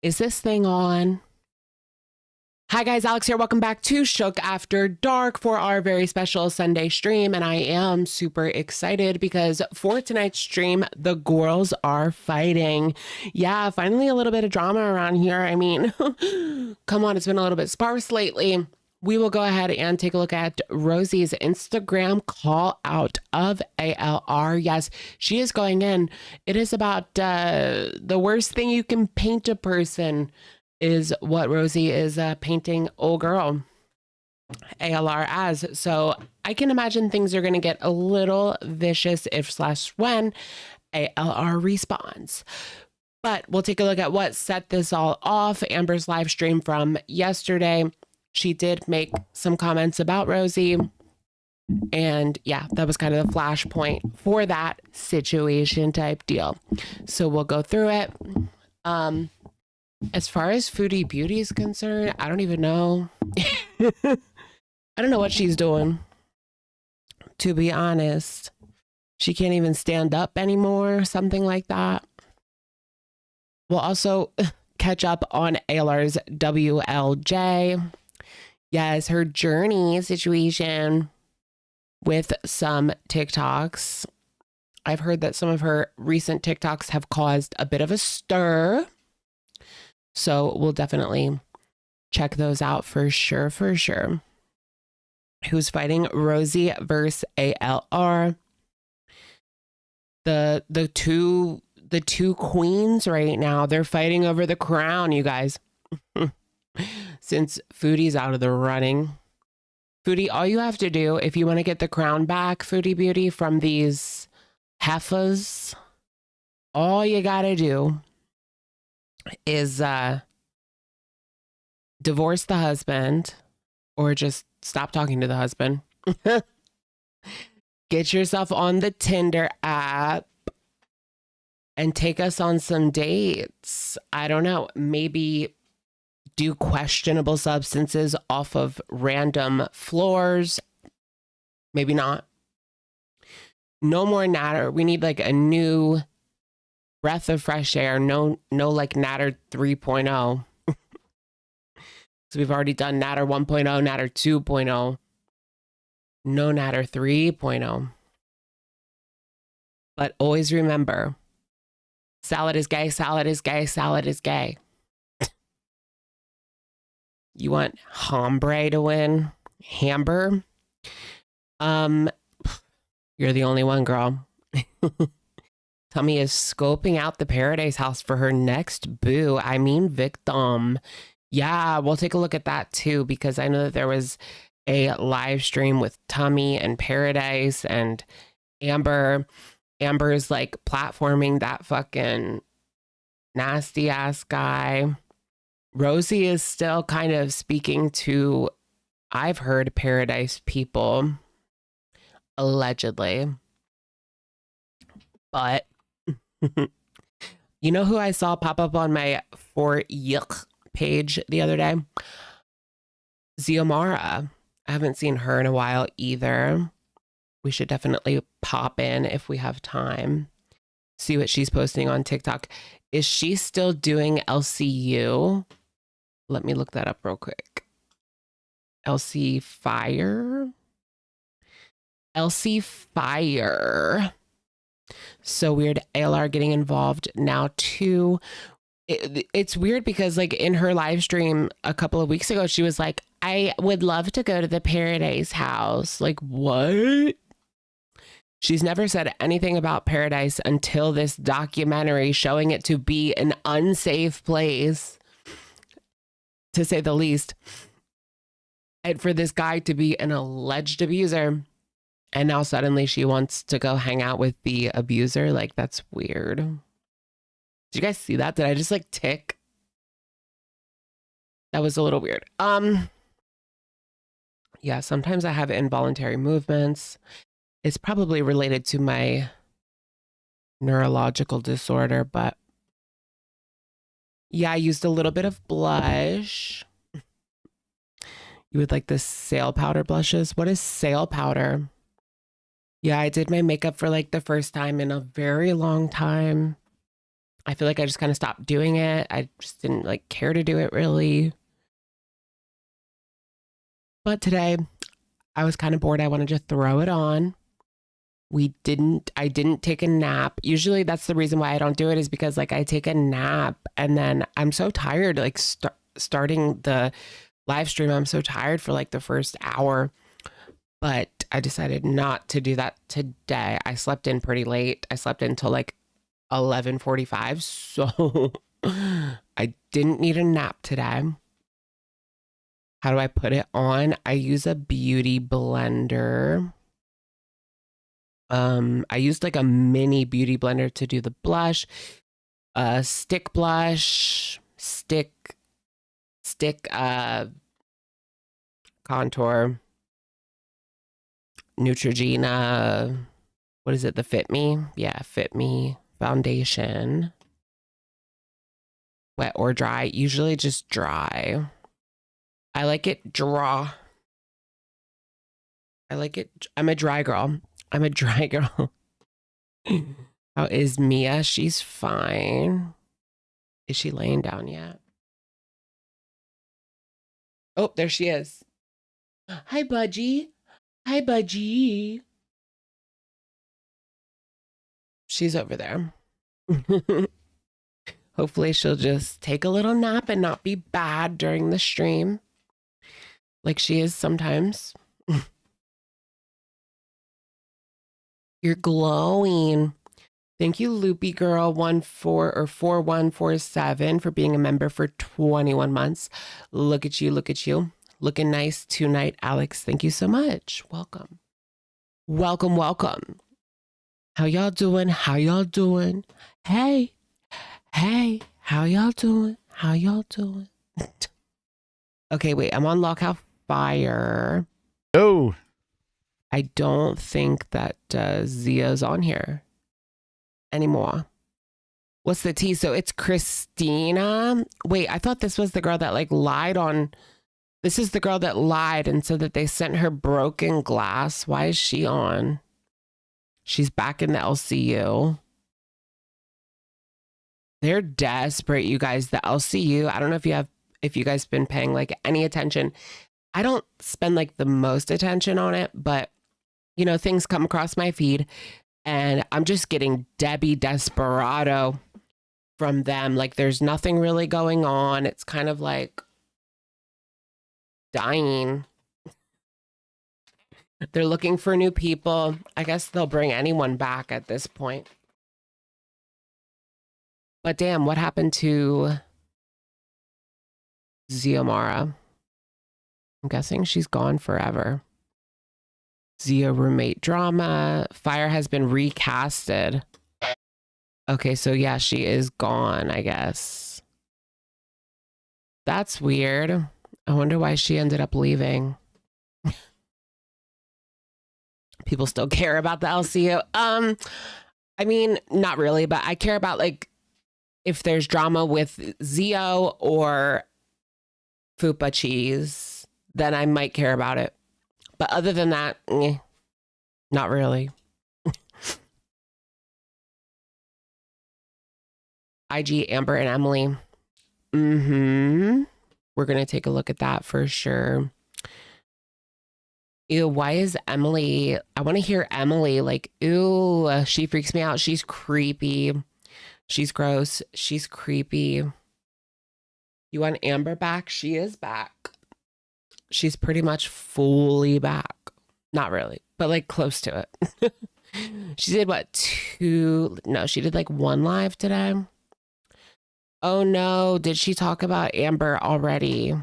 Is this thing on? Hi guys, Alex here. Welcome back to Shook After Dark for our very special Sunday stream. And I am super excited because for tonight's stream, the girls are fighting. Yeah, finally a little bit of drama around here. I mean, come on, it's been a little bit sparse lately. We will go ahead and take a look at Rosie's Instagram call out of ALR. Yes, she is going in. It is about the worst thing you can paint a person is what Rosie is painting old girl ALR as. So I can imagine things are going to get a little vicious if/when ALR responds. But we'll take a look at what set this all off. Amber's live stream from yesterday. She did make some comments about Rosie. And yeah, that was kind of the flashpoint for that situation type deal. So we'll go through it. As far as Foodie Beauty is concerned, I don't even know. I don't know what she's doing, to be honest. She can't even stand up anymore, something like that. We'll also catch up on Aylar's WLJ. Yes, her journey situation with some TikToks. I've heard that some of her recent TikToks have caused a bit of a stir. So we'll definitely check those out for sure, for sure. Who's fighting? Rosie versus ALR. The two queens right now, they're fighting over the crown, you guys. Since Foodie's out of the running. Foodie, all you have to do if you want to get the crown back, Foodie Beauty, from these heifers, all you gotta do is divorce the husband or just stop talking to the husband. Get yourself on the Tinder app and take us on some dates. I don't know, maybe do questionable substances off of random floors. Maybe not. No more natter. We need like a new breath of fresh air. No like natter 3.0. So we've already done natter 1.0, natter 2.0. No natter 3.0. But always remember, salad is gay, salad is gay, salad is gay. You want hombre to win? Hamber? You're the only one, girl. Tummy is scoping out the Pearadise house for her next boo. I mean, victim. Yeah, we'll take a look at that too, because I know that there was a live stream with Tummy and Pearadise and Amber. Amber's like platforming that fucking nasty ass guy. Rosie is still kind of speaking to, I've heard, Pearadise people, allegedly. But you know who I saw pop up on my For Yuck page the other day? Xiomara. I haven't seen her in a while either. We should definitely pop in if we have time. See what she's posting on TikTok. Is she still doing LCU? Let me look that up real quick. LC Fire. LC Fire. So weird. ALR getting involved now too. It's weird because like in her live stream a couple of weeks ago, she was like, I would love to go to the Pearadise house. Like, what? She's never said anything about Pearadise until this documentary showing it to be an unsafe place, to say the least. And for this guy to be an alleged abuser. And now suddenly she wants to go hang out with the abuser. Like, that's weird. Did you guys see that? Did I just like tick? That was a little weird. Yeah, sometimes I have involuntary movements. It's probably related to my neurological disorder, but yeah, I used a little bit of blush. You would like the sail powder blushes? What is sail powder? Yeah, I did my makeup for like the first time in a very long time. I feel like I just kind of stopped doing it. I just didn't like care to do it really. But today I was kind of bored. I wanted to throw it on. I didn't take a nap. Usually that's the reason why I don't do it, is because like I take a nap and then I'm so tired, like starting the live stream. I'm so tired for like the first hour, but I decided not to do that today. I slept in pretty late. I slept until like 11:45. So I didn't need a nap today. How do I put it on? I use a beauty blender. I used like a mini beauty blender to do the blush, stick blush, stick contour, Neutrogena, what is it? The Fit Me? Yeah, Fit Me foundation. Wet or dry? Usually just dry. I like it dry. I like it. I'm a dry girl. I'm a dry girl. How is Mia? She's fine. Is she laying down yet? Oh, there she is. Hi, Budgie. Hi, Budgie. She's over there. Hopefully she'll just take a little nap and not be bad during the stream, like she is sometimes. You're glowing. Thank you, Loopy Girl 4147 for being a member for 21 months. Look at you, look at you. Looking nice tonight, Alex. Thank you so much. Welcome. Welcome, welcome. How y'all doing? How y'all doing? Hey. Hey, how y'all doing? How y'all doing? Okay, wait, I'm on Lockout Fire. Oh. I don't think that Zia's on here anymore. What's the tea? So it's Christina. Wait, I thought this was the girl that like lied on. This is the girl that lied and said that they sent her broken glass. Why is she on? She's back in the LCU. They're desperate, you guys. The LCU. I don't know if you guys been paying like any attention. I don't spend like the most attention on it, but you know, things come across my feed and I'm just getting Debbie Desperado from them. Like there's nothing really going on. It's kind of like dying. They're looking for new people. I guess they'll bring anyone back at this point. But damn, what happened to Ziomara? I'm guessing she's gone forever. Zia roommate drama. Fire has been recasted. Okay, so yeah, she is gone, I guess. That's weird. I wonder why she ended up leaving. People still care about the LCU. I mean, not really, but I care about like if there's drama with Zio or Fupa Cheese, then I might care about it. But other than that, not really. IG, Amber, and Emily. We're going to take a look at that for sure. Ew, why is Emily? I want to hear Emily. Like, ew, she freaks me out. She's creepy. She's gross. She's creepy. You want Amber back? She is back. She's pretty much fully back. Not really, but like close to it. She did what, 2? No, she did like 1 live today. Oh no, did she talk about Amber already?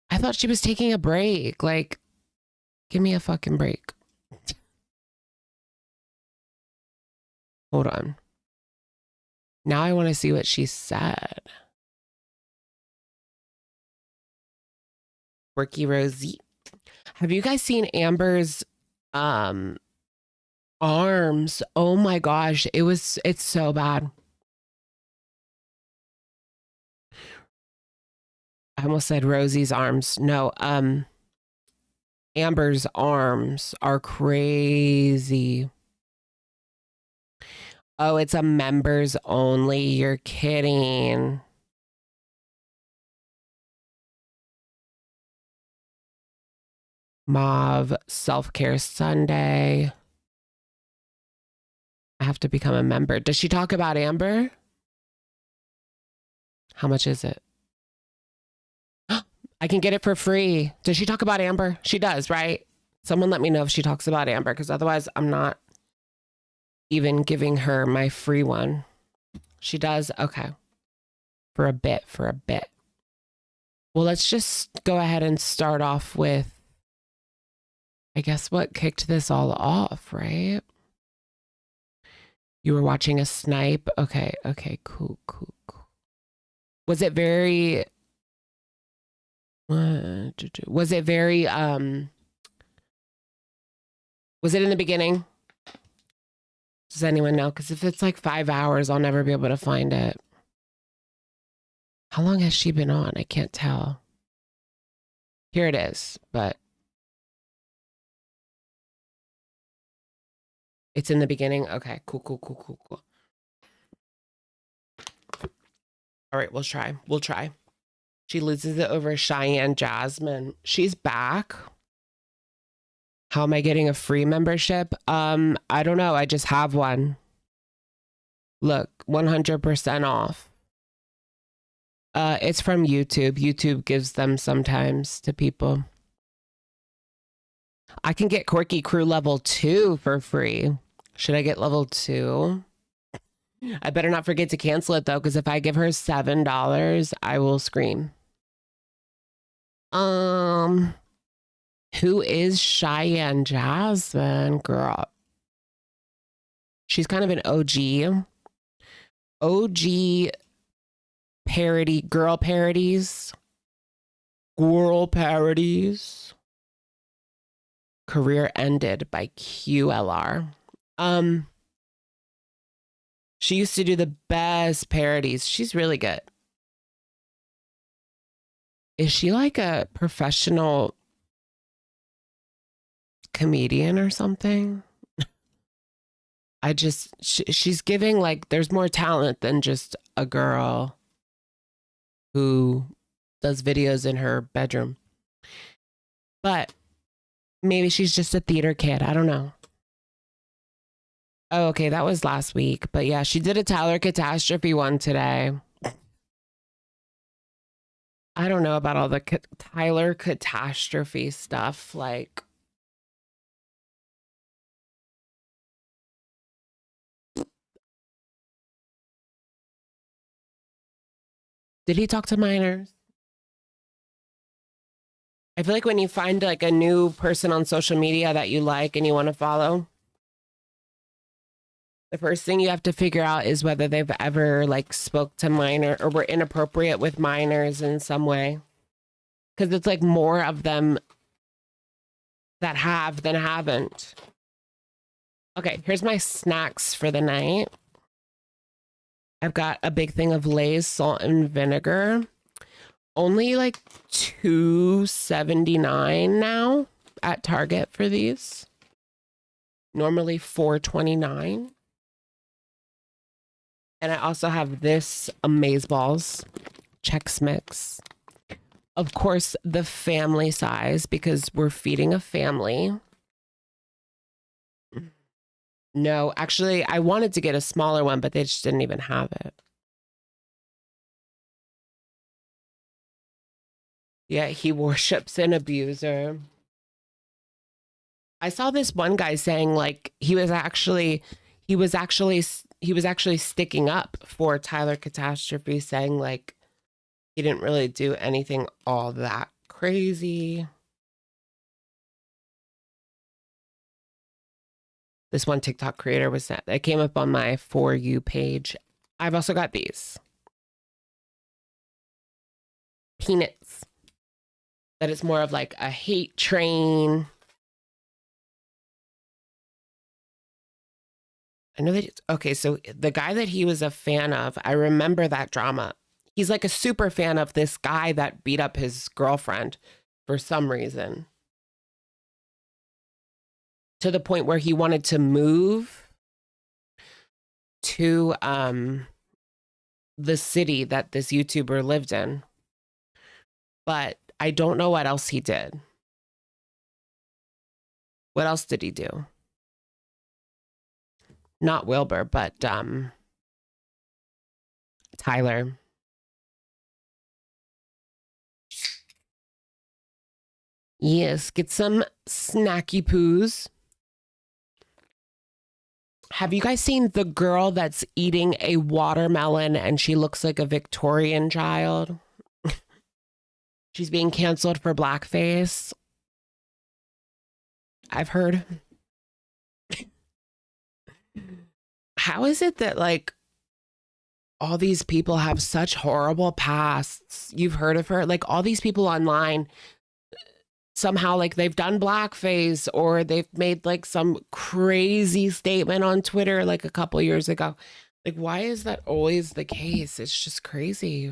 I thought she was taking a break. Like, give me a fucking break. Hold on. Now I want to see what she said. Quirky Rosie. Have you guys seen Amber's arms? Oh my gosh, it's so bad. I almost said Rosie's arms. No, Amber's arms are crazy. Oh, it's a members only. You're kidding. Mauve Self-Care Sunday. I have to become a member. Does she talk about Amber? How much is it? I can get it for free. Does she talk about Amber? She does, right? Someone let me know if she talks about Amber, because otherwise I'm not even giving her my free one. She does? Okay. For a bit. Well, let's just go ahead and start off with, I guess, what kicked this all off, right? You were watching a snipe? Okay, cool. Was it very... was it very, was it in the beginning? Does anyone know? Because if it's like 5 hours, I'll never be able to find it. How long has she been on? I can't tell. Here it is, but it's in the beginning. Okay, cool. All right, we'll try. She loses it over Cheyenne Jasmine. She's back. How am I getting a free membership? I don't know. I just have one. Look, 100% off. It's from YouTube. YouTube gives them sometimes to people. I can get Quirky Crew level 2 for free. Should I get level 2? I better not forget to cancel it though, because if I give her $7, I will scream. Who is Cheyenne Jasmine, girl? She's kind of an OG. OG parody, girl parodies. Career ended by QLR. She used to do the best parodies. She's really good. Is she like a professional comedian or something? She's giving like there's more talent than just a girl who does videos in her bedroom. But maybe she's just a theater kid. I don't know. Oh, okay, that was last week. But yeah, she did a Tyler Catastrophe one today. I don't know about all the Tyler Catastrophe stuff. Like, did he talk to minors? I feel like when you find like a new person on social media that you like and you want to follow, the first thing you have to figure out is whether they've ever like spoke to minor or were inappropriate with minors in some way. Because it's like more of them that have than haven't. Okay, here's my snacks for the night. I've got a big thing of Lay's salt and vinegar. Only like $2.79 now at Target for these. Normally $4.29. And I also have this Amazeballs Chex Mix. Of course, the family size, because we're feeding a family. No, actually, I wanted to get a smaller one, but they just didn't even have it. Yeah, he worships an abuser. I saw this one guy saying like he was actually sticking up for Tyler Catastrophe, saying like he didn't really do anything all that crazy. This one TikTok creator was that came up on my For You page. I've also got these peanuts. That is more of like a hate train. I know that. Okay, so the guy that he was a fan of, I remember that drama. He's like a super fan of this guy that beat up his girlfriend for some reason. To the point where he wanted to move. to the city that this YouTuber lived in. But I don't know what else he did. What else did he do? Not Wilbur, but Tyler. Yes, get some snacky poos. Have you guys seen the girl that's eating a watermelon and she looks like a Victorian child? She's being canceled for blackface. I've heard. How is it that like all these people have such horrible pasts? You've heard of her? Like all these people online somehow like they've done blackface or they've made like some crazy statement on Twitter like a couple years ago. Like why is that always the case? It's just crazy.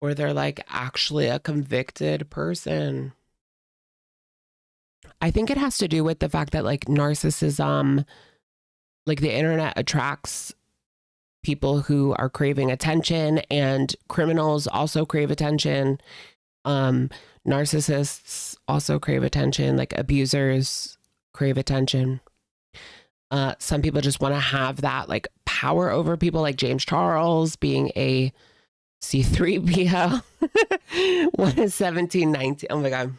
Or they're like actually a convicted person. I think it has to do with the fact that like narcissism, like the internet attracts people who are craving attention, and criminals also crave attention. Narcissists also crave attention, like abusers crave attention. Some people just want to have that like power over people, like James Charles being a C3PO. One is 1719. Oh my God.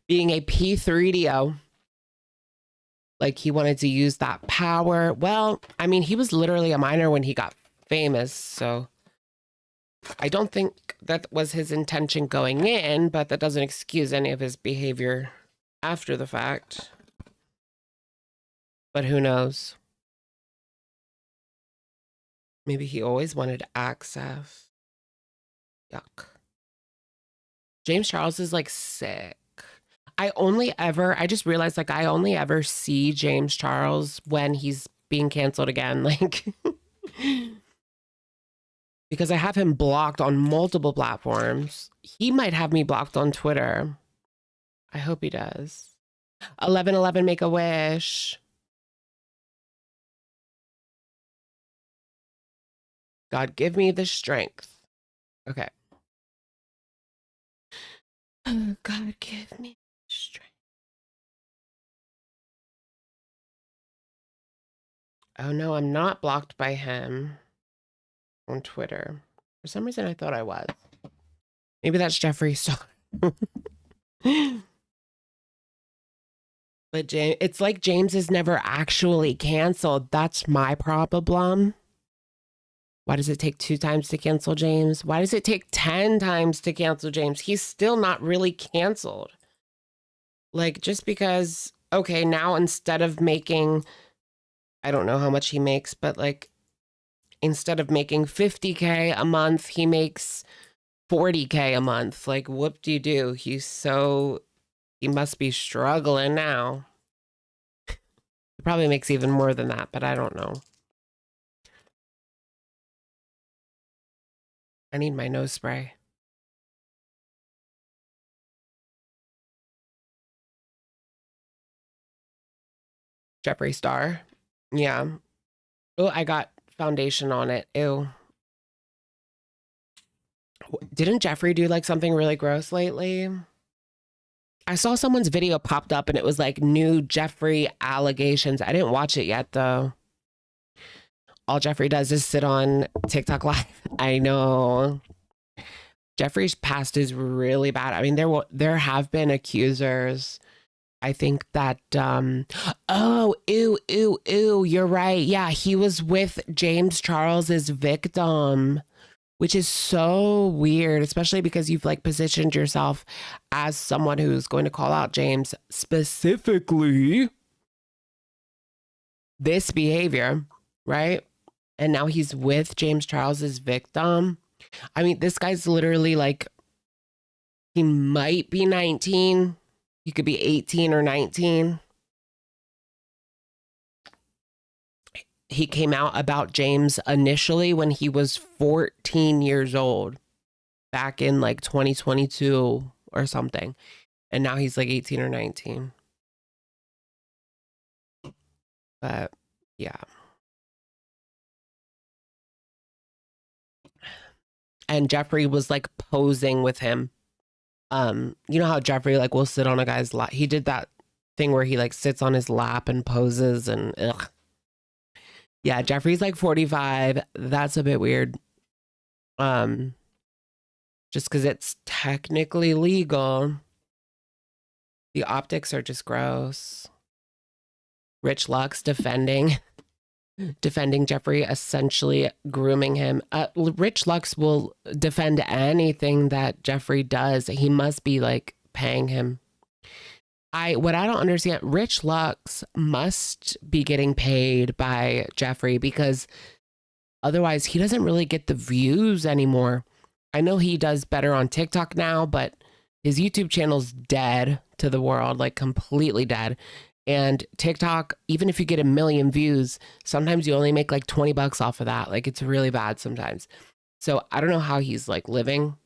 Being a P3DO. Like he wanted to use that power. Well, I mean, he was literally a minor when he got famous. So I don't think that was his intention going in, but that doesn't excuse any of his behavior after the fact. But who knows? Maybe he always wanted access. Yuck. James Charles is like sick. I just realized like I only ever see James Charles when he's being canceled again. Like, because I have him blocked on multiple platforms. He might have me blocked on Twitter. I hope he does. 1111 make a wish. God, give me the strength. Okay. Oh, God, give me strength. Oh no, I'm not blocked by him on Twitter. For some reason, I thought I was. Maybe that's Jeffree Star. But James, it's like James is never actually canceled. That's my problem. Why does it take 2 times to cancel James? Why does it take 10 times to cancel James? He's still not really canceled. Like, just because, okay, now instead of making, I don't know how much he makes, but like, instead of making 50K a month, he makes 40K a month. Like, whoop-de-doo. He must be struggling now. He probably makes even more than that, but I don't know. I need my nose spray. Jeffree Star. Yeah. Oh, I got foundation on it. Ew. Didn't Jeffree do like something really gross lately? I saw someone's video popped up and it was like new Jeffree allegations. I didn't watch it yet though. All Jeffree does is sit on TikTok live. I know. Jeffree's past is really bad. I mean, there have been accusers. I think that, oh, ew, you're right. Yeah, he was with James Charles's victim, which is so weird, especially because you've like positioned yourself as someone who's going to call out James specifically this behavior, right? And now he's with James Charles's victim. I mean, this guy's literally like, he might be 19. He could be 18 or 19. He came out about James initially when he was 14 years old, back in like 2022 or something. And now he's like 18 or 19. But yeah. And Jeffrey was like posing with him. You know how Jeffrey like will sit on a guy's lap? He did that thing where he like sits on his lap and poses and ugh. Yeah, Jeffrey's like 45. That's a bit weird. Just because it's technically legal. The optics are just gross. Rich Lux defending Jeffrey, essentially grooming him. Rich Lux will defend anything that Jeffrey does. He must be like paying him. What I don't understand, Rich Lux must be getting paid by Jeffrey because otherwise he doesn't really get the views anymore. I know he does better on TikTok now, but his YouTube channel's dead to the world, like completely dead. And TikTok, even if you get 1 million views, sometimes you only make like 20 bucks off of that. Like it's really bad sometimes. So I don't know how he's like living.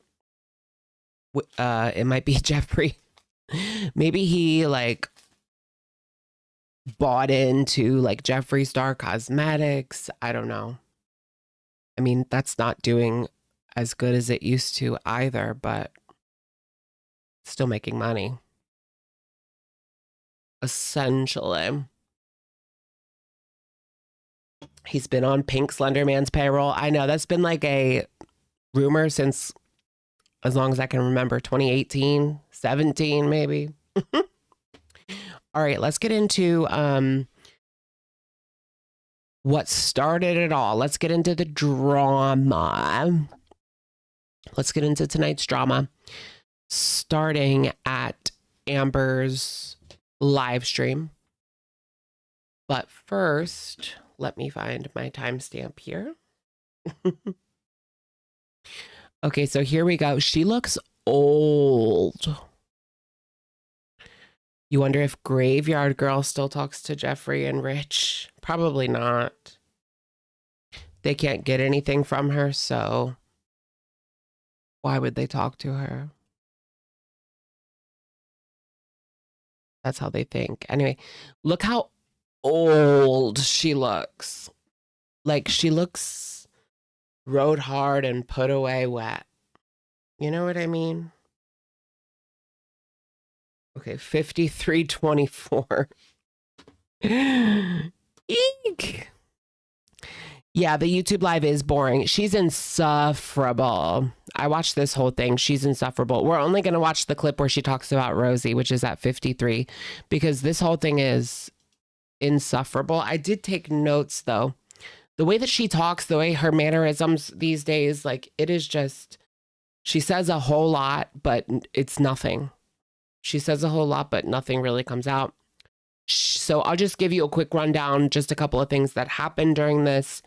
It might be Jeffrey. Maybe he like bought into like Jeffree Star Cosmetics. I don't know. I mean, that's not doing as good as it used to either, but still making money. Essentially. He's been on Pink Slenderman's payroll. I know that's been like a rumor since as long as I can remember, 2018, 17 maybe. All right, let's get into what started it all. Let's get into the drama. Let's get into tonight's drama, starting at Amber's live stream. But first, let me find my timestamp here. Okay, so here we go. She looks old. You wonder if Graveyard Girl still talks to Jeffrey and Rich? Probably not. They can't get anything from her, so why would they talk to her? That's how they think. Anyway, look how old she looks. Like she looks rode hard and put away wet. You know what I mean? Okay, 53:24. Eek. Yeah, the YouTube live is boring. She's insufferable. I watched this whole thing. She's insufferable. We're only going to watch the clip where she talks about Rosie, which is at 53, because this whole thing is insufferable. I did take notes, though. The way that she talks, the way her mannerisms these days, like it is just, she says a whole lot, but it's nothing. She says a whole lot, but nothing really comes out. So I'll just give you a quick rundown, just a couple of things that happened during this.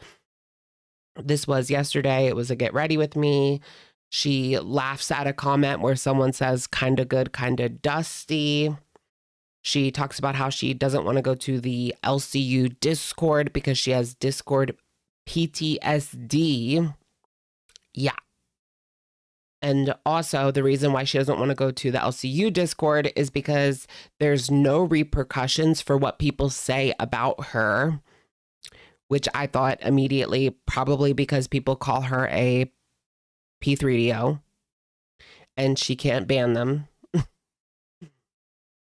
This was yesterday. It was a get ready with me. She laughs at a comment where someone says kind of good, kind of dusty. She talks about how she doesn't want to go to the LCU Discord because she has Discord PTSD. Yeah. And also the reason why she doesn't want to go to the LCU Discord is because there's no repercussions for what people say about her, which I thought immediately, probably because people call her a P3DO and she can't ban them.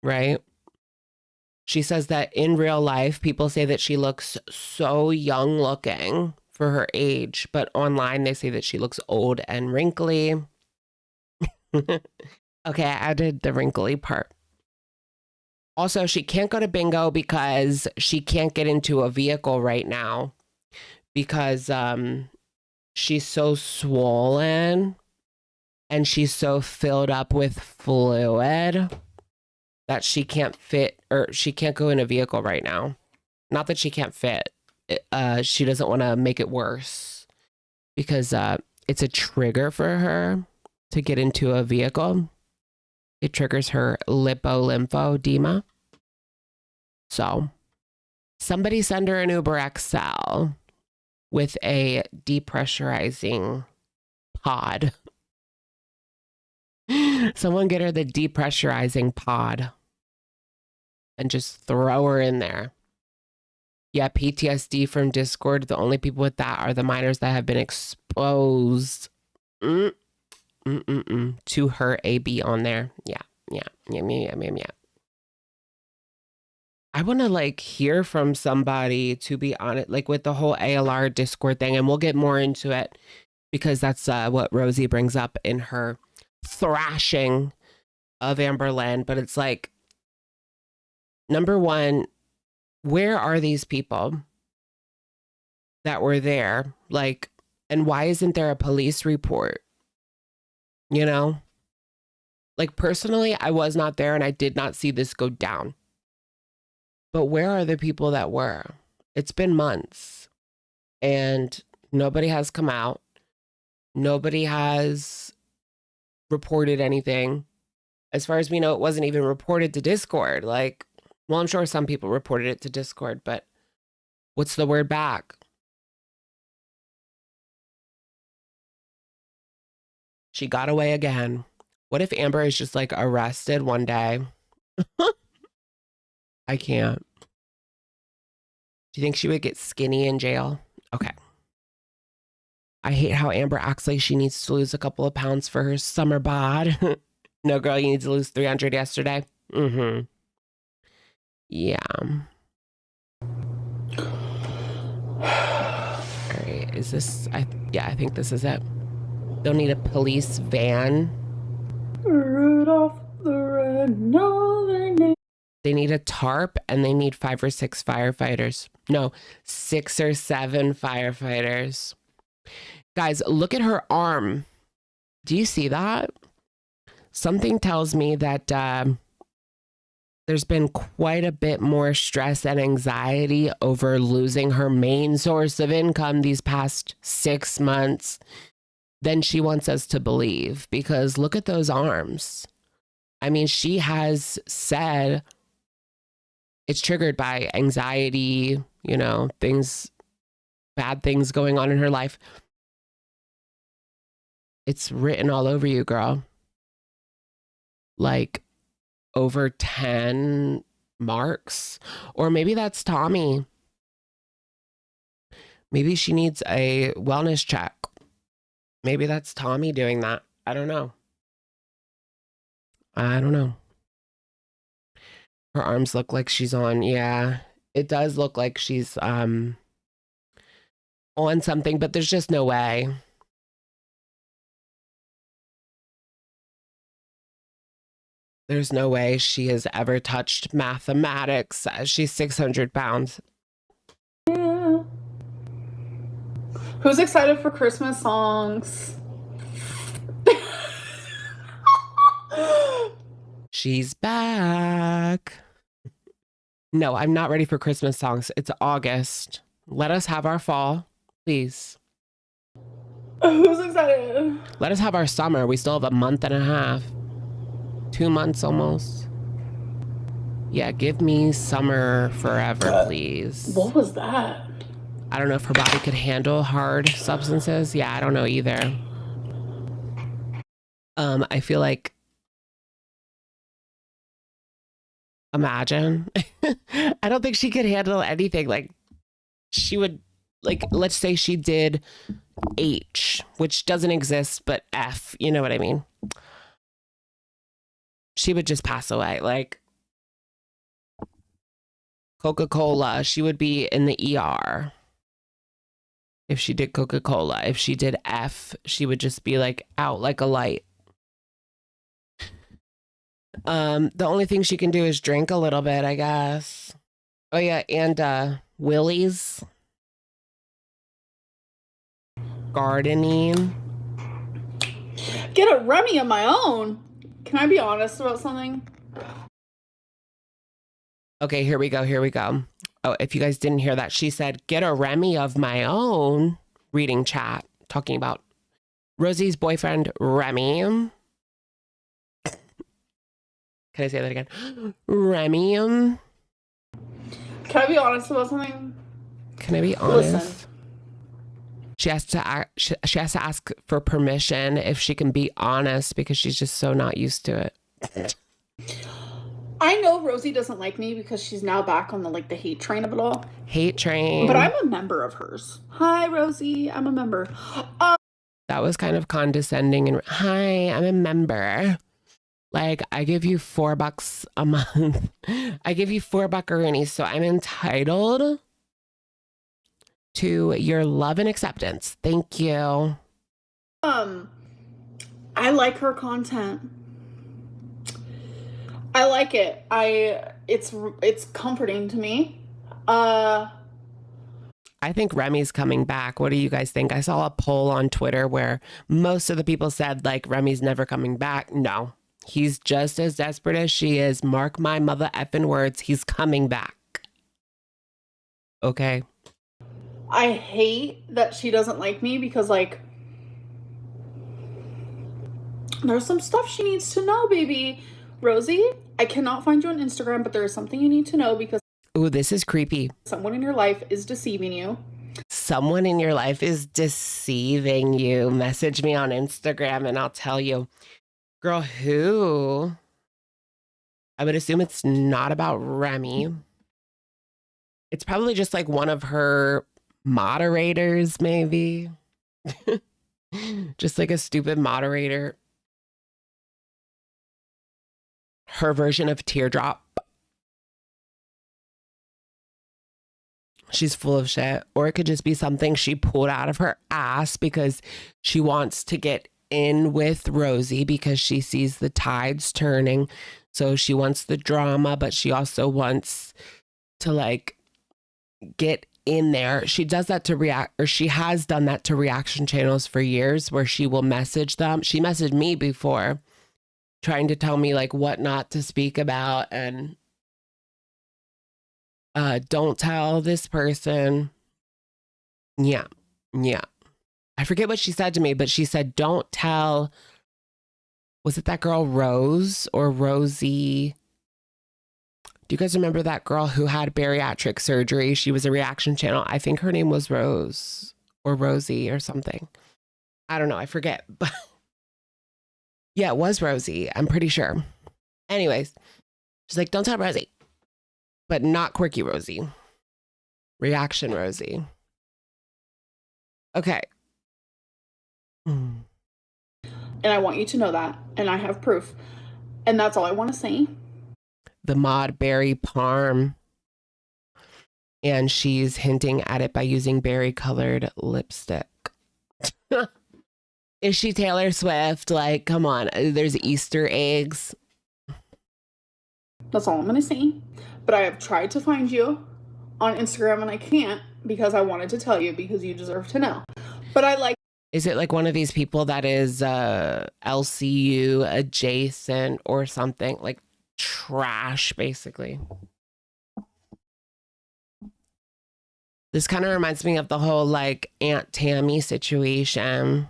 Right? She says that in real life, people say that she looks so young looking for her age, but online they say that she looks old and wrinkly. Okay, I added the wrinkly part. Also, she can't go to bingo because she can't get into a vehicle right now because she's so swollen and she's so filled up with fluid that she can't fit, or she can't go in a vehicle right now. Not that she can't fit. She doesn't want to make it worse because it's a trigger for her to get into a vehicle. It triggers her lymphedema. So somebody send her an Uber XL with a depressurizing pod. Someone get her the depressurizing pod and just throw her in there. Yeah, PTSD from Discord. The only people with that are the minors that have been exposed to her AB on there. Yeah. I want to like hear from somebody, to be honest, like with the whole ALR Discord thing, and we'll get more into it because that's what Rosie brings up in her thrashing of Amberlynn. But it's like, number one, where are these people that were there? Like, and why isn't there a police report? You know, like personally, I was not there and I did not see this go down. But where are the people that were? It's been months and nobody has come out. Nobody has reported anything. As far as we know, it wasn't even reported to Discord. Like, well, I'm sure some people reported it to Discord, but what's the word back? She got away again. What if Amber is just like arrested one day? I can't. Do you think she would get skinny in jail? Okay. I hate how Amber acts like she needs to lose a couple of pounds for her summer bod. No, girl, you need to lose 300 yesterday. Mm-hmm. Yeah. All right. Is this... yeah, I think this is it. They'll need a police van. Rudolph the Red-Nosed. They need a tarp and they need 5 or 6 firefighters. No, 6 or 7 firefighters. Guys, look at her arm. Do you see that? Something tells me that there's been quite a bit more stress and anxiety over losing her main source of income these past 6 months than she wants us to believe. Because look at those arms. I mean, she has said it's triggered by anxiety, you know, things, bad things going on in her life. It's written all over you, girl. Like over 10 marks. Or maybe that's Tommy. Maybe she needs a wellness check. Maybe that's Tommy doing that. I don't know. I don't know. Her arms look like she's on. Yeah, it does look like she's on something, but there's just no way. There's no way she has ever touched mathematics. She's 600 pounds. Yeah. Who's excited for Christmas songs? She's back. No, I'm not ready for Christmas songs. It's August. Let us have our fall, please. Who's excited? Let us have our summer. We still have a month and a half. 2 months almost. Yeah, give me summer forever, please. What was that? I don't know if her body could handle hard substances. Yeah, I don't know either. I feel like, imagine. I don't think she could handle anything. Like, she would, like, let's say she did H, which doesn't exist, but F, you know what I mean? She would just pass away. Like, Coca-Cola, she would be in the ER. If she did Coca-Cola. If she did F, she would just be like out like a light. The only thing she can do is drink a little bit, I guess. Oh yeah, and Willie's. Gardening. Get a Remy of my own. Can I be honest about something? Okay, here we go. Here we go. Oh, if you guys didn't hear that, she said, get a Remy of my own. Reading chat, talking about Rosie's boyfriend, Remy. Can I say that again? Remy. Can I be honest about something? Can I be honest? Listen. She has to ask for permission if she can be honest because she's just so not used to it. I know Rosie doesn't like me because she's now back on the like the hate train of it all. Hate train. But I'm a member of hers. Hi, Rosie. I'm a member. That was kind of condescending. And hi, I'm a member. Like, I give you $4 a month. I give you $4 buckaroonies, so I'm entitled to your love and acceptance. Thank you. I like her content. I like it. It's comforting to me. I think Remy's coming back. What do you guys think? I saw a poll on Twitter where most of the people said like Remy's never coming back. No, he's just as desperate as she is. Mark my mother effing words. He's coming back. Okay. I hate that she doesn't like me because like there's some stuff she needs to know, baby. Rosie, I cannot find you on Instagram, but there is something you need to know because ooh, this is creepy. Someone in your life is deceiving you. Someone in your life is deceiving you. Message me on Instagram and I'll tell you. Girl, who? I would assume it's not about Remy. It's probably just like one of her moderators, maybe. Just like a stupid moderator. Her version of Teardrop. She's full of shit. Or it could just be something she pulled out of her ass because she wants to get in with Rosie because she sees the tides turning. So she wants the drama, but she also wants to like get in there. She does that to react, or she has done that to reaction channels for years where she will message them. She messaged me before trying to tell me like what not to speak about and don't tell this person. Yeah. I forget what she said to me, but she said, don't tell, was it that girl Rose or Rosie? Do you guys remember that girl who had bariatric surgery? She was a reaction channel. I think her name was Rose or Rosie or something. I don't know. I forget. But yeah, it was Rosie. I'm pretty sure. Anyways, she's like, don't tell Rosie. But not quirky Rosie. Reaction Rosie. Okay. And I want you to know that. And I have proof. And that's all I want to say. The mod berry parm. And she's hinting at it by using berry colored lipstick. Is she Taylor Swift? Like, come on. There's Easter eggs. That's all I'm going to say. But I have tried to find you on Instagram and I can't because I wanted to tell you because you deserve to know. But I like. Is it like one of these people that is LCU adjacent or something? Like trash, basically. This kind of reminds me of the whole like Aunt Tammy situation.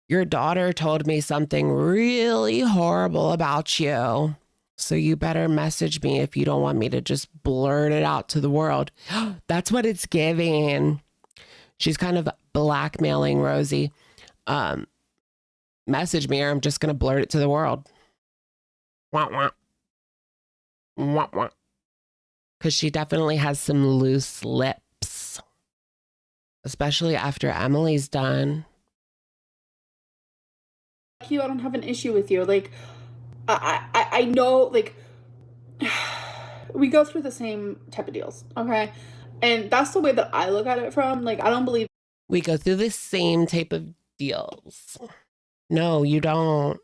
Your daughter told me something really horrible about you. So you better message me if you don't want me to just blurt it out to the world. That's what it's giving. She's kind of blackmailing Rosie. Message me or I'm just going to blurt it to the world. Wah, wah. Wah, wah. Because she definitely has some loose lips. Especially after Emily's done. You, I don't have an issue with you. Like, I know, like, we go through the same type of deals, okay? And that's the way that I look at it from. Like, I don't believe we go through the same type of deals. No, you don't.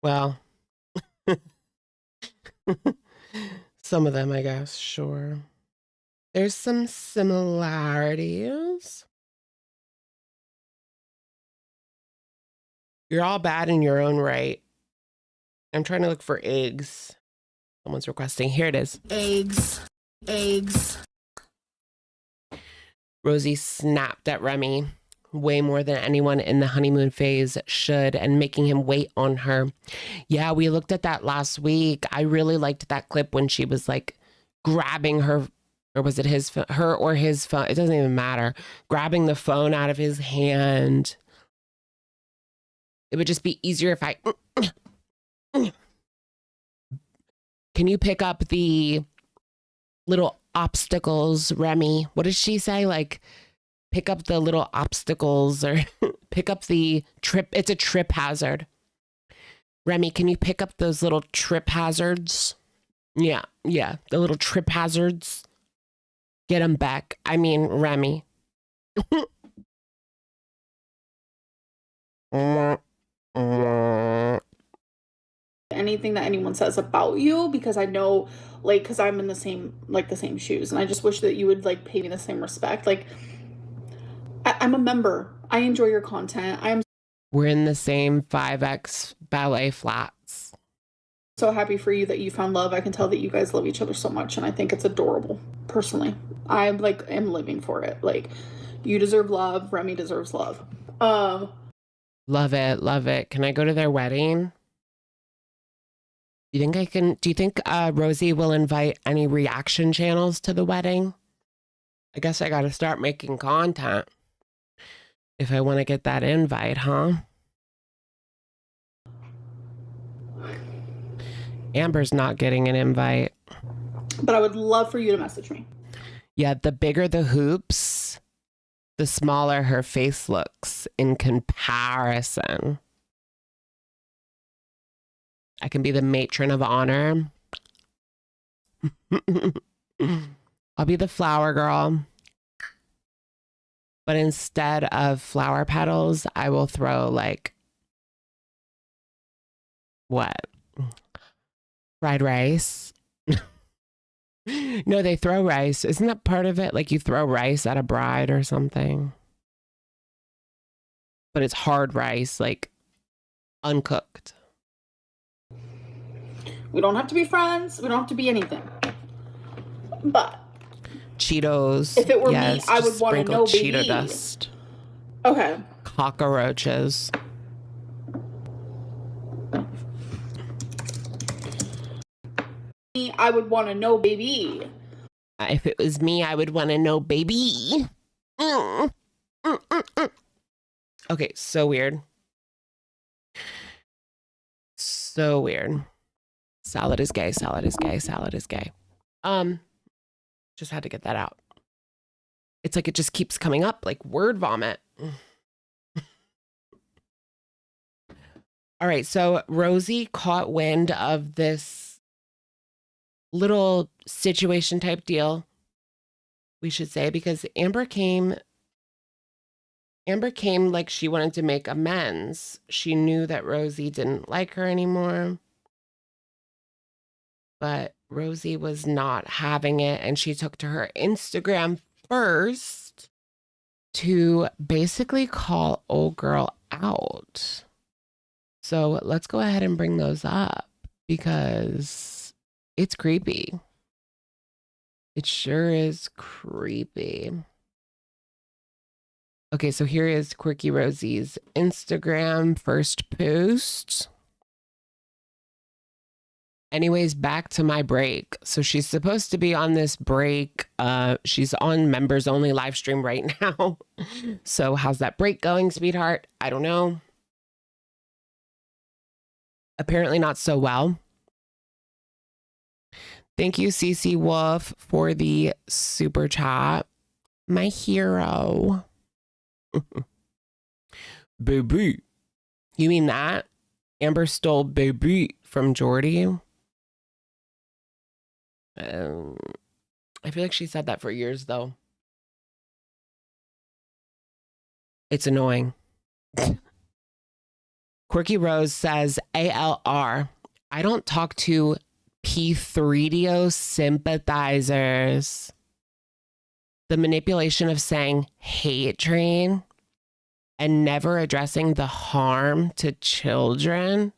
Well, some of them, I guess, sure. There's some similarities. You're all bad in your own right. I'm trying to look for eggs. Someone's requesting. Here it is. Eggs. Rosie snapped at Remy way more than anyone in the honeymoon phase should and making him wait on her. Yeah, we looked at that last week. I really liked that clip when she was like grabbing her, or was it his, her or his phone? It doesn't even matter. Grabbing the phone out of his hand. It would just be easier if I Can you pick up the little obstacles, Remy? What did she say? Like, pick up the little obstacles or pick up the trip. It's a trip hazard. Remy, can you pick up those little trip hazards? Yeah, the little trip hazards. Get them back. I mean, Remy. Anything that anyone says about you, because I know, like, because I'm in the same shoes, and I just wish that you would like pay me the same respect. Like, I'm a member. I enjoy your content. We're in the same 5X ballet flats. So happy for you that you found love. I can tell that you guys love each other so much, and I think it's adorable. Personally, I like am living for it. Like, you deserve love. Remy deserves love. Love it. Can I go to their wedding? Do you think Rosie will invite any reaction channels to the wedding? I guess I got to start making content if I want to get that invite, huh? Amber's not getting an invite. But I would love for you to message me. Yeah, the bigger the hoops, the smaller her face looks in comparison. I can be the matron of honor. I'll be the flower girl. But instead of flower petals, I will throw like, what? Fried rice? No, they throw rice. Isn't that part of it? Like you throw rice at a bride or something. But it's hard rice, like uncooked. We don't have to be friends. We don't have to be anything. But Cheetos. If it were me, I would want to know, Cheeto baby. dust. Okay. Cockroaches. I would want to know, baby. If it was me, I would want to know, baby. Okay, so weird. So weird. Salad is gay, salad is gay, salad is gay. Just had to get that out. It's like it just keeps coming up like word vomit. All right, so Rosie caught wind of this little situation type deal, we should say, because Amber came like she wanted to make amends. She knew that Rosie didn't like her anymore. But Rosie was not having it, and she took to her Instagram first to basically call old girl out. So let's go ahead and bring those up because it's creepy. It sure is creepy. Okay, so here is Quirky Rosie's Instagram first post. Anyways, back to my break. So she's supposed to be on this break. She's on members only live stream right now. So how's that break going, sweetheart? I don't know. Apparently not so well. Thank you, CC Wolf, for the super chat. My hero. Baby. You mean that? Amber stole baby from Jordy? I feel like she said that for years, though. It's annoying. Quirky Rose says, ALR. I don't talk to P3DO sympathizers. The manipulation of saying hate train and never addressing the harm to children.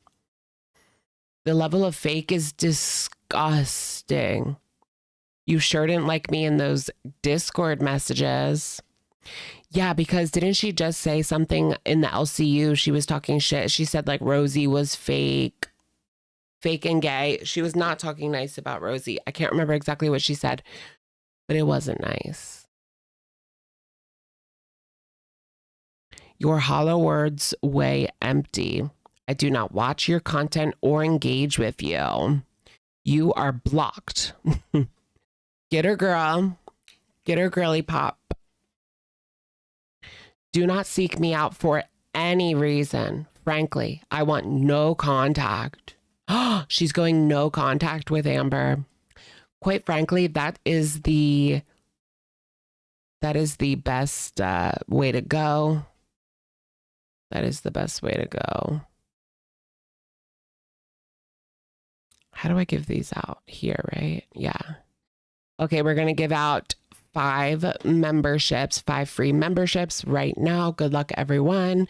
The level of fake is disgusting. You sure didn't like me in those Discord messages. Yeah, because didn't she just say something in the LCU? She was talking shit. She said like Rosie was fake and gay. She was not talking nice about Rosie. I can't remember exactly what she said, but it wasn't nice. Your hollow words weigh empty. I do not watch your content or engage with you. You are blocked. Get her, girl. Get her, girly pop. Do not seek me out for any reason. Frankly, I want no contact. She's going no contact with Amber. Quite frankly, that is the best way to go. That is the best way to go. How do I give these out? Here, right? Yeah. Okay, we're going to give out 5 memberships, 5 free memberships right now. Good luck, everyone.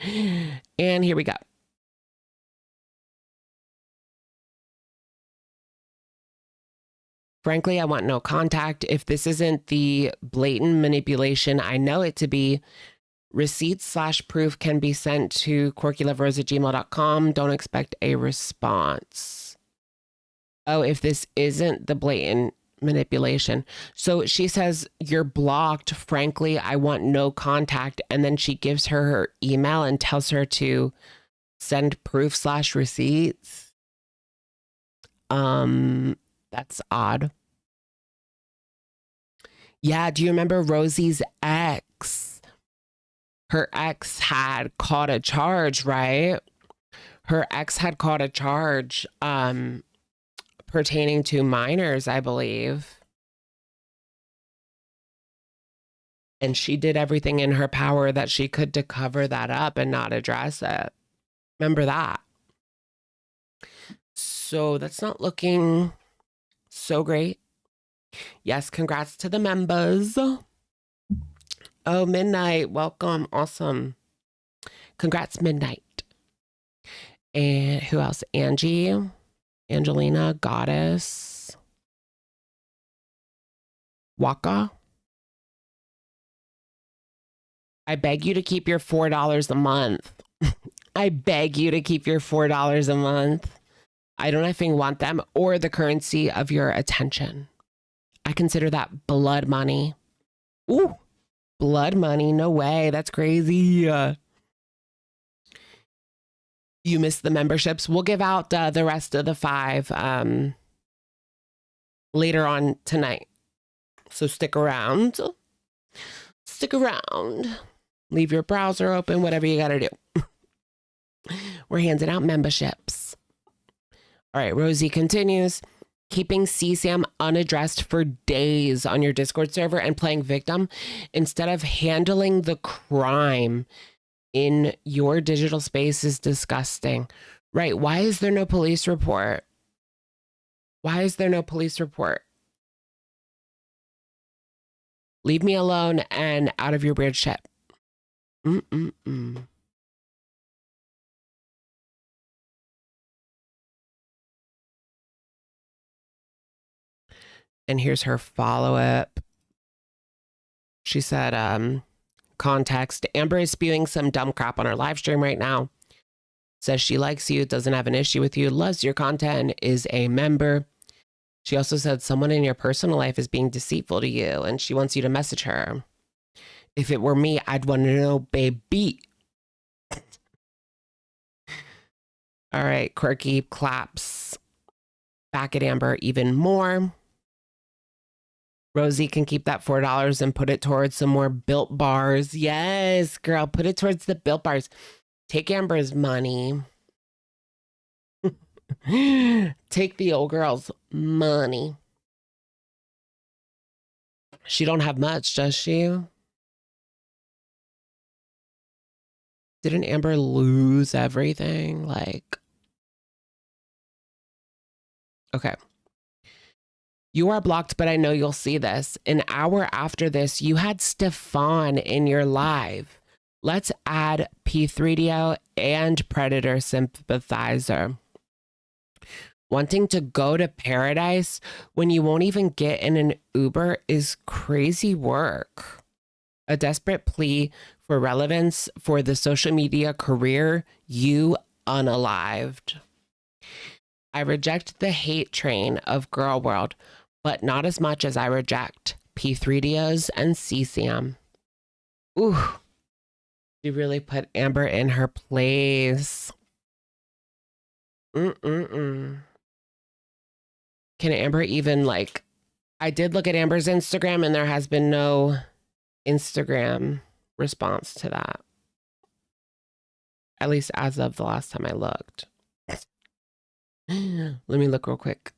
And here we go. Frankly, I want no contact. If this isn't the blatant manipulation I know it to be, receipts/proof can be sent to QuiryloveRosie@gmail.com. Don't expect a response. Oh, if this isn't the blatant manipulation. So she says, you're blocked. Frankly, I want no contact. And then she gives her email and tells her to send proof/receipts. That's odd. Yeah, do you remember Rosie's ex? Her ex had caught a charge, right? Her ex had caught a charge pertaining to minors, I believe. And she did everything in her power that she could to cover that up and not address it. Remember that? So that's not looking so great. Yes, congrats to the members. Oh, Midnight, welcome. Awesome. Congrats, Midnight. And who else? Angie, Angelina, Goddess, Waka. I beg you to keep your $4 a month. I beg you to keep your $4 a month. I don't effing want them or the currency of your attention. I consider that blood money. Ooh, blood money. No way. That's crazy. You missed the memberships. We'll give out the rest of the 5 later on tonight. So stick around. Stick around. Leave your browser open, whatever you got to do. We're handing out memberships. All right, Rosie continues. Keeping CSAM unaddressed for days on your Discord server and playing victim instead of handling the crime in your digital space is disgusting. Right. Why is there no police report? Why is there no police report? Leave me alone and out of your weird shit. And here's her follow-up. She said, context, Amber is spewing some dumb crap on her live stream right now. Says she likes you, doesn't have an issue with you, loves your content, is a member. She also said someone in your personal life is being deceitful to you and she wants you to message her. If it were me, I'd want to know, baby. All right, Quirky claps back at Amber even more. Rosie can keep that $4 and put it towards some more Built bars. Yes, girl, put it towards the Built bars. Take Amber's money. Take the old girl's money. She don't have much, does she? Didn't Amber lose everything? Like, okay. You are blocked, but I know you'll see this. An hour after this, you had Stefan in your live. Let's add P3DO and Predator sympathizer. Wanting to go to Pearadise when you won't even get in an Uber is crazy work. A desperate plea for relevance for the social media career you unalived. I reject the hate train of girl world, but not as much as I reject P3DOs and CSAM. Ooh, you really put Amber in her place. Can Amber even like, I did look at Amber's Instagram and there has been no Instagram response to that. At least as of the last time I looked. Let me look real quick.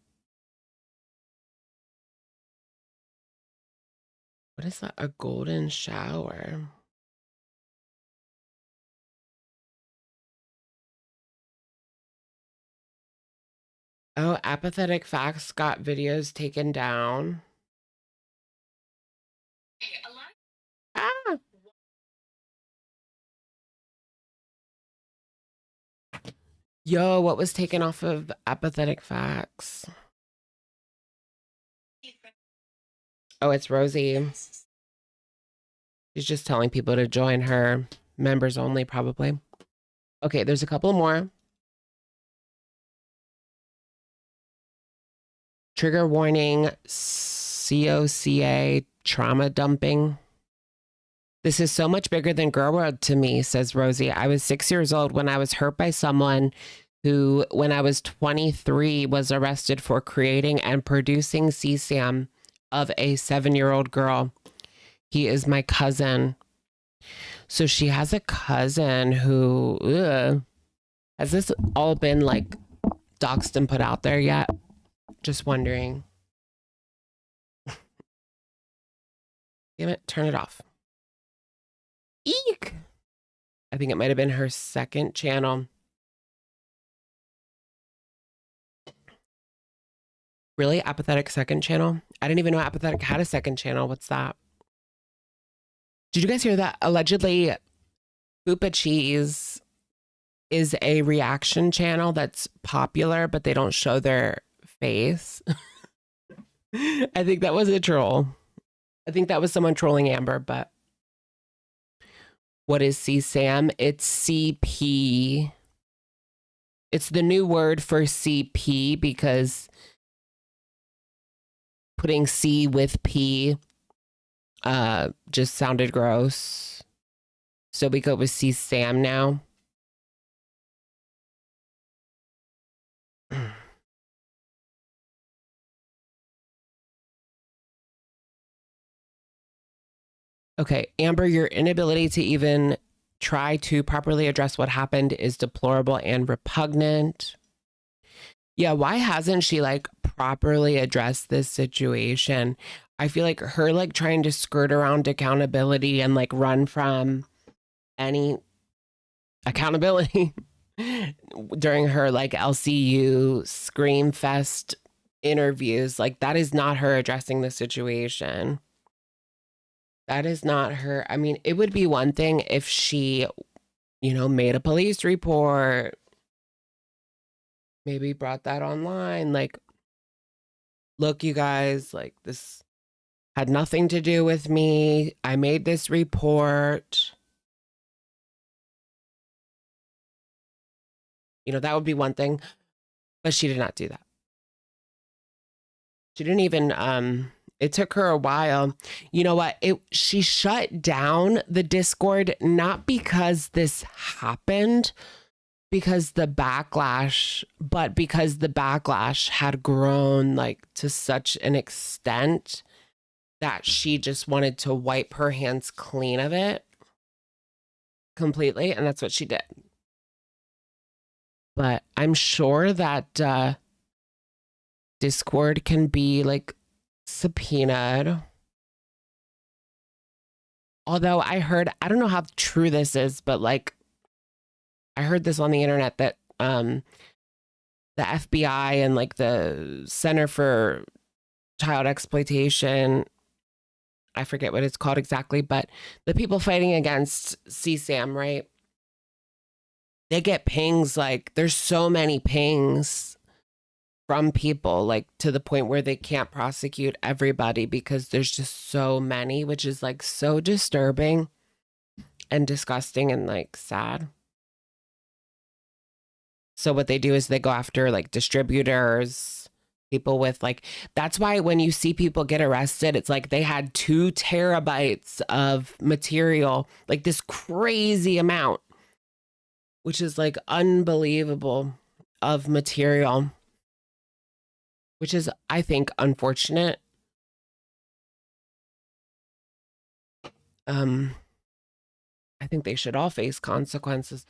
What is that? A golden shower. Oh, apathetic facts got videos taken down. Ah. Yo, what was taken off of apathetic facts? Oh, it's Rosie. She's just telling people to join her. Members only, probably. Okay, there's a couple more. Trigger warning, COCA, trauma dumping. This is so much bigger than Girl World to me, says Rosie. I was 6 years old when I was hurt by someone who, when I was 23, was arrested for creating and producing CSAM of a 7-year-old girl. He is my cousin. So she has a cousin who, has this all been like doxed and put out there yet? Just wondering. Damn it, turn it off. Eek! I think it might have been her second channel. Really? Apathetic second channel? I didn't even know Apathetic had a second channel. What's that? Did you guys hear that? Allegedly, Fupa Cheese is a reaction channel that's popular, but they don't show their face. I think that was a troll. I think that was someone trolling Amber, but what is CSAM? It's CP. It's the new word for CP because putting C with P just sounded gross. So we go with CSAM now. Okay, Amber, your inability to even try to properly address what happened is deplorable and repugnant. Yeah, why hasn't she like properly addressed this situation? I feel like her like trying to skirt around accountability and like run from any accountability during her like LCU Scream Fest interviews, like that is not her addressing the situation. That is not her. I mean, it would be one thing if she, you know, made a police report, maybe brought that online. Like, look, you guys, like this had nothing to do with me. I made this report. You know, that would be one thing, but she did not do that. She didn't even, it took her a while. You know what? She shut down the Discord, not because this happened, because the backlash, but because the backlash had grown like to such an extent that she just wanted to wipe her hands clean of it completely. And that's what she did. But I'm sure that Discord can be like subpoenaed. Although I heard, I don't know how true this is, but like I heard this on the internet that the FBI and like the Center for Child Exploitation, I forget what it's called exactly, but the people fighting against CSAM, right? They get pings, like there's so many pings from people, like to the point where they can't prosecute everybody because there's just so many, which is like so disturbing and disgusting and like sad. So what they do is they go after like distributors, people with like, that's why when you see people get arrested, it's like they had 2 terabytes of material, like this crazy amount, which is like unbelievable of material. which is, I think, unfortunate. I think they should all face consequences.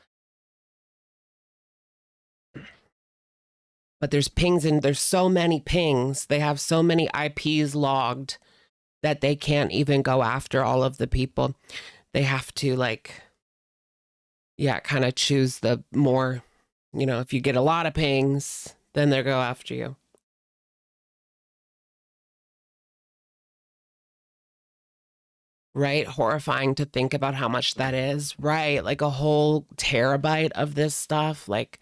But there's pings and there's so many pings. They have so many IPs logged that they can't even go after all of the people. They have to like, yeah, kind of choose the more, you know, if you get a lot of pings, then they'll go after you. Right? Horrifying to think about how much that is. Right? Like a whole terabyte of this stuff. Like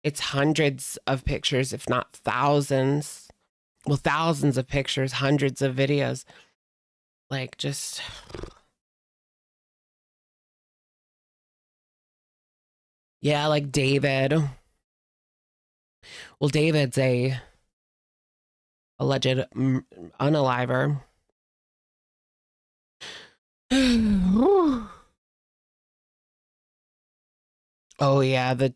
it's hundreds of pictures, if not thousands. Well, thousands of pictures, hundreds of videos. Like just... Yeah, like David. Well, David's a alleged unaliver. Oh yeah, the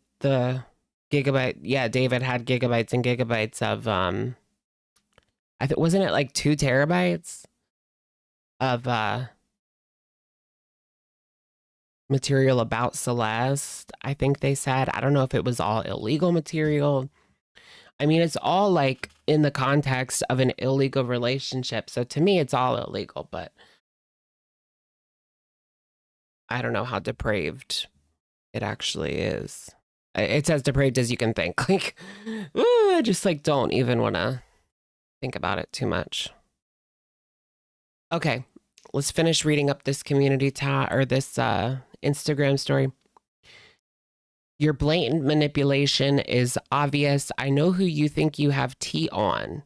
gigabyte. Yeah, David had gigabytes and gigabytes of I think, wasn't it like 2 terabytes of material about Celeste? I think they said. I don't know if it was all illegal material. I mean, it's all like in the context of an illegal relationship. So to me, it's all illegal, but I don't know how depraved it actually is. It's as depraved as you can think. Like, I just like don't even want to think about it too much. Okay, let's finish reading up this community tab or this Instagram story. Your blatant manipulation is obvious. I know who you think you have tea on.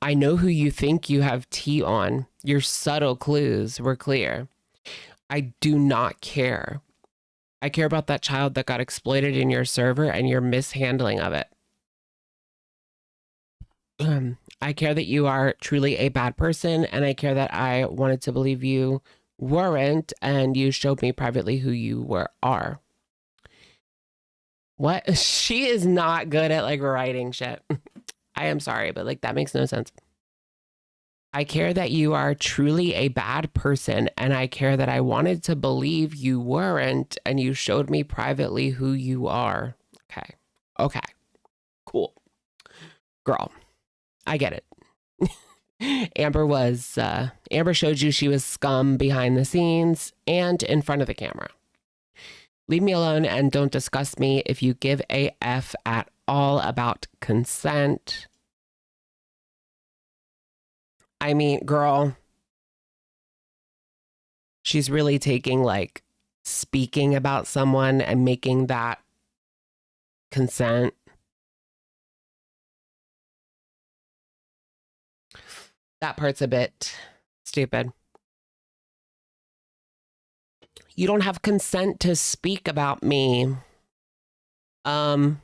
I know who you think you have tea on. Your subtle clues were clear. I do not care. I care about that child that got exploited in your server and your mishandling of it. I care that you are truly a bad person, and I care that I wanted to believe you weren't, and you showed me privately who you are. What? She is not good at like writing shit. I am sorry, but like that makes no sense. I care that you are truly a bad person, and I care that I wanted to believe you weren't, and you showed me privately who you are. Okay. Okay. Cool. Girl, I get it. Amber showed you she was scum behind the scenes and in front of the camera. Leave me alone and don't discuss me if you give a F at all about consent. I mean, girl, she's really taking like speaking about someone and making that consent. That part's a bit stupid. You don't have consent to speak about me. You're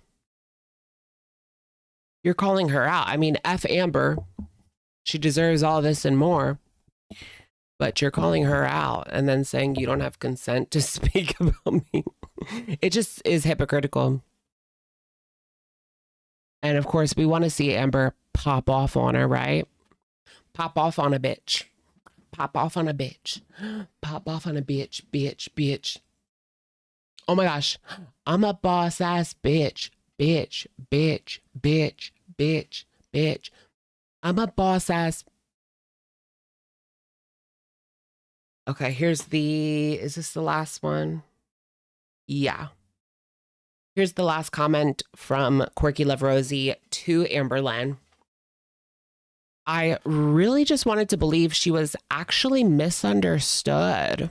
calling her out. I mean, F Amber. She deserves all this and more. But you're calling her out and then saying you don't have consent to speak about me. It just is hypocritical. And of course, we want to see Amber pop off on her, right? Pop off on a bitch. Pop off on a bitch. Pop off on a bitch, bitch, bitch. Oh my gosh. I'm a boss ass bitch. Bitch, bitch, bitch, bitch, bitch. I'm a boss ass. Okay, is this the last one? Yeah. Here's the last comment from QuiryloveRosie to Amberlynn. I really just wanted to believe she was actually misunderstood.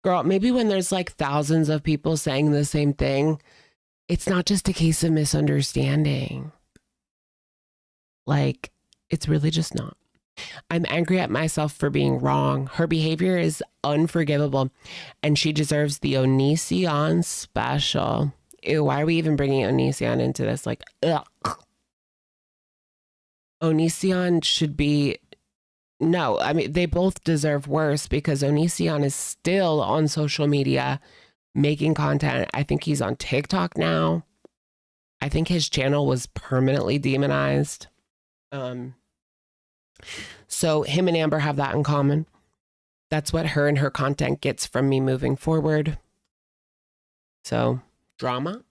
Girl, maybe when there's like thousands of people saying the same thing, it's not just a case of misunderstanding. Like, it's really just not. I'm angry at myself for being wrong. Her behavior is unforgivable, and she deserves the Onision special. Ew, why are we even bringing Onision into this? Like, ugh. Onision should be... No, I mean, they both deserve worse because Onision is still on social media making content. I think he's on TikTok now. I think his channel was permanently demonized. So him and Amber have that in common. That's what her and her content gets from me moving forward. So, drama.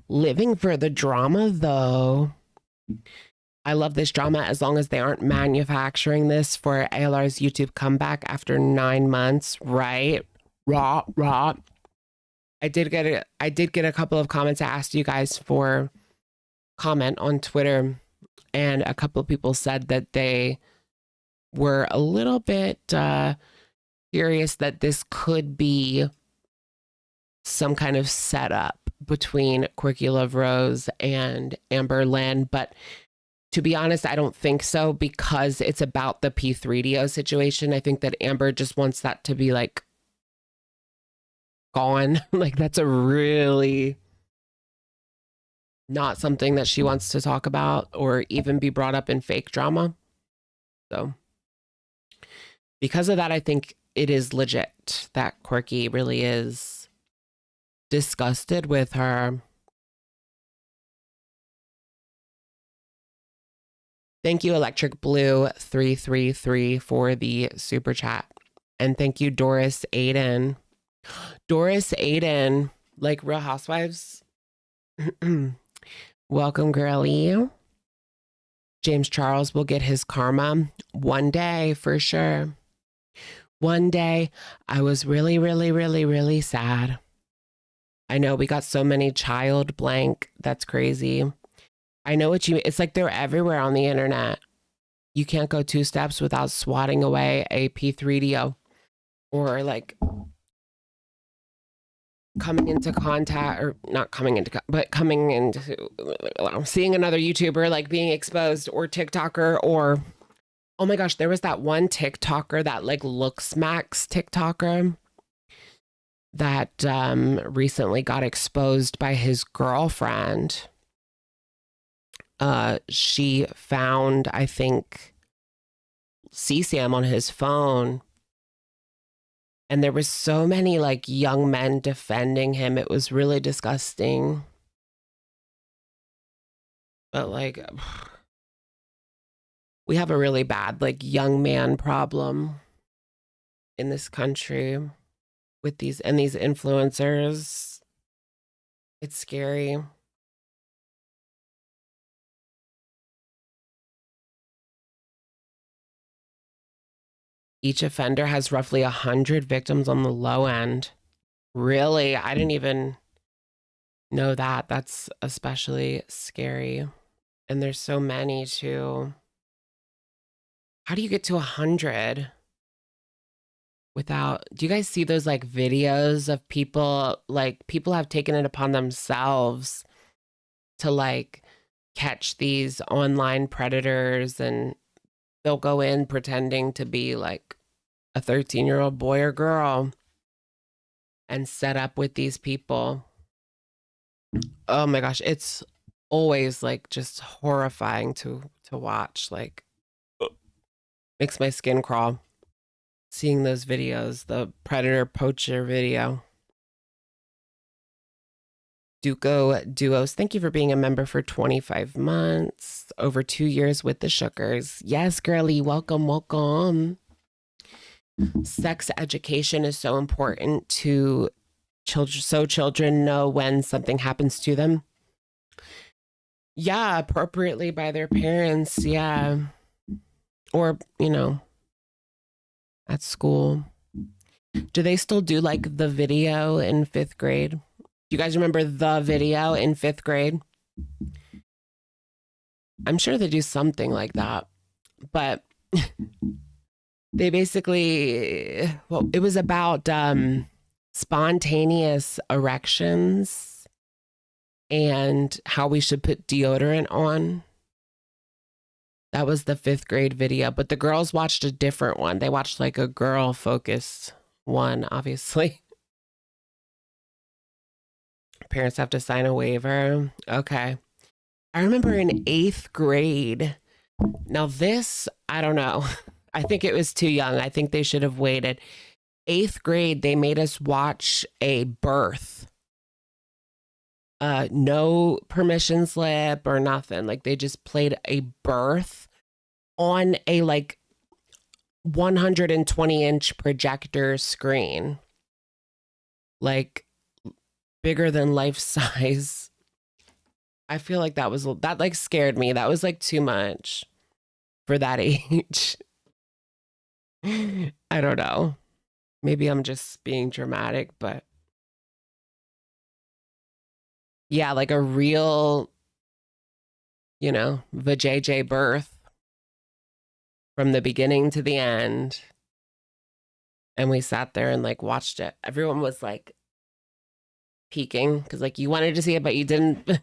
Living for the drama, though. I love this drama as long as they aren't manufacturing this for ALR's YouTube comeback after 9 months, right? Raw. I did get a couple of comments. I asked you guys for comment on Twitter, and a couple of people said that they were a little bit curious that this could be some kind of setup between QuiryloveRosie and Amberlynn, but to be honest, I don't think so, because it's about the P3DO situation. I think that Amber just wants that to be like gone. Like, that's a really not something that she wants to talk about or even be brought up in fake drama. So because of that, I think it is legit that Quirky really is disgusted with her. Thank you, Electric Blue 333 for the super chat. And thank you, Doris Aiden. Doris Aiden, like Real Housewives. Welcome, girlie. James Charles will get his karma one day for sure. One day. I was really, really, really, really sad. I know we got so many child blank. That's crazy. I know what you mean. It's like they're everywhere on the internet. You can't go 2 steps without swatting away a P3DO or like coming into contact, or not coming into, but coming into seeing another YouTuber like being exposed, or TikToker, or oh my gosh, there was that one TikToker that like looks Max TikToker that recently got exposed by his girlfriend. She found, I think, CSAM on his phone, and there was so many like young men defending him. It was really disgusting. But like, we have a really bad like young man problem in this country with these influencers. It's scary. Each offender has roughly 100 victims on the low end. Really? I didn't even know that. That's especially scary. And there's so many too. How do you get to 100 without... Do you guys see those like videos of people, like people have taken it upon themselves to like catch these online predators, and they'll go in pretending to be like a 13-year-old boy or girl and set up with these people. Oh my gosh, it's always like just horrifying to watch. Like, makes my skin crawl seeing those videos, the predator poacher video. Duco Duos, thank you for being a member for 25 months, over 2 years with the Shookers. Yes, girlie, welcome, welcome. Sex education is so important to children, so children know when something happens to them. Yeah, appropriately by their parents, yeah. Or, you know, at school. Do they still do like the video in 5th grade? Do you guys remember the video in 5th grade? I'm sure they do something like that. But they basically, well, it was about spontaneous erections and how we should put deodorant on. That was the 5th grade video, but the girls watched a different one. They watched like a girl focused one, obviously. Parents have to sign a waiver. Okay. I remember in 8th grade. Now this, I don't know. I think it was too young. I think they should have waited. 8th grade, they made us watch a birth. no permission slip or nothing. Like they just played a birth on a like 120-inch projector screen, like bigger than life size. I feel like that like scared me. That was like too much for that age. I don't know. Maybe I'm just being dramatic, but yeah, like a real, vajayjay birth from the beginning to the end. And we sat there and like watched it. Everyone was like peeking because like you wanted to see it, but you didn't.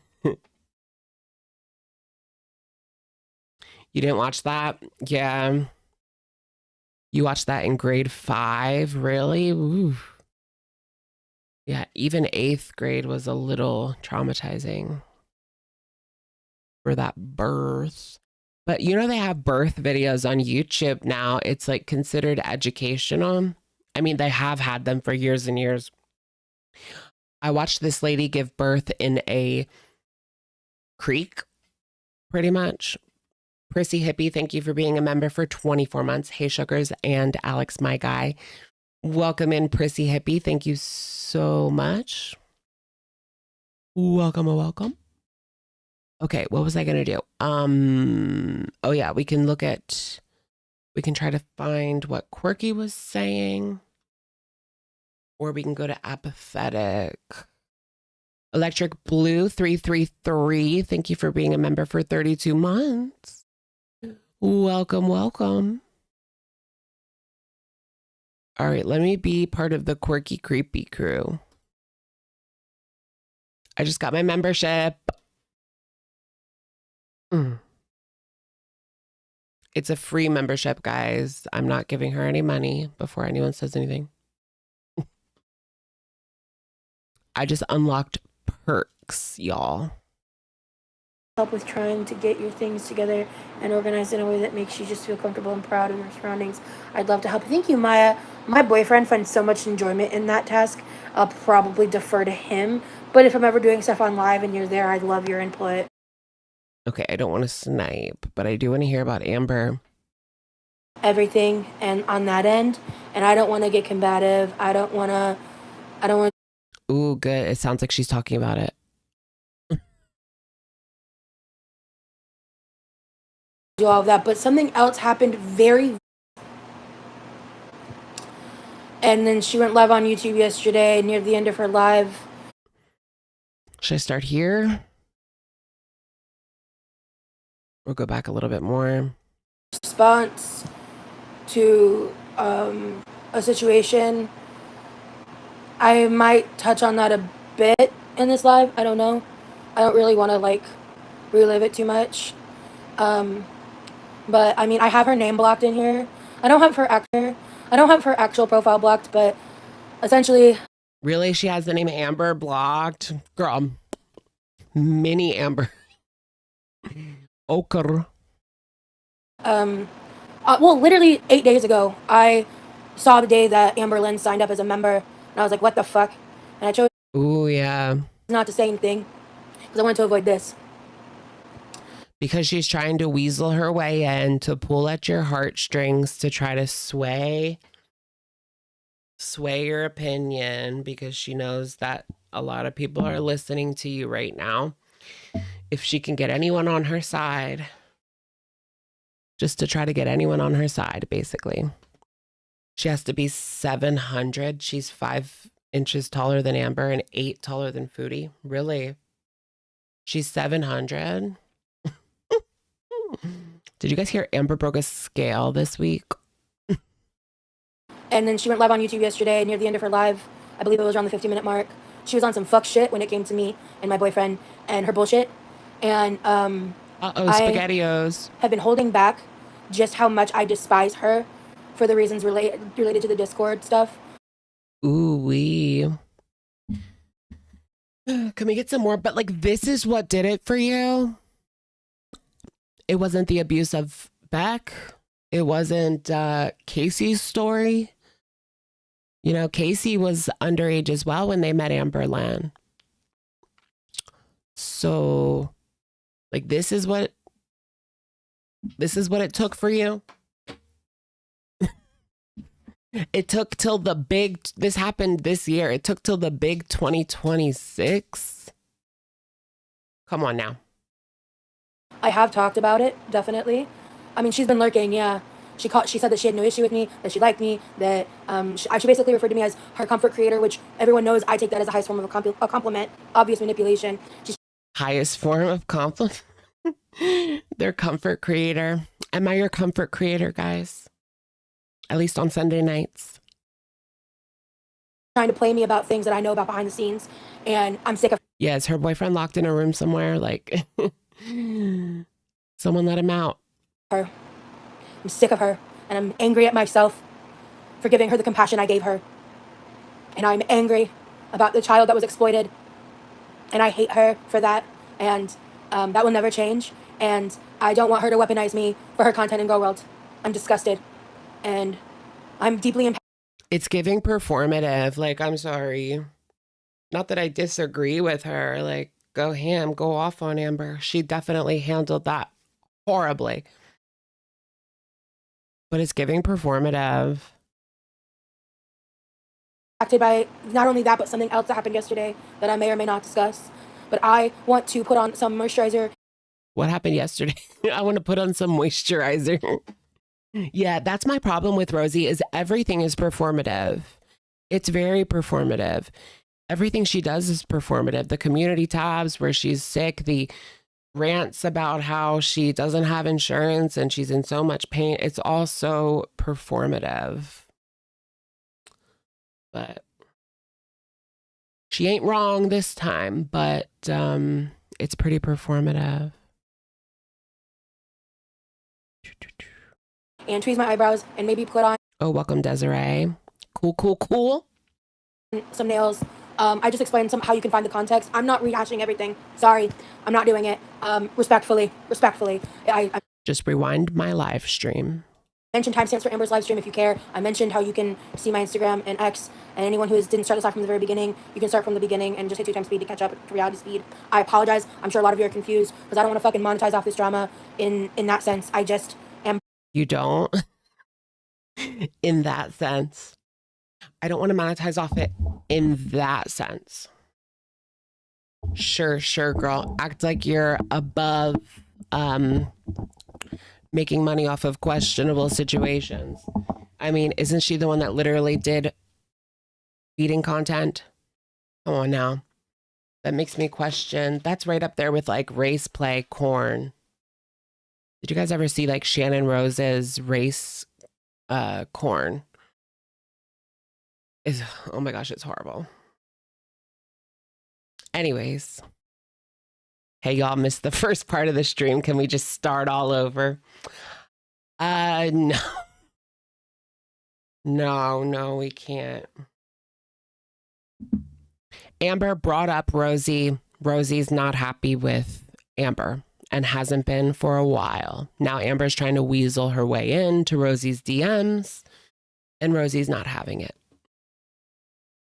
You didn't watch that? Yeah. You watched that in grade 5? Really? Ooh. Yeah, even 8th grade was a little traumatizing for that birth. But they have birth videos on YouTube now. It's like considered educational. I mean, they have had them for years and years. I watched this lady give birth in a creek, pretty much. Prissy Hippie, thank you for being a member for 24 months. Hey, Sugars and Alex, my guy. Welcome in, Prissy Hippie. Thank you so much. Welcome, welcome. Okay, what was I going to do? Oh yeah, we can try to find what Quirky was saying. Or we can go to apathetic. Electric Blue 333, thank you for being a member for 32 months. Welcome, welcome. All right, let me be part of the Quirky Creepy crew. I just got my membership. It's a free membership, guys. I'm not giving her any money before anyone says anything. I just unlocked perks, y'all. Help with trying to get your things together and organized in a way that makes you just feel comfortable and proud of your surroundings. I'd love to help. Thank you, Maya. My boyfriend finds so much enjoyment in that task. I'll probably defer to him. But if I'm ever doing stuff on live and you're there, I'd love your input. Okay, I don't want to snipe, but I do want to hear about Amber. Everything and on that end. And I don't want to get combative. I don't want to. Ooh, good. It sounds like she's talking about it. Do all of that, but something else happened and then she went live on YouTube yesterday near the end of her live. Should I start here? Or go back a little bit more? Response to a situation. I might touch on that a bit in this live. I don't know. I don't really want to like relive it too much. But I mean, I have her name blocked in here. I don't have her actual profile blocked, but essentially. Really? She has the name Amber blocked? Girl, mini Amber. Ochre. Well, literally 8 days ago, I saw the day that Amberlynn signed up as a member, and I was like, what the fuck? And I chose. Ooh, yeah. Not to say anything, because I wanted to avoid this. Because she's trying to weasel her way in to pull at your heartstrings to try to sway your opinion, because she knows that a lot of people are listening to you right now. If she can get anyone on her side, just to try to get anyone on her side, basically. She has to be 700. She's 5 inches taller than Amber and 8 taller than Foodie. Really? She's 700? Did you guys hear Amber broke a scale this week? And then she went live on YouTube yesterday near the end of her live. I believe it was around the 50-minute mark. She was on some fuck shit when it came to me and my boyfriend and her bullshit. And SpaghettiOs. I have been holding back just how much I despise her for the reasons related to the Discord stuff. Ooh wee. Can we get some more? But like, this is what did it for you. It wasn't the abuse of Beck. It wasn't Casey's story. Casey was underage as well when they met Amberlynn. So, like, this is what it took for you. It took till the big, this happened this year. It took till the big 2026. Come on now. I have talked about it, definitely. I mean, she's been lurking, yeah. She said that she had no issue with me, that she liked me, that she basically referred to me as her comfort creator, which everyone knows I take that as the highest form of a compliment, obvious manipulation. Highest form of compliment? Their comfort creator. Am I your comfort creator, guys? At least on Sunday nights. Trying to play me about things that I know about behind the scenes, and I'm sick of Yeah, is her boyfriend locked in a room somewhere? Like, someone let him out. her. I'm sick of her, and I'm angry at myself for giving her the compassion I gave her. And I'm angry about the child that was exploited, and I hate her for that, and that will never change, and I don't want her to weaponize me for her content in Girl World. I'm disgusted, and I'm deeply impacted. It's giving performative. Like, I'm sorry. Not that I disagree with her. Like, go ham, go off on Amber. She definitely handled that horribly. But it's giving performative. By not only that, but something else that happened yesterday that I may or may not discuss. But I want to put on some moisturizer. What happened yesterday? I want to put on some moisturizer. Yeah, that's my problem with Rosie is everything is performative. It's very performative. Everything she does is performative. The community tabs where she's sick, the rants about how she doesn't have insurance and she's in so much pain. It's all so performative. But she ain't wrong this time, but it's pretty performative. And tweeze my eyebrows and maybe put on. Oh, welcome, Desiree. Cool, cool, cool. Some nails. I just explained how you can find the context. I'm not rehashing everything. Sorry, I'm not doing it. Respectfully. I just rewind my live stream. Mentioned timestamps for Amber's live stream if you care. I mentioned how you can see my Instagram and X, and anyone who didn't start this off from the very beginning, you can start from the beginning and just hit 2x speed to catch up to reality speed. I apologize. I'm sure a lot of you are confused because I don't want to fucking monetize off this drama in that sense. I just am. You don't? In that sense. I don't want to monetize off it in that sense. Sure, girl. Act like you're above making money off of questionable situations. I mean, isn't she the one that literally did feeding content? Come on now. That makes me question. That's right up there with like race play corn. Did you guys ever see like Shannon Rose's race corn? Oh my gosh, it's horrible. Anyways. Hey, y'all missed the first part of the stream. Can we just start all over? No. No, we can't. Amber brought up Rosie. Rosie's not happy with Amber and hasn't been for a while. Now Amber's trying to weasel her way into Rosie's DMs and Rosie's not having it.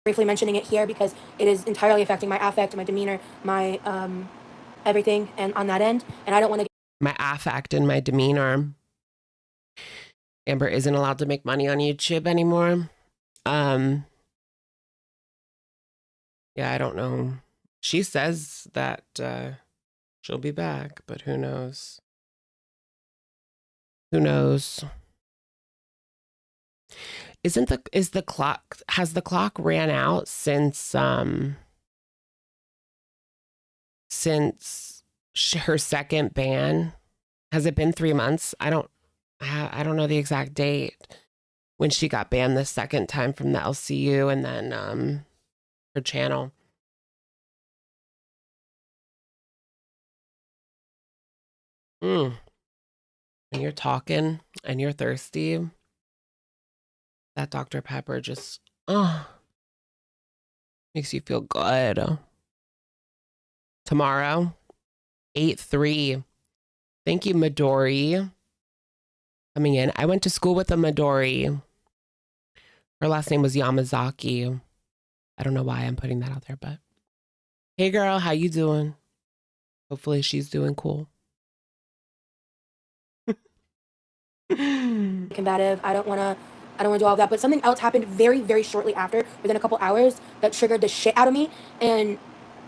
Briefly mentioning it here because it is entirely affecting my affect, my demeanor, my everything, and on that end, and I don't want to. My affect and my demeanor. Amber isn't allowed to make money on YouTube anymore. Yeah, I don't know. She says that she'll be back, but who knows? Who knows? Has the clock ran out since her second ban? Has it been 3 months? I don't know the exact date when she got banned the second time from the LCU and then her channel. When you're talking and you're thirsty, that Dr. Pepper just makes you feel good. Tomorrow, 8-3. Thank you, Midori. Coming in. I went to school with a Midori. Her last name was Yamazaki. I don't know why I'm putting that out there, but hey girl, how you doing? Hopefully she's doing cool. Combative. I don't want to do all of that. But something else happened very, very shortly after, within a couple hours, that triggered the shit out of me. And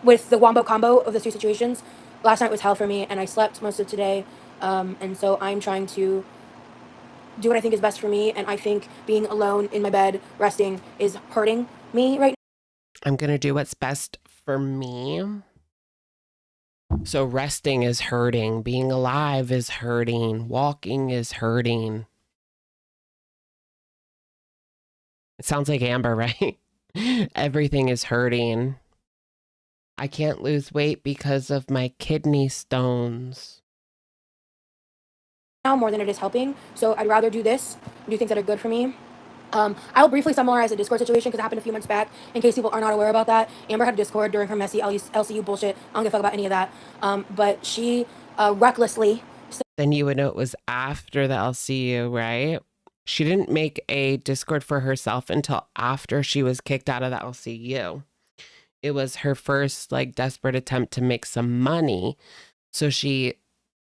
with the wombo combo of the two situations, last night was hell for me, and I slept most of today. And so I'm trying to do what I think is best for me. And I think being alone in my bed, resting, is hurting me right now. I'm going to do what's best for me. So resting is hurting. Being alive is hurting. Walking is hurting. It sounds like Amber, right? Everything is hurting. I can't lose weight because of my kidney stones. Now more than it is helping. So I'd rather do this, do things that are good for me. I'll briefly summarize the Discord situation because it happened a few months back. In case people are not aware about that, Amber had a Discord during her messy LCU bullshit. I don't give a fuck about any of that. But she recklessly. Then you would know it was after the LCU, right? She didn't make a Discord for herself until after she was kicked out of the LCU. It was her first like desperate attempt to make some money. So she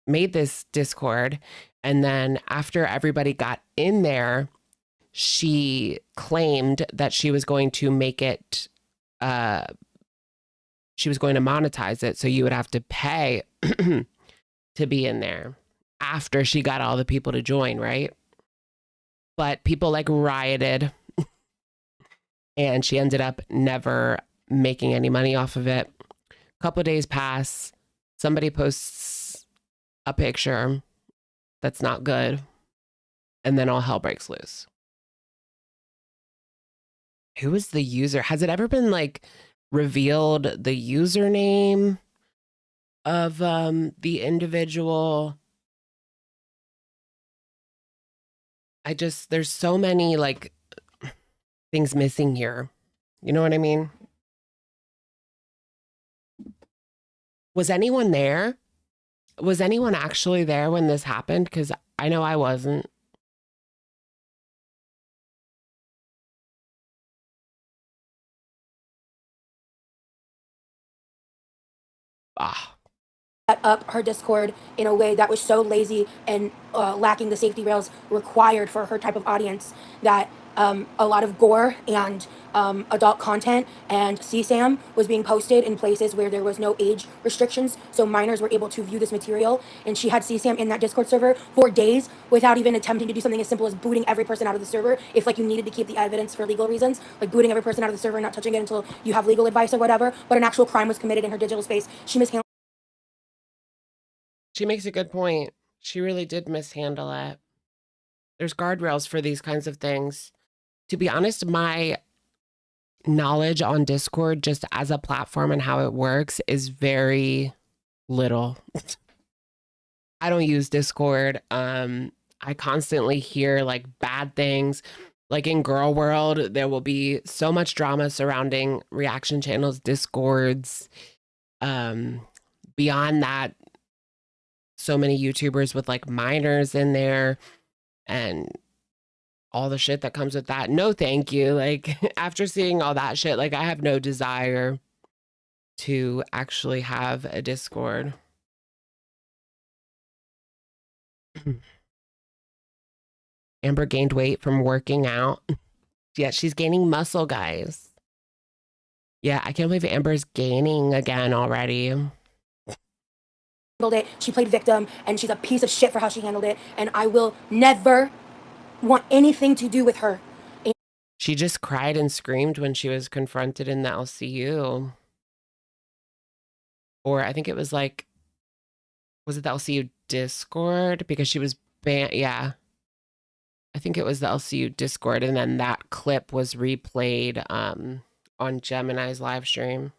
made this Discord, and then after everybody got in there, she claimed that she was going to make it, she was going to monetize it. So you would have to pay to be in there after she got all the people to join, right? But people like rioted and she ended up never making any money off of it. A couple of days pass. Somebody posts a picture that's not good. And then all hell breaks loose. Who is the user? Has it ever been like revealed the username of the individual? There's so many like things missing here. You know what I mean? Was anyone there? Was anyone actually there when this happened? Because I know I wasn't. Set up her Discord in a way that was so lazy and lacking the safety rails required for her type of audience that a lot of gore and adult content and CSAM was being posted in places where there was no age restrictions, so minors were able to view this material. And she had CSAM in that Discord server for days without even attempting to do something as simple as booting every person out of the server if like you needed to keep the evidence for legal reasons, like booting every person out of the server and not touching it until you have legal advice or whatever. But an actual crime was committed in her digital space. She mishandled. She makes a good point. She really did mishandle it. There's guardrails for these kinds of things. To be honest, my knowledge on Discord just as a platform and how it works is very little. I don't use Discord. I constantly hear like bad things. Like in girl world, there will be so much drama surrounding reaction channels, Discords. Beyond that, so many YouTubers with like minors in there and all the shit that comes with that. No, thank you. Like after seeing all that shit, like I have no desire to actually have a Discord. Amber gained weight from working out. Yeah, she's gaining muscle, guys. Yeah, I can't believe Amber's gaining again already. It. She played victim, and she's a piece of shit for how she handled it, and I will never want anything to do with her. She just cried and screamed when she was confronted in the LCU. Or I think it was like, was it the LCU Discord? Because she was banned. Yeah. I think it was the LCU Discord. And then that clip was replayed on Gemini's live stream.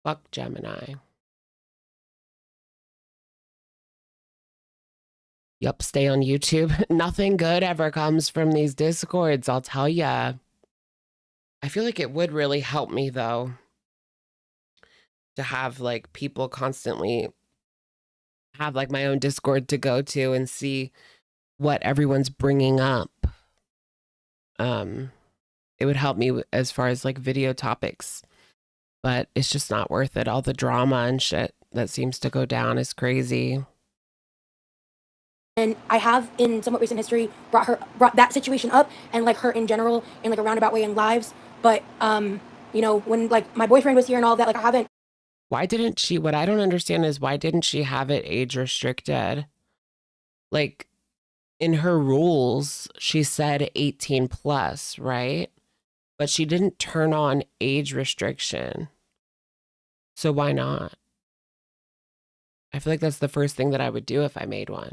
Fuck Gemini. Yup, stay on YouTube. Nothing good ever comes from these Discords, I'll tell ya. I feel like it would really help me, though, to have, like, people constantly have, like, my own Discord to go to and see what everyone's bringing up. It would help me as far as, like, video topics. But it's just not worth it, all the drama and shit that seems to go down is crazy. And I have, in somewhat recent history, brought that situation up and like her in general in like a roundabout way in lives. But you know, when like my boyfriend was here and all that, like I haven't. Why didn't she? What I don't understand is why didn't she have it age restricted? Like in her rules, she said 18 plus, right? But she didn't turn on age restriction. So why not? I feel like that's the first thing that I would do if I made one.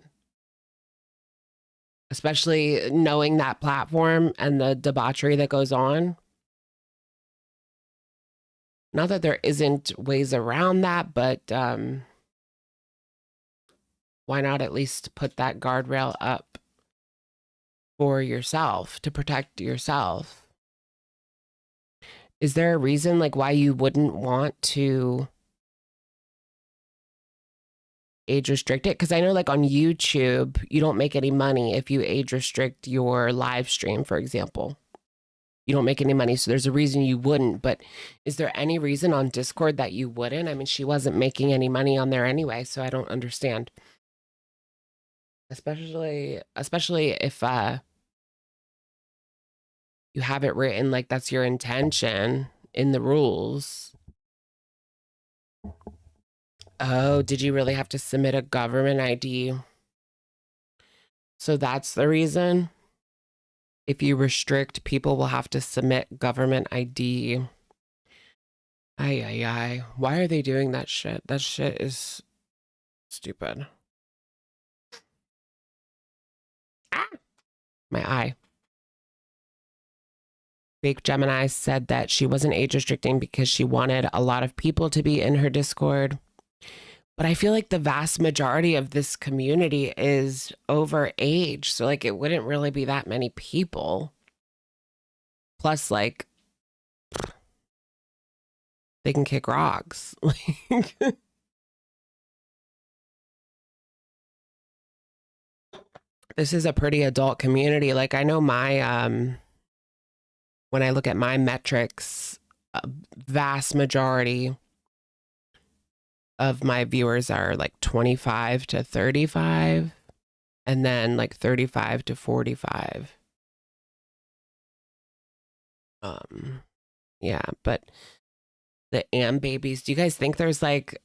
Especially knowing that platform and the debauchery that goes on. Not that there isn't ways around that, but why not at least put that guardrail up for yourself to protect yourself? Is there a reason like why you wouldn't want to age restrict it? Because I know like on YouTube, you don't make any money if you age restrict your live stream, for example. You don't make any money, so there's a reason you wouldn't. But is there any reason on Discord that you wouldn't? I mean, she wasn't making any money on there anyway, so I don't understand. Especially if you have it written like that's your intention in the rules. Oh, did you really have to submit a government ID? So that's the reason? If you restrict, people will have to submit government ID. Ay. Why are they doing that shit? That shit is stupid. Ah! My eye. Fake Gemini said that she wasn't age restricting because she wanted a lot of people to be in her Discord. But I feel like the vast majority of this community is over age. So like it wouldn't really be that many people. Plus like they can kick rocks. This is a pretty adult community. Like I know my when I look at my metrics, a vast majority of my viewers are like 25 to 35 and then like 35 to 45. Yeah, but the babies, do you guys think there's like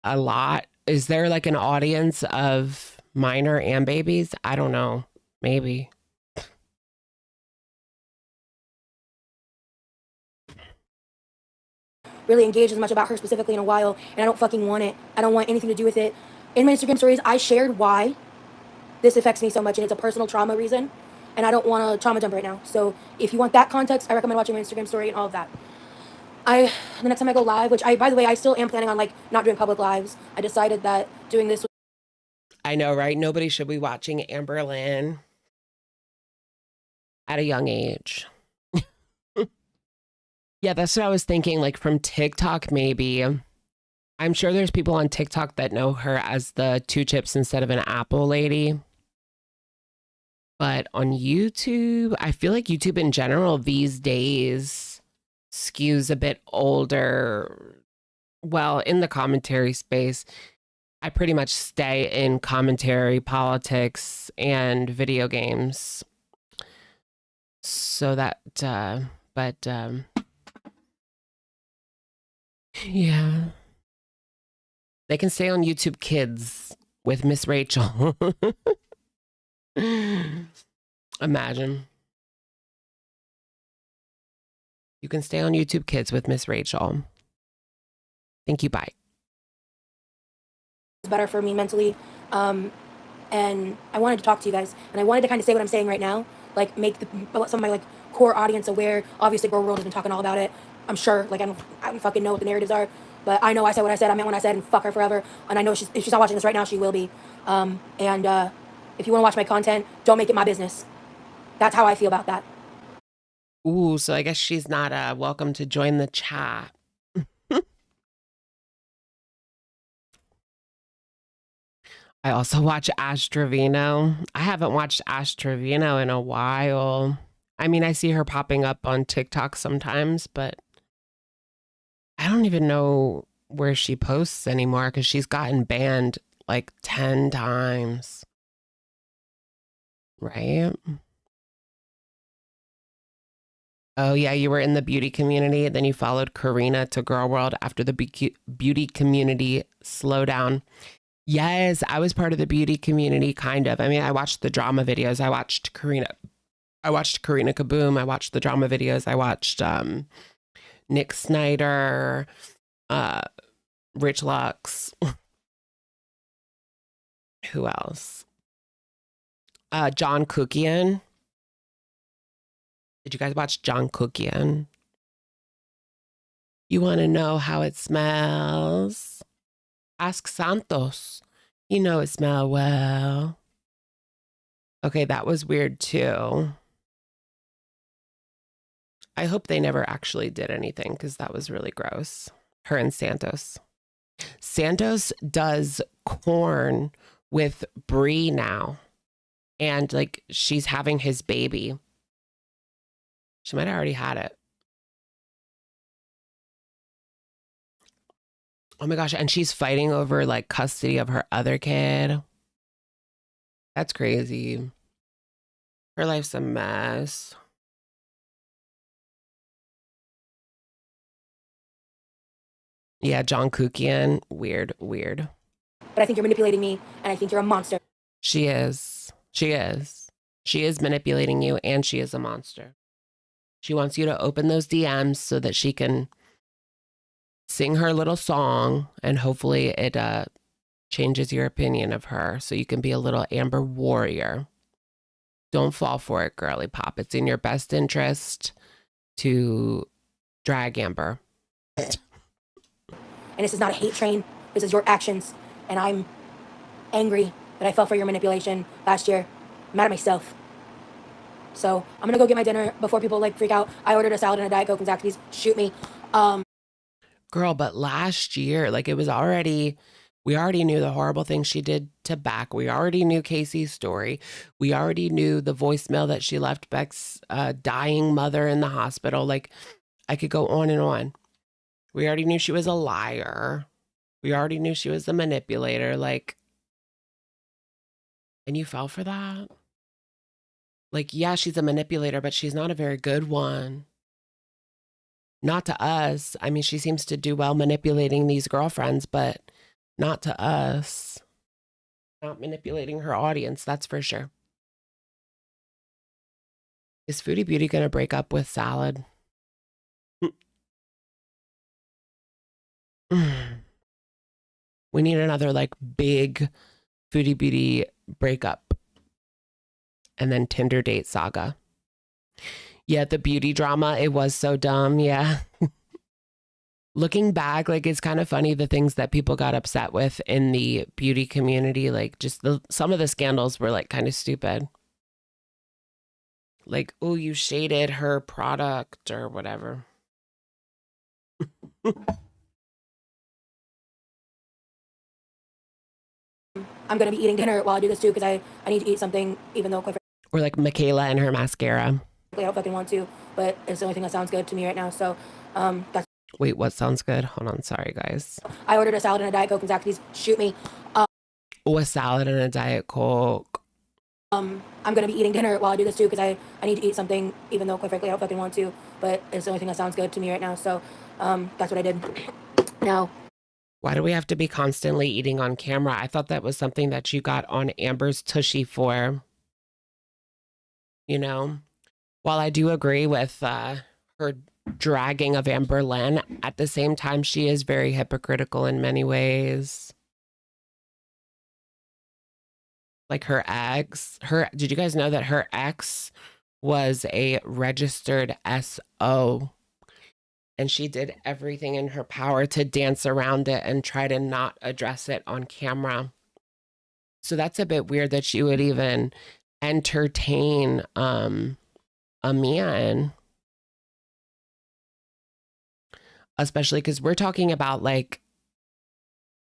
a lot? Is there like an audience of minor babies? I don't know. Maybe. Really engaged as much about her specifically in a while, and I don't fucking want it. I don't want anything to do with it. In my Instagram stories, I shared why this affects me so much, and it's a personal trauma reason, and I don't want to trauma dump right now. So if you want that context, I recommend watching my Instagram story and all of that. The next time I go live, which by the way, I still am planning on like not doing public lives. I decided that doing this. I know, right? Nobody should be watching Amberlynn at a young age. Yeah, that's what I was thinking, like from TikTok, maybe. I'm sure there's people on TikTok that know her as the 2 chips instead of an apple lady. But on YouTube, I feel like YouTube in general these days skews a bit older. Well, in the commentary space, I pretty much stay in commentary, politics, and video games. So that, yeah. They can stay on YouTube Kids with Miss Rachel. Imagine. You can stay on YouTube Kids with Miss Rachel. Thank you, bye. It's better for me mentally. And I wanted to talk to you guys, and I wanted to kind of say what I'm saying right now, like make some of my like core audience aware. Obviously, Girl World has been talking all about it. I'm sure, like I don't fucking know what the narratives are, but I know I said what I said. I meant what I said, and fuck her forever. And I know if she's not watching this right now, she will be. If you want to watch my content, don't make it my business. That's how I feel about that. Ooh, so I guess she's not welcome to join the chat. I also watch Astravino. I haven't watched Astravino in a while. I mean, I see her popping up on TikTok sometimes, but I don't even know where she posts anymore because she's gotten banned like 10 times. Right? Oh, yeah, you were in the beauty community. Then you followed Karina to Girl World after the beauty community slowdown. Yes, I was part of the beauty community, kind of. I mean, I watched the drama videos. I watched Karina Kaboom. I watched the drama videos. I watched Nick Snyder, Rich Lux. Who else? John Cookian. Did you guys watch John Cookian? You want to know how it smells? Ask Santos. You know it smells well. Okay, that was weird too. I hope they never actually did anything because that was really gross. Her and Santos. Santos does corn with Brie now. And like she's having his baby. She might have already had it. Oh my gosh. And she's fighting over like custody of her other kid. That's crazy. Her life's a mess. Yeah, John Cookian. Weird. But I think you're manipulating me, and I think you're a monster. She is. She is manipulating you, and she is a monster. She wants you to open those DMs so that she can sing her little song, and hopefully it changes your opinion of her so you can be a little Amber warrior. Don't fall for it, girly pop. It's in your best interest to drag Amber. And this is not a hate train. This is your actions. And I'm angry that I fell for your manipulation last year. I'm mad at myself. So I'm gonna go get my dinner before people like freak out. I ordered a salad and a Diet Coke and Zaxby's. Shoot me. Girl, but last year, like it was already, we already knew the horrible things she did to Beck. We already knew Casey's story. We already knew the voicemail that she left Beck's dying mother in the hospital. Like I could go on and on. We already knew she was a liar. We already knew she was a manipulator. Like, and you fell for that? Like, yeah, she's a manipulator, but she's not a very good one. Not to us. I mean, she seems to do well manipulating these girlfriends, but not to us. Not manipulating her audience, that's for sure. Is Foodie Beauty going to break up with Salad? We need another like big Foodie Beauty breakup. And then Tinder date saga. Yeah, the beauty drama, it was so dumb. Yeah. Looking back, like it's kind of funny the things that people got upset with in the beauty community. Like just some of the scandals were like kind of stupid. Like, oh, you shaded her product or whatever. I'm gonna be eating dinner while I do this too because I need to eat something even though quite Or like Michaela and her mascara. I don't fucking want to, but it's the only thing that sounds good to me right now. So that's. Wait, what sounds good? Hold on, sorry guys. I ordered a salad and a Diet Coke and Zaxby's. Shoot me. Oh, a salad and a Diet Coke. I'm gonna be eating dinner while I do this too because I need to eat something even though quite frankly I don't fucking want to, but it's the only thing that sounds good to me right now. So that's what I did. Now. Why do we have to be constantly eating on camera? I thought that was something that you got on Amber's tushy for. You know? While I do agree with her dragging of Amberlynn, at the same time, she is very hypocritical in many ways. Like her ex, did you guys know that her ex was a registered SO? And she did everything in her power to dance around it and try to not address it on camera. So that's a bit weird that she would even entertain a man. Especially because we're talking about like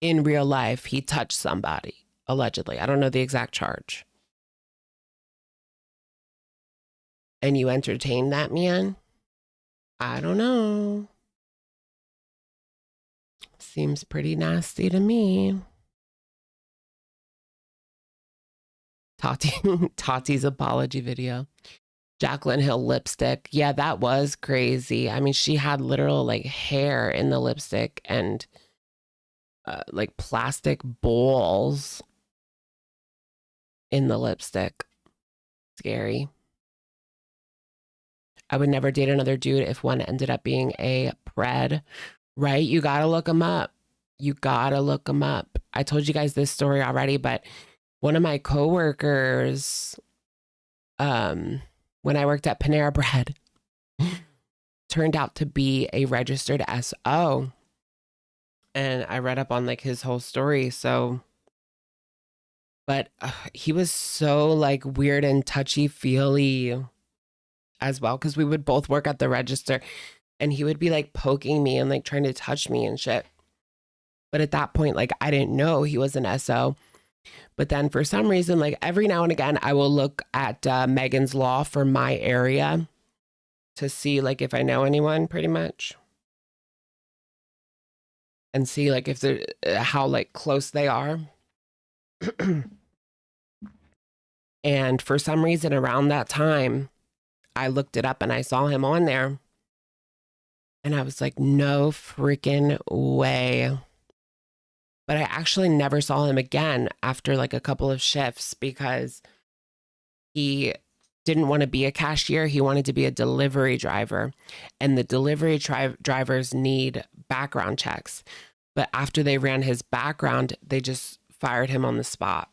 in real life, he touched somebody, allegedly. I don't know the exact charge. And you entertain that man? I don't know. Seems pretty nasty to me. Tati's apology video. Jaclyn Hill lipstick. Yeah, that was crazy. I mean, she had literal like hair in the lipstick and like plastic balls in the lipstick. Scary. I would never date another dude if one ended up being a pred, right? You gotta look them up. You gotta look them up. I told you guys this story already, but one of my coworkers, when I worked at Panera Bread, turned out to be a registered SO. And I read up on like his whole story. So, but he was so like weird and touchy-feely as well, because we would both work at the register and he would be like poking me and like trying to touch me and shit. But at that point, like I didn't know he was an SO. But then for some reason, like every now and again, I will look at Megan's Law for my area to see like if I know anyone pretty much. And see like if they're, how like close they are. And for some reason around that time, I looked it up and I saw him on there. And I was like, no freaking way. But I actually never saw him again after like a couple of shifts because he didn't want to be a cashier. He wanted to be a delivery driver. And the delivery drivers need background checks. But after they ran his background, they just fired him on the spot.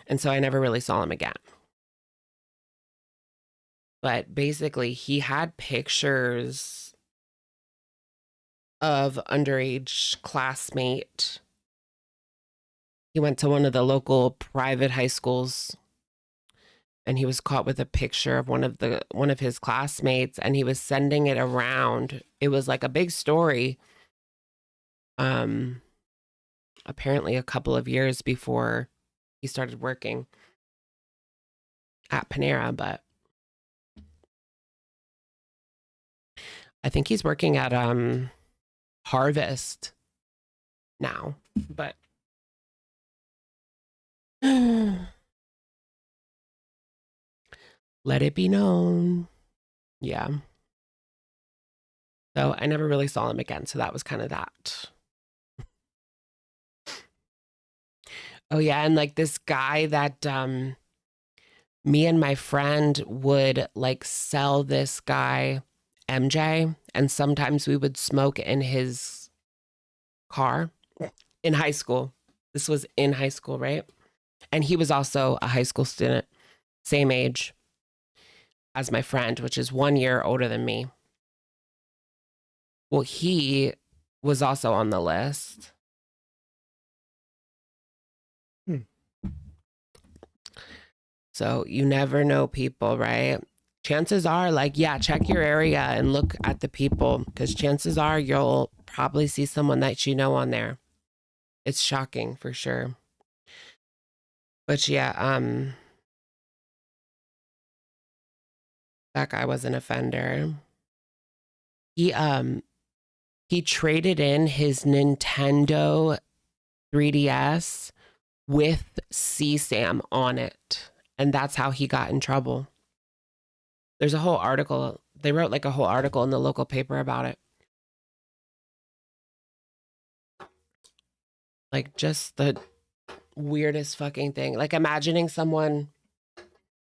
And so I never really saw him again. But basically, he had pictures of underage classmate. He went to one of the local private high schools and he was caught with a picture of one of his classmates and he was sending it around. It was like a big story. Apparently a couple of years before he started working at Panera, but I think he's working at Harvest now, but let it be known. Yeah. So I never really saw him again. So that was kind of that. Oh yeah. And like this guy that me and my friend would like sell this guy MJ, and sometimes we would smoke in his car in high school. This was in high school, right? And he was also a high school student, same age as my friend, which is 1 year older than me. Well, he was also on the list. So you never know people, right? Chances are like, yeah, check your area and look at the people because chances are you'll probably see someone that you know on there. It's shocking for sure. But yeah, that guy was an offender. He traded in his Nintendo 3DS with CSAM on it. And that's how he got in trouble. There's a whole article. They wrote like a whole article in the local paper about it. Like just the weirdest fucking thing. Like imagining someone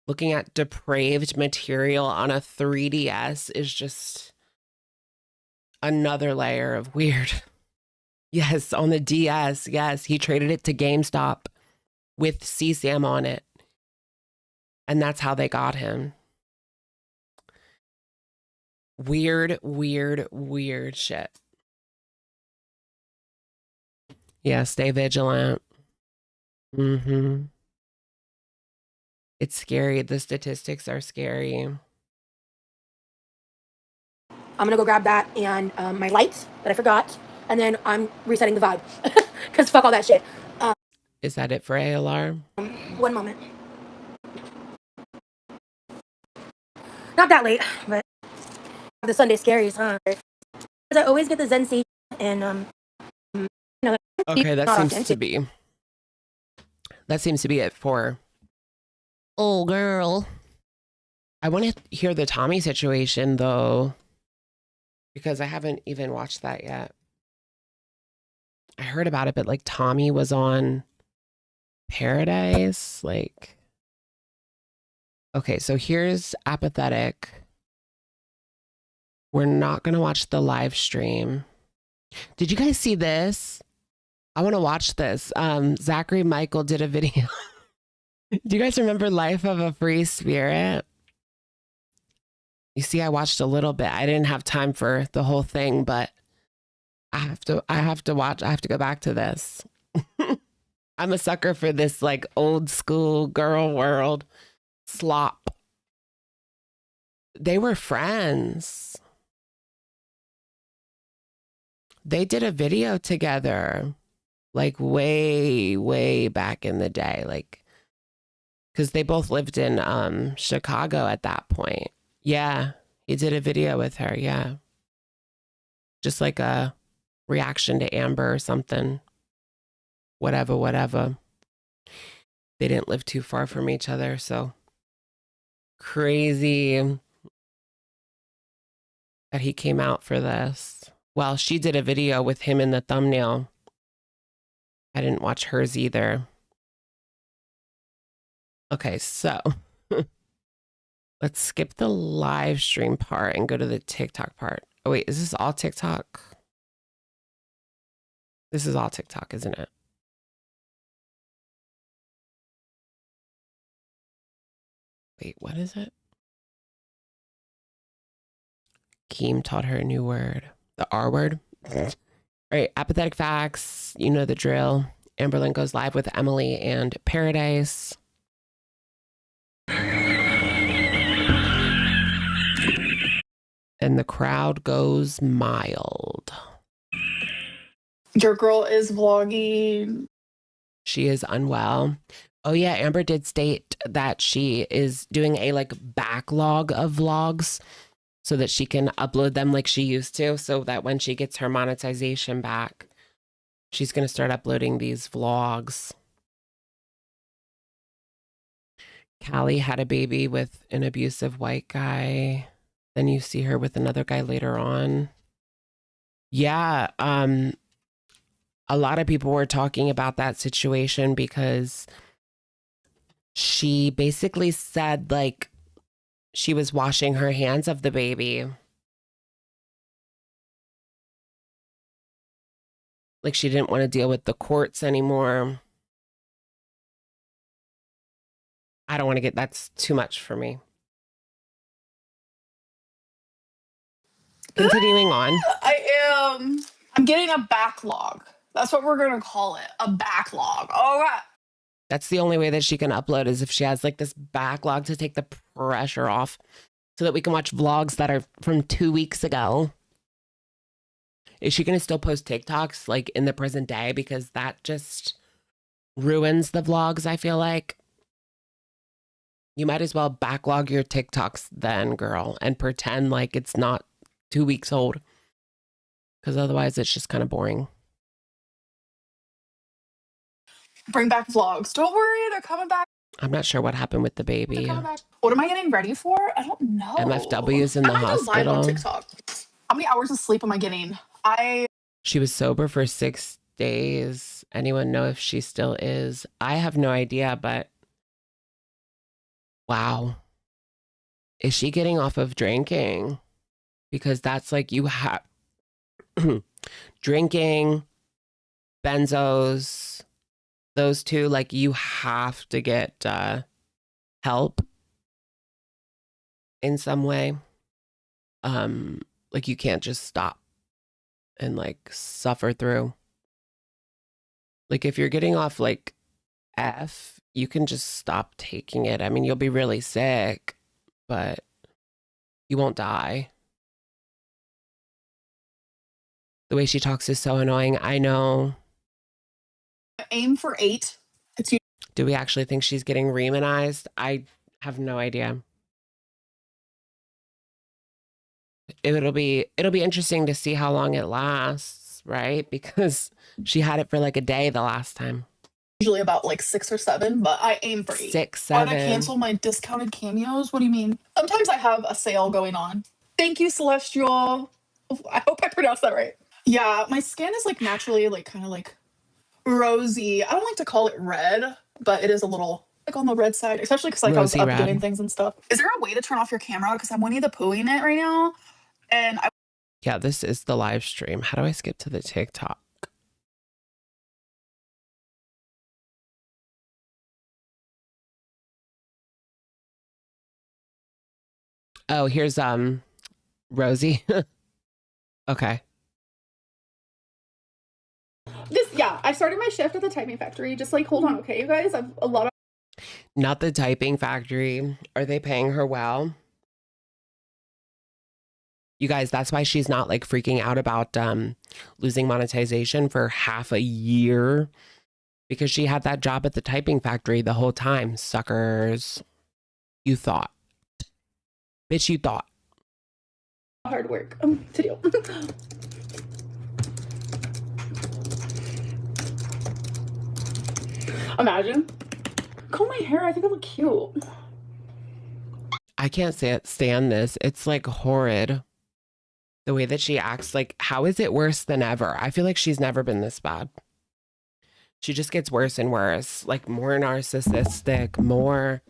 looking at depraved material on a 3DS is just another layer of weird. Yes, on the DS. Yes, he traded it to GameStop with CSAM on it. And that's how they got him. Weird, weird, weird shit. Yeah, stay vigilant. Mm-hmm. It's scary. The statistics are scary. I'm gonna go grab that and my lights that I forgot, and then I'm resetting the vibe because fuck all that shit. Is that it for ALR? 1 moment. Not that late, but the Sunday scaries, huh? Because I always get the Zen station and you know, Okay, not authentic. that seems to be it for oh girl. I want to hear the Tommy situation though, because I haven't even watched that yet. I heard about it, but like Tommy was on Pearadise. Like, okay, so here's apathetic. We're not going to watch the live stream. Did you guys see this? I want to watch this. Zachary Michael did a video. Do you guys remember Life of a Free Spirit? You see, I watched a little bit. I didn't have time for the whole thing, but I have to watch. I have to go back to this. I'm a sucker for this like old school girl world slop. They were friends. They did a video together like way, way back in the day. Like, because they both lived in Chicago at that point. Yeah, he did a video with her. Yeah. Just like a reaction to Amber or something. Whatever. They didn't live too far from each other, so crazy that he came out for this. Well, she did a video with him in the thumbnail. I didn't watch hers either. Okay, so let's skip the live stream part and go to the TikTok part. Oh wait, is this all TikTok? This is all TikTok, isn't it? Wait, what is it? Keem taught her a new word. The R word. All right, apathetic facts. You know the drill. Amberlynn goes live with Emily and Pearadise. And the crowd goes mild. Your girl is vlogging. She is unwell. Oh yeah, Amber did state that she is doing a like backlog of vlogs so that she can upload them like she used to, so that when she gets her monetization back, she's going to start uploading these vlogs. Callie had a baby with an abusive white guy. Then you see her with another guy later on. Yeah, a lot of people were talking about that situation because she basically said like she was washing her hands of the baby. Like she didn't want to deal with the courts anymore. I don't want to get, that's too much for me. Continuing on. I'm getting a backlog. That's what we're going to call it. A backlog. All right. That's the only way that she can upload is if she has like this backlog to take the pressure off so that we can watch vlogs that are from 2 weeks ago. Is she going to still post TikToks like in the present day? Because that just ruins the vlogs, I feel like. You might as well backlog your TikToks then, girl, and pretend like it's not 2 weeks old. Because otherwise it's just kind of boring. Bring back vlogs. Don't worry, they're coming back. I'm not sure what happened with the baby. What am I getting ready for? I don't know. MFW's in the hospital. I might go live on TikTok. How many hours of sleep am I getting? She was sober for 6 days. Anyone know if she still is? I have no idea, but wow. Is she getting off of drinking? Because that's like you have drinking, benzos, those two, like you have to get help in some way. Like you can't just stop and like suffer through. Like if you're getting off like F, you can just stop taking it. I mean, you'll be really sick, but you won't die. The way she talks is so annoying. I know. Aim for 8. Do we actually think she's getting remanized? I have no idea. it'll be interesting to see how long it lasts, right? Because she had it for like a day the last time. Usually about like 6 or 7, but I aim for 8. 6, Why'd 7. I cancel my discounted cameos? What do you mean? Sometimes I have a sale going on. Thank you, Celestial. I hope I pronounced that right. Yeah, my skin is like naturally like kind of like rosy. I don't like to call it red, but it is a little like on the red side, especially because like I was Rosy up red. doing things and stuff. Is there a way to turn off your camera? Because I'm Winnie the Poohing it right now, and I Yeah, this is the live stream. How do I skip to the TikTok? Oh, here's Rosie. Okay. I started my shift at the typing factory. Just like hold on, okay, you guys. I've a lot of Not the typing factory. Are they paying her well? You guys, that's why she's not like freaking out about losing monetization for half a year, because she had that job at the typing factory the whole time. Suckers. You thought. Bitch, you thought. hard work to do. Imagine. Comb my hair. I think I look cute. I can't stand this. It's like horrid. The way that she acts, like, how is it worse than ever? I feel like she's never been this bad. She just gets worse and worse, like more narcissistic, more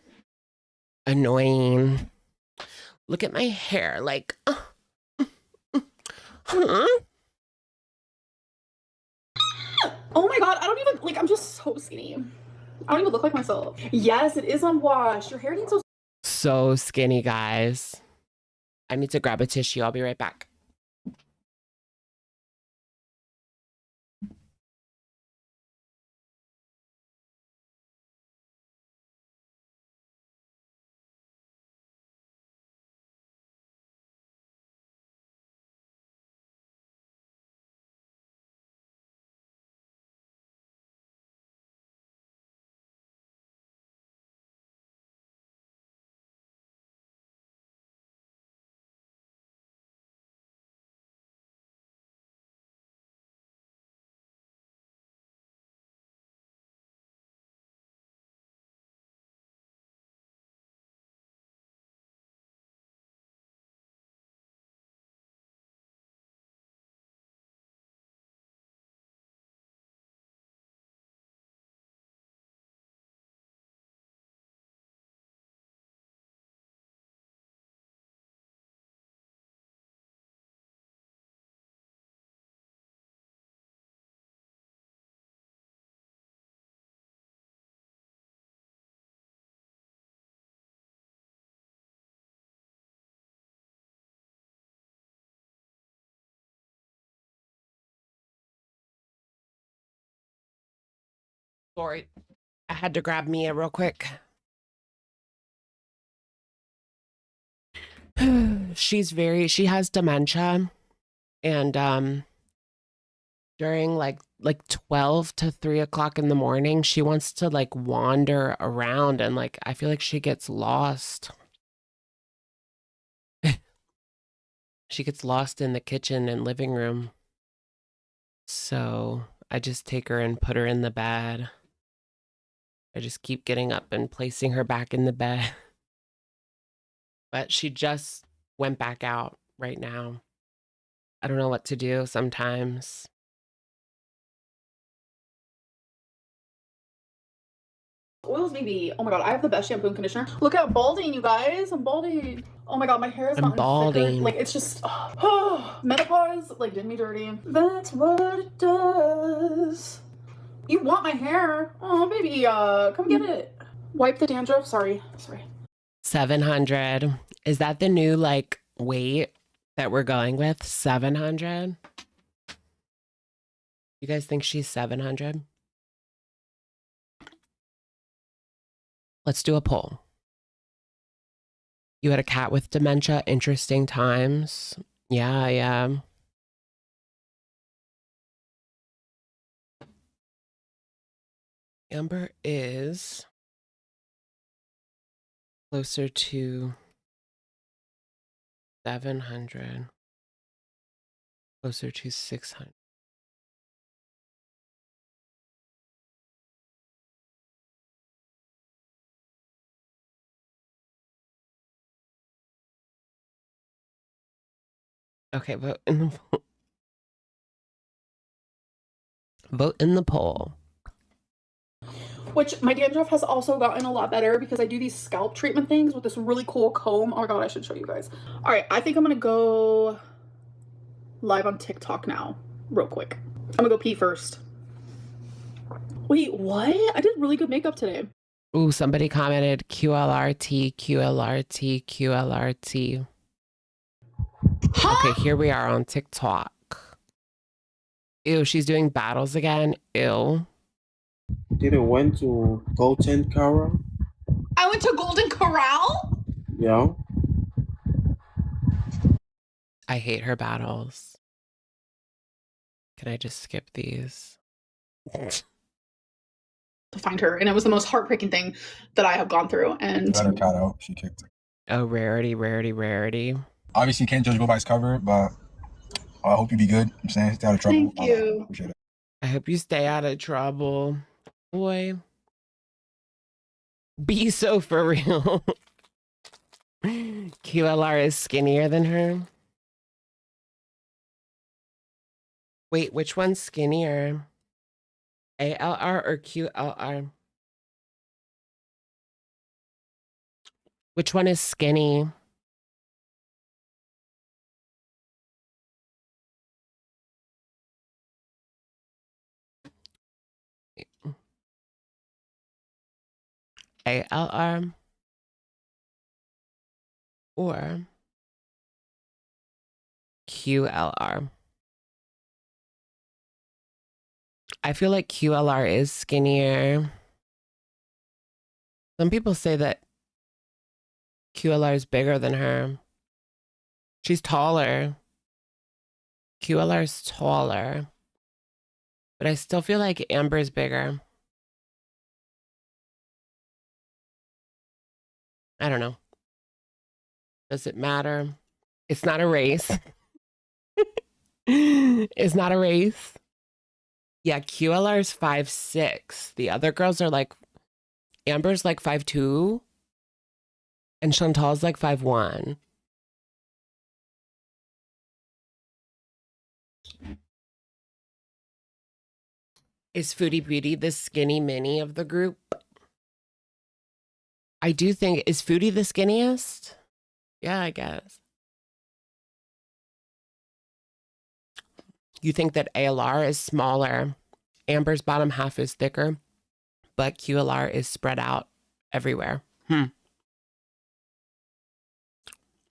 annoying. Look at my hair, like, huh? Oh my god, I don't even like. I'm just so skinny. I don't even look like myself. Yes, it is unwashed. Your hair needs So skinny, guys. I need to grab a tissue. I'll be right back. Sorry, I had to grab Mia real quick. She has dementia, and during like 12 to 3 o'clock in the morning, she wants to like wander around, and like I feel like she gets lost. She gets lost in the kitchen and living room. So I just take her and put her in the bed. I just keep getting up and placing her back in the bed. But she just went back out right now. I don't know what to do sometimes. oils, maybe. Oh my god, I have the best shampoo and conditioner. Look at balding, you guys. I'm balding. Oh my god, my hair is I'm gotten balding. thicker. Like it's just menopause like did me dirty. That's what it does. You want my hair? Oh baby, come get it. Wipe the dandruff. Sorry. 700. Is that the new like weight that we're going with? 700? You guys think she's 700? Let's do a poll. You had a cat with dementia, interesting times. Yeah. Amber is closer to 700. Closer to 600. Okay, vote in the vote in the poll. Which my dandruff has also gotten a lot better because I do these scalp treatment things with this really cool comb. Oh my god, I should show you guys. All right, I think I'm gonna go live on TikTok now, real quick. I'm gonna go pee first. Wait, what? I did really good makeup today. Ooh, somebody commented QLRT, QLRT, QLRT. Huh? Okay, here we are on TikTok. Ew, she's doing battles again. Ew. Didn't went to Golden Corral? I went to Golden Corral? Yeah. I hate her battles. Can I just skip these? To find her, and it was the most heartbreaking thing that I have gone through. And Let her cat out. She kicked it. Oh, rarity, rarity, rarity. Obviously, you can't judge a book by its cover, but I hope you be good. I'm saying, stay out of trouble. Thank you. Appreciate it. I hope you stay out of trouble. Boy. Be so for real. QLR is skinnier than her. Wait, which one's skinnier? ALR or QLR? Which one is skinny? ALR or QLR? I feel like QLR is skinnier. Some people say that QLR is bigger than her. She's taller. QLR is taller. But I still feel like Amber's bigger. I don't know. Does it matter? It's not a race. It's not a race. Yeah, QLR is 5'6". The other girls are like, Amber's like 5'2", and Chantal's like 5'1". Is Foodie Beauty the skinny mini of the group? I do think, is Foodie the skinniest? Yeah, I guess. You think that ALR is smaller, Amber's bottom half is thicker, but QLR is spread out everywhere.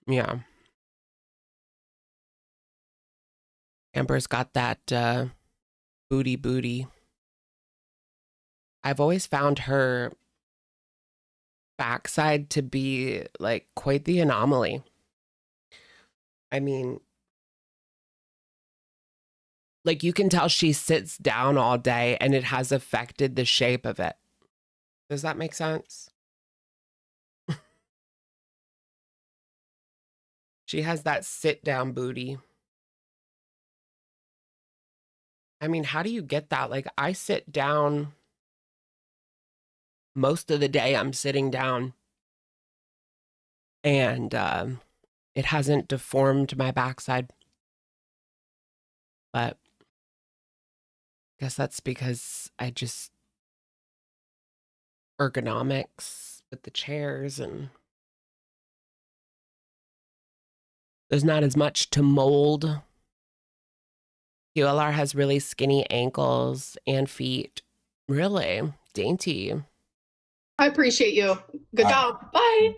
Yeah. Amber's got that booty. I've always found her backside to be like quite the anomaly. I mean, like you can tell she sits down all day and it has affected the shape of it. Does that make sense? She has that sit down booty. I mean, how do you get that? Like I sit down most of the day. I'm sitting down and it hasn't deformed my backside. But I guess that's because I just ergonomics with the chairs and there's not as much to mold. QLR has really skinny ankles and feet. Really dainty. I appreciate you. Good job. Bye.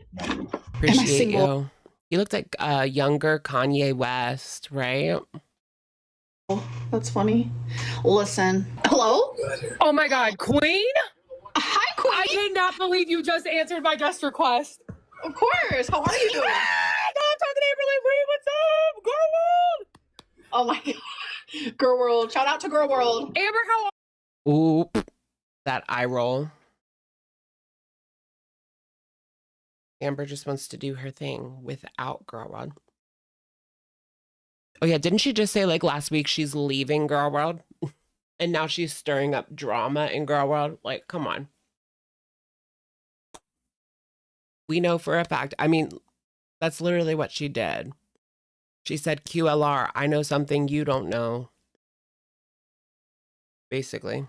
Appreciate single? you. You looked like a younger Kanye West, right? That's funny. Listen. Hello? Oh my God, Queen? Hi, Queen. I cannot believe you just answered my guest request. Of course. How are you doing? I'm talking to Amberlynn. Queen, what's up? Girl World. Oh my god. Girl World. Shout out to Girl World. Amber, how are Oop. That eye roll. Amber just wants to do her thing without Girl Rod. Oh yeah, didn't she just say like last week she's leaving Girl World? And now she's stirring up drama in Girl World? Like, come on. We know for a fact. I mean, that's literally what she did. She said, QLR, I know something you don't know. Basically.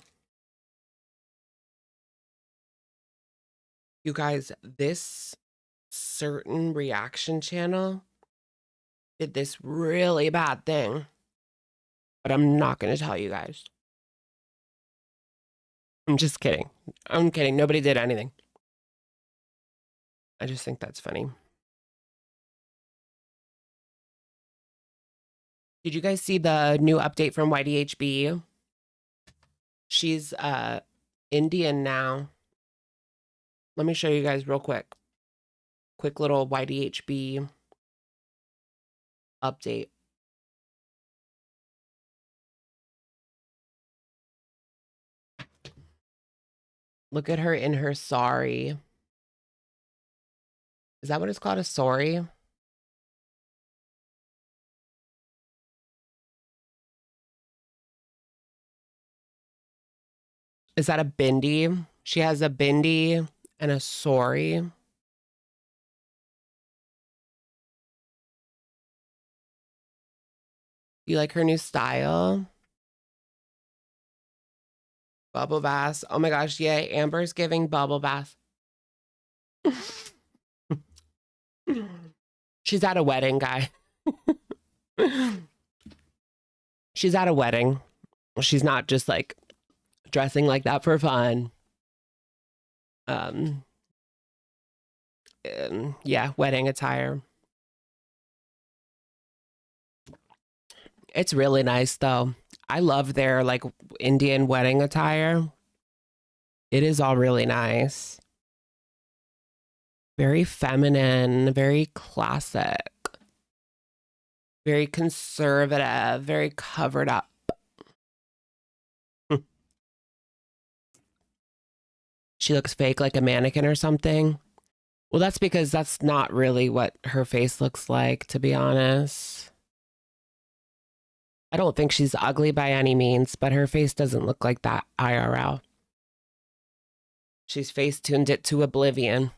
You guys, this certain reaction channel did this really bad thing. But I'm not going to tell you guys. I'm just kidding. I'm kidding. Nobody did anything. I just think that's funny. Did you guys see the new update from YDHB? She's Indian now. Let me show you guys real quick. Quick little YDHB update. Look at her in her sari. Is that what it's called? A sari? Is that a bindi? She has a bindi and a sari. You like her new style? Bubble bath. Oh my gosh, yay. Amber's giving bubble bath. She's at a wedding, guy. She's at a wedding. She's not just like dressing like that for fun. Yeah, wedding attire. It's really nice though. I love their like Indian wedding attire. It is all really nice. Very feminine, very classic. Very conservative, very covered up. She looks fake like a mannequin or something. Well, that's because that's not really what her face looks like, to be honest. I don't think she's ugly by any means, but her face doesn't look like that IRL. She's face tuned it to oblivion.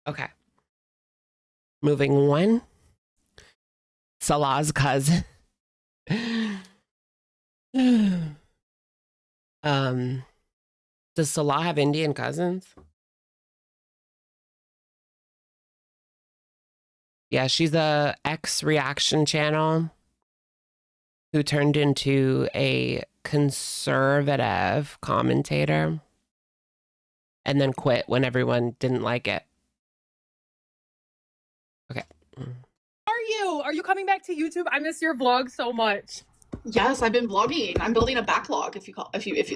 Okay. Moving on. Salah's cousin. Does Salah have Indian cousins? Yeah, she's a ex-reaction channel who turned into a conservative commentator and then quit when everyone didn't like it. Okay. Are you coming back to YouTube? I miss your vlog so much. Yes, I've been vlogging. I'm building a backlog, if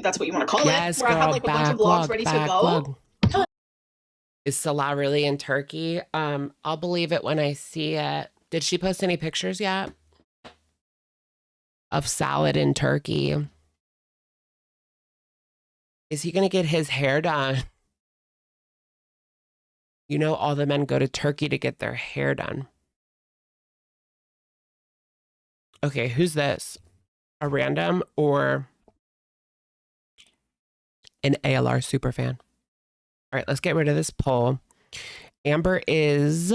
that's what you want to call Yes, it. Where girl, I have like a bunch of vlogs ready to go. Is Salah really in Turkey? I'll believe it when I see it. Did she post any pictures yet of salad in Turkey? Is he gonna get his hair done? You know, all the men go to Turkey to get their hair done. Okay, who's this? A random or an ALR superfan? All right, let's get rid of this poll. Amber is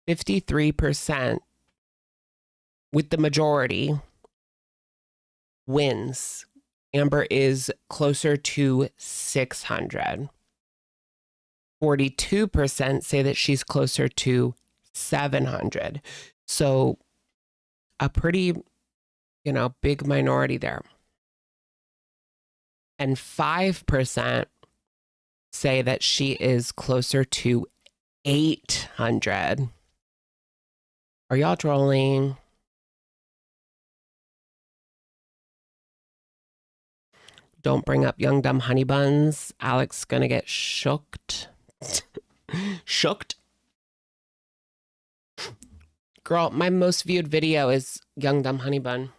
53% with the majority wins. Amber is closer to 600. 42% say that she's closer to 700. So a pretty, big minority there. And 5% say that she is closer to 800. Are y'all trolling? Don't bring up young dumb honey buns. Alex gonna get shooked. Shooked? Girl, my most viewed video is young dumb honey bun.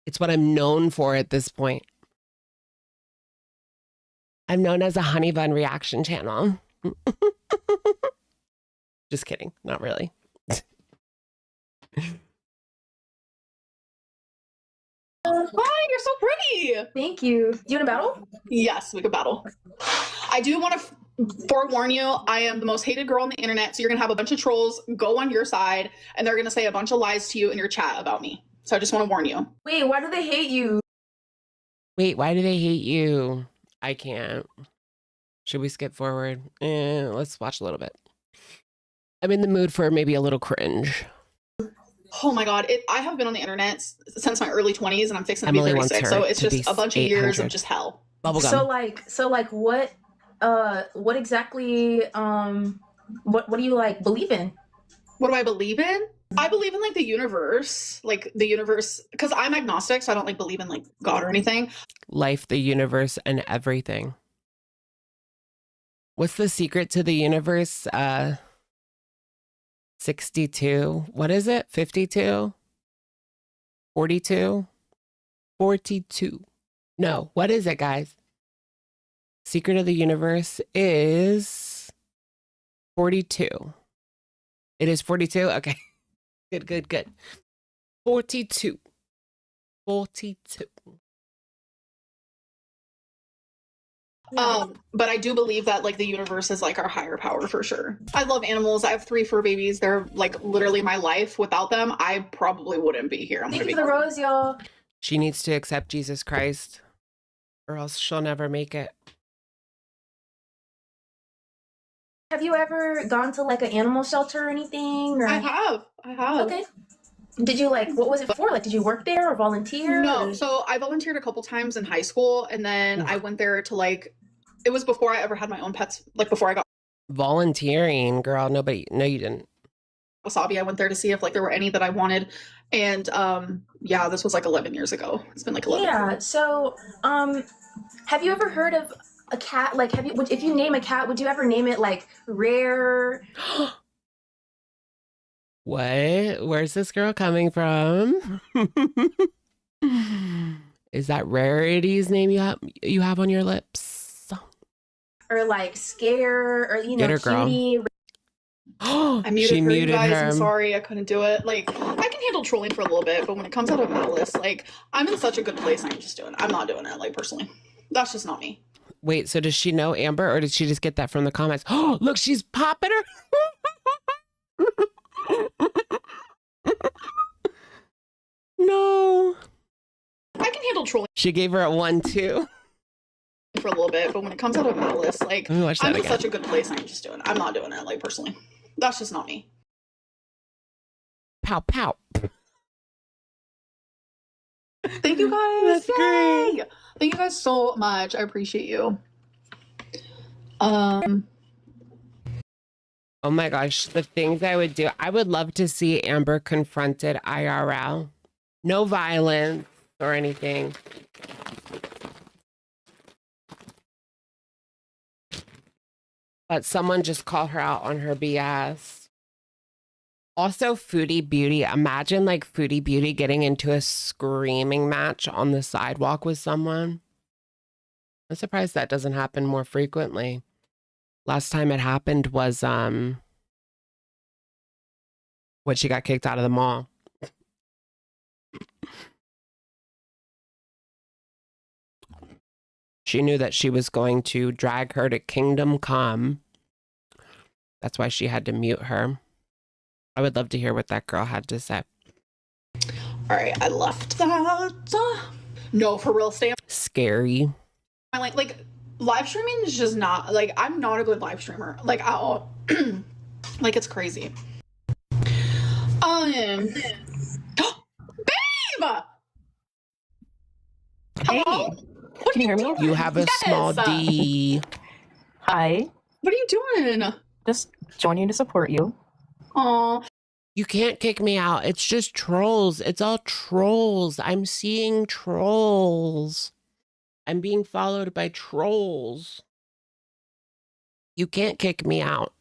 It's what I'm known for at this point. I'm known as a honey bun reaction channel. Just kidding. Not really. Hi, you're so pretty. Thank you. You in a battle? Yes, we could battle. I do want to forewarn you, I am the most hated girl on the internet, so you're going to have a bunch of trolls go on your side, and they're going to say a bunch of lies to you in your chat about me. So I just want to warn you. Wait, why do they hate you? Wait, why do they hate you? I can't. Should we skip forward? Let's watch a little bit. I'm in the mood for maybe a little cringe. Oh my god, I have been on the internet since my early 20s, and I'm fixing to Emily be wants 36, her so it's to just be a bunch of years of 800. just hell. Bubblegum. So like what exactly what do you like believe in? What do I believe in? I believe in like the universe, because I'm agnostic, so I don't like believe in like God or anything. Life, the universe, and everything. What's the secret to the universe? 62. What is it? 52? 42? 42. No, what is it, guys? Secret of the universe is 42. It is 42? Okay. Good. 42. 42. But I do believe that like the universe is like our higher power for sure. I love animals. I have 3 fur babies. They're like literally my life. Without them, I probably wouldn't be here. Thank you for the rose, y'all. She needs to accept Jesus Christ, or else she'll never make it. Have you ever gone to like an animal shelter or anything? Or... I have. Okay. Did you like, what was it for? Like, did you work there or volunteer? No, or... so I volunteered a couple times in high school, and then I went there to like, it was before I ever had my own pets, like before I got Volunteering, girl. No, you didn't. wasabi. I went there to see if like there were any that I wanted, and yeah, this was like 11 years ago. It's been like 11 Yeah, so have you ever heard of a cat? Like, if you name a cat, would you ever name it like Rare? What? Where's this girl coming from? Is that Rarity's name you have on your lips? Or like Scare, or you Get know, her, girl. Cutie? I muted She her, muted you guys. her. I'm sorry, I couldn't do it. Like, I can handle trolling for a little bit, but when it comes out of malice, like, I'm in such a good place. I'm not doing it. Like, personally, that's just not me. Wait, so does she know Amber, or did she just get that from the comments? Oh, look, she's popping her. No. I can handle trolling She gave her a 1-2. for a little bit, but when it comes out of malice, like, Let me watch that I'm in again. such a good place. I'm not doing it. Like, personally, that's just not me. Pow, pow. Thank you guys. That's great. Yay! Thank you guys so much. I appreciate you. Oh my gosh, the things I would do. I would love to see Amber confronted IRL. No violence or anything. But someone just call her out on her BS. Also, Foodie Beauty. Imagine like Foodie Beauty getting into a screaming match on the sidewalk with someone. I'm surprised that doesn't happen more frequently. Last time it happened was when she got kicked out of the mall. She knew that she was going to drag her to Kingdom Come. That's why she had to mute her. I would love to hear what that girl had to say. All right, I left that. No, for real, stay. Scary. I like live streaming is just not like, I'm not a good live streamer, like at all. Like, it's crazy. Babe! Hello? What Can you are hear me? You have a small D. Hi, What are you doing? just joining to support you. Aw. You can't kick me out. It's just trolls. It's all trolls. I'm seeing trolls. I'm being followed by trolls. You can't kick me out.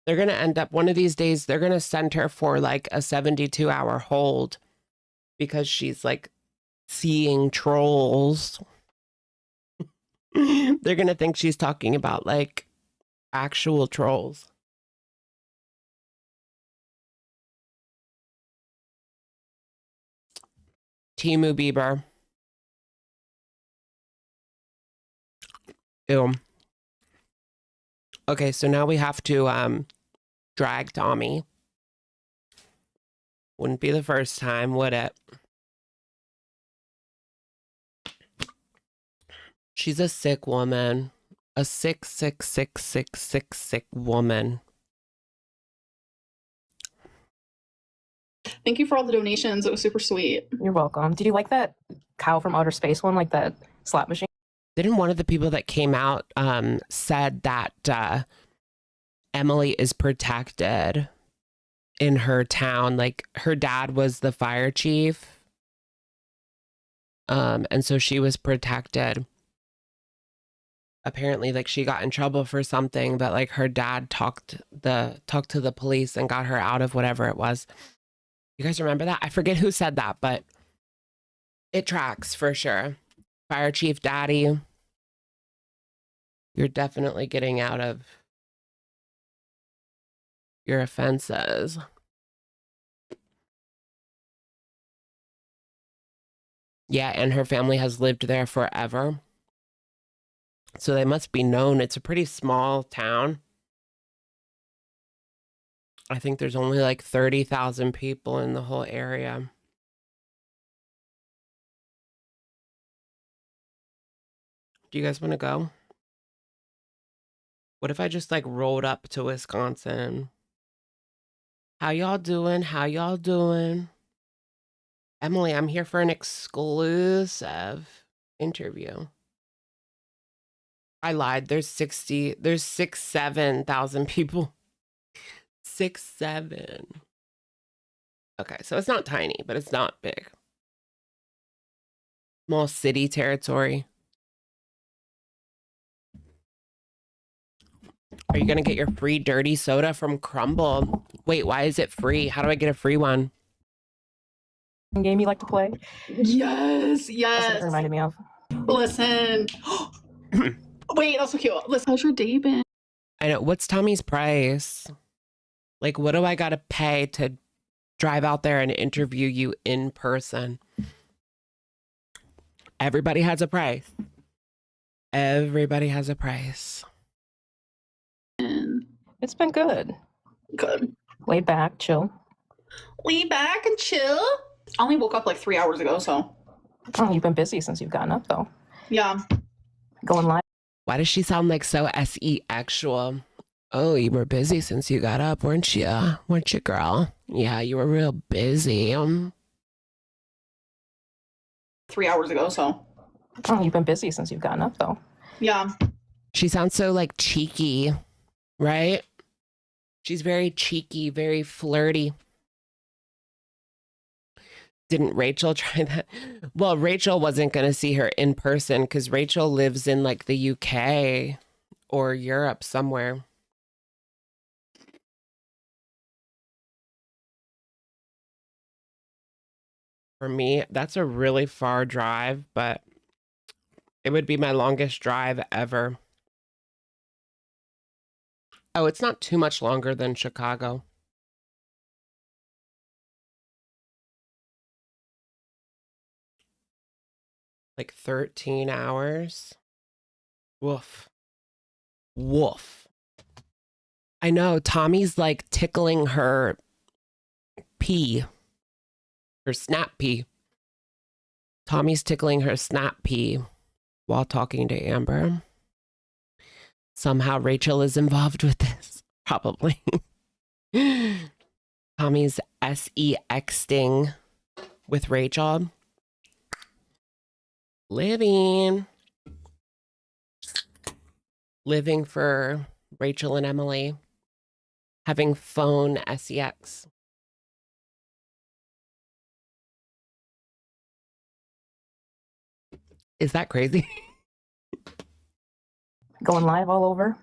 They're going to end up, one of these days, they're going to send her for like a 72-hour hold because she's like seeing trolls. They're going to think she's talking about like actual trolls. Timu Bieber. Ew. Okay, so now we have to drag Tommy. Wouldn't be the first time, would it? She's a sick woman. A sick, sick, sick, sick, sick, sick woman. Thank you for all the donations. It was super sweet. You're welcome. Did you like that cow from outer space one, like that slot machine? Didn't one of the people that came out said that Emily is protected in her town? Like her dad was the fire chief. And so she was protected. Apparently, like she got in trouble for something, but like her dad talked to the police and got her out of whatever it was. You guys remember that? I forget who said that, but it tracks for sure. Fire Chief Daddy, you're definitely getting out of your offenses. Yeah, and her family has lived there forever. So they must be known. It's a pretty small town. I think there's only like 30,000 people in the whole area. Do you guys want to go? What if I just like rolled up to Wisconsin? How y'all doing? How y'all doing? Emily, I'm here for an exclusive interview. I lied. There's 7,000 people. 7. Okay, so it's not tiny, but it's not big. Small city territory. Are you gonna get your free dirty soda from Crumble? Wait, why is it free? How do I get a free one? Game you like to play? Yes, That's what yes. it reminded me of. Listen. Wait, that's so cute. Listen, how's your day been? I know. What's Tommy's price? Like, what do I gotta pay to drive out there and interview you in person? Everybody has a price. Everybody has a price. It's been good. Good. Lay back, chill. Lay back and chill. I only woke up like 3 hours ago, so. Oh, you've been busy since you've gotten up, though. Yeah. Going live. Why does she sound like so SE actual? Oh, you were busy since you got up, weren't you? Weren't you, girl? Yeah, you were real busy. 3 hours ago, so. Oh, you've been busy since you've gotten up, though. Yeah. She sounds so like cheeky, right? She's very cheeky, very flirty. Didn't Rachel try that? Well, Rachel wasn't going to see her in person because Rachel lives in like the UK or Europe somewhere. For me, that's a really far drive, but it would be my longest drive ever. Oh, it's not too much longer than Chicago. Like 13 hours. Woof. Woof. I know. Tommy's like tickling her pee. Her snap pee. Tommy's tickling her snap pee while talking to Amber. Somehow Rachel is involved with this. Probably. Tommy's SEXting with Rachel. Living for Rachel and Emily. Having phone SEX. Is that crazy? Going live all over.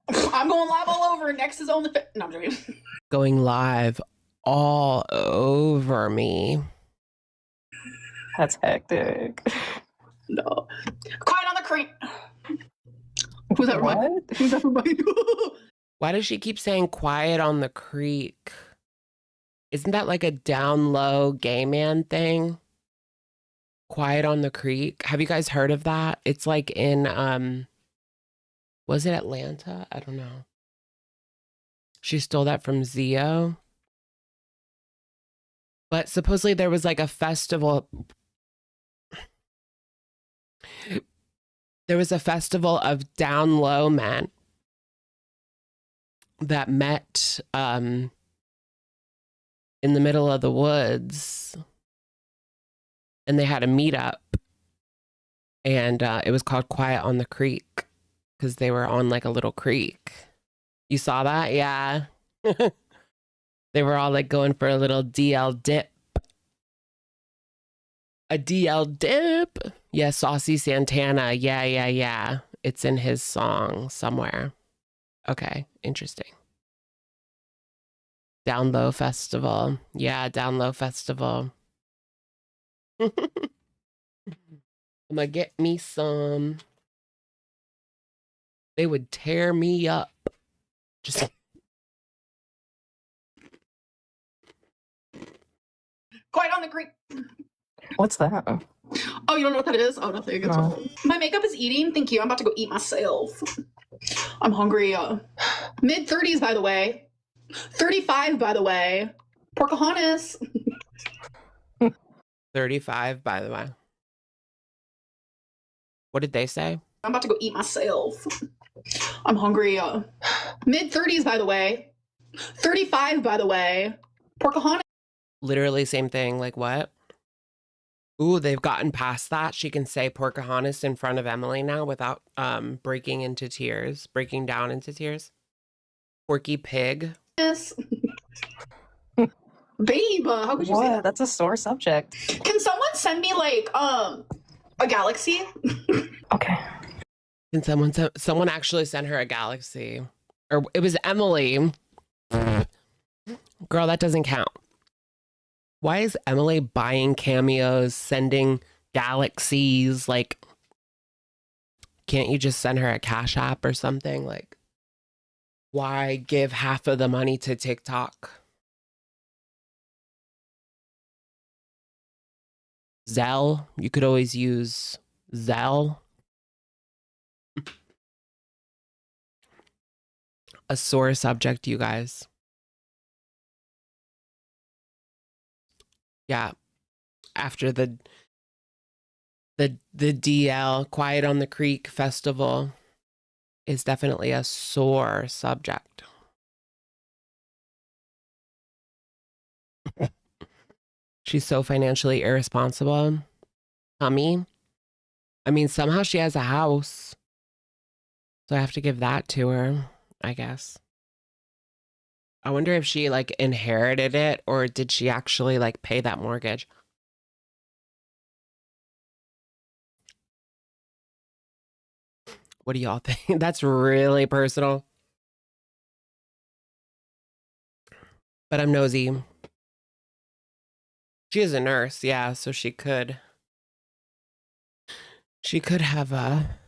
I'm going live all over. Next is on the. No, I'm joking. Going live all over me. That's hectic. No. Quiet on the creek. Who's that? What? Who's that from behind you? Why does she keep saying quiet on the creek? Isn't that like a down low gay man thing? Quiet on the Creek. Have you guys heard of that? It's like in, was it Atlanta? I don't know. She stole that from Zio. But supposedly there was like a festival. There was a festival of down low men that met in the middle of the woods, and they had a meetup, and it was called Quiet on the Creek because they were on like a little creek. You saw that? Yeah. They were all like going for a little DL dip. A DL dip? Yeah, Saucy Santana. Yeah. It's in his song somewhere. Okay, interesting. Down Low Festival. Yeah, Down Low Festival. I'm gonna get me some. They would tear me up. Just Quiet on the Creek. What's that? Oh, you don't know what that is? Oh, nothing. No. My makeup is eating. Thank you. I'm about to go eat myself. I'm hungry. Mid-30s, by the way. 35, by the way. Pocahontas. 35, by the way. What did they say? I'm about to go eat myself. I'm hungry. Mid-30s, by the way. 35, by the way. Pocahontas. Literally same thing. Like what? Ooh, they've gotten past that. She can say Pocahontas in front of Emily now without breaking down into tears. Porky Pig. Yes. Babe, how could you say that? That's a sore subject. Can someone send me like a galaxy? Okay. Can someone actually send her a galaxy? Or it was Emily. Girl, that doesn't count. Why is Emily buying cameos, sending galaxies? Like, can't you just send her a Cash App or something? Like, why give half of the money to TikTok? Zelle? You could always use Zelle. A sore subject, you guys. Yeah. After the DL Quiet on the Creek festival is definitely a sore subject. She's so financially irresponsible. Tummy. I mean, somehow she has a house. So I have to give that to her, I guess. I wonder if she like inherited it or did she actually like pay that mortgage? What do y'all think? That's really personal. But I'm nosy. She is a nurse, yeah, so she could have had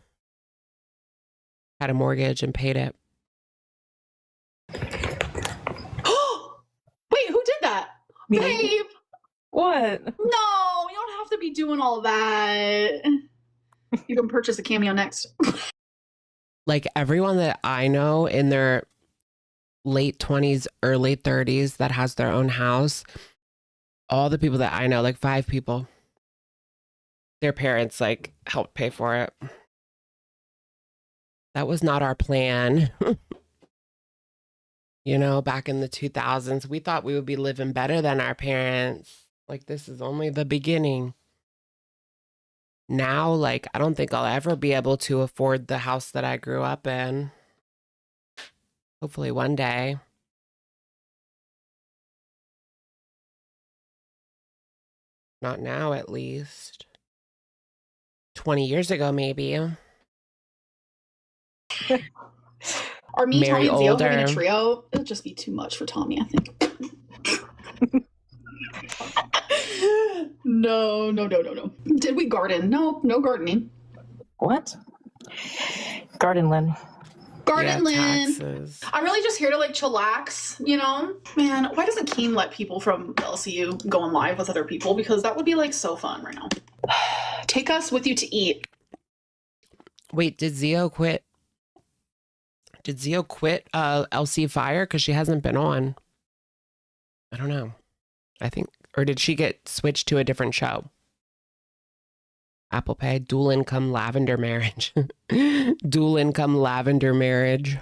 a mortgage and paid it. Wait, who did that? Me. Babe! What? No, you don't have to be doing all that. You can purchase a cameo next. Like everyone that I know in their late 20s, early 30s that has their own house, all the people that I know, like 5 people, their parents like helped pay for it. That was not our plan. You know, back in the 2000s, we thought we would be living better than our parents. Like, this is only the beginning. Now, like, I don't think I'll ever be able to afford the house that I grew up in. Hopefully one day. Not now, at least. 20 years ago, maybe. Are me, Marry Tommy, and Zio having a older. trio? It'll just be too much for Tommy, I think. No. Did we garden? No gardening. What? Garden Lynn. Garden Lynn. Taxes. I'm really just here to like chillax, you know? Man, why doesn't Keen let people from the LCU go on live with other people? Because that would be like so fun right now. Take us with you to eat. Wait, did Zio quit? Did Zio quit LC Fire? Because she hasn't been on. I don't know. I think, or did she get switched to a different show? Apple Pay, dual income lavender marriage. Dual income lavender marriage.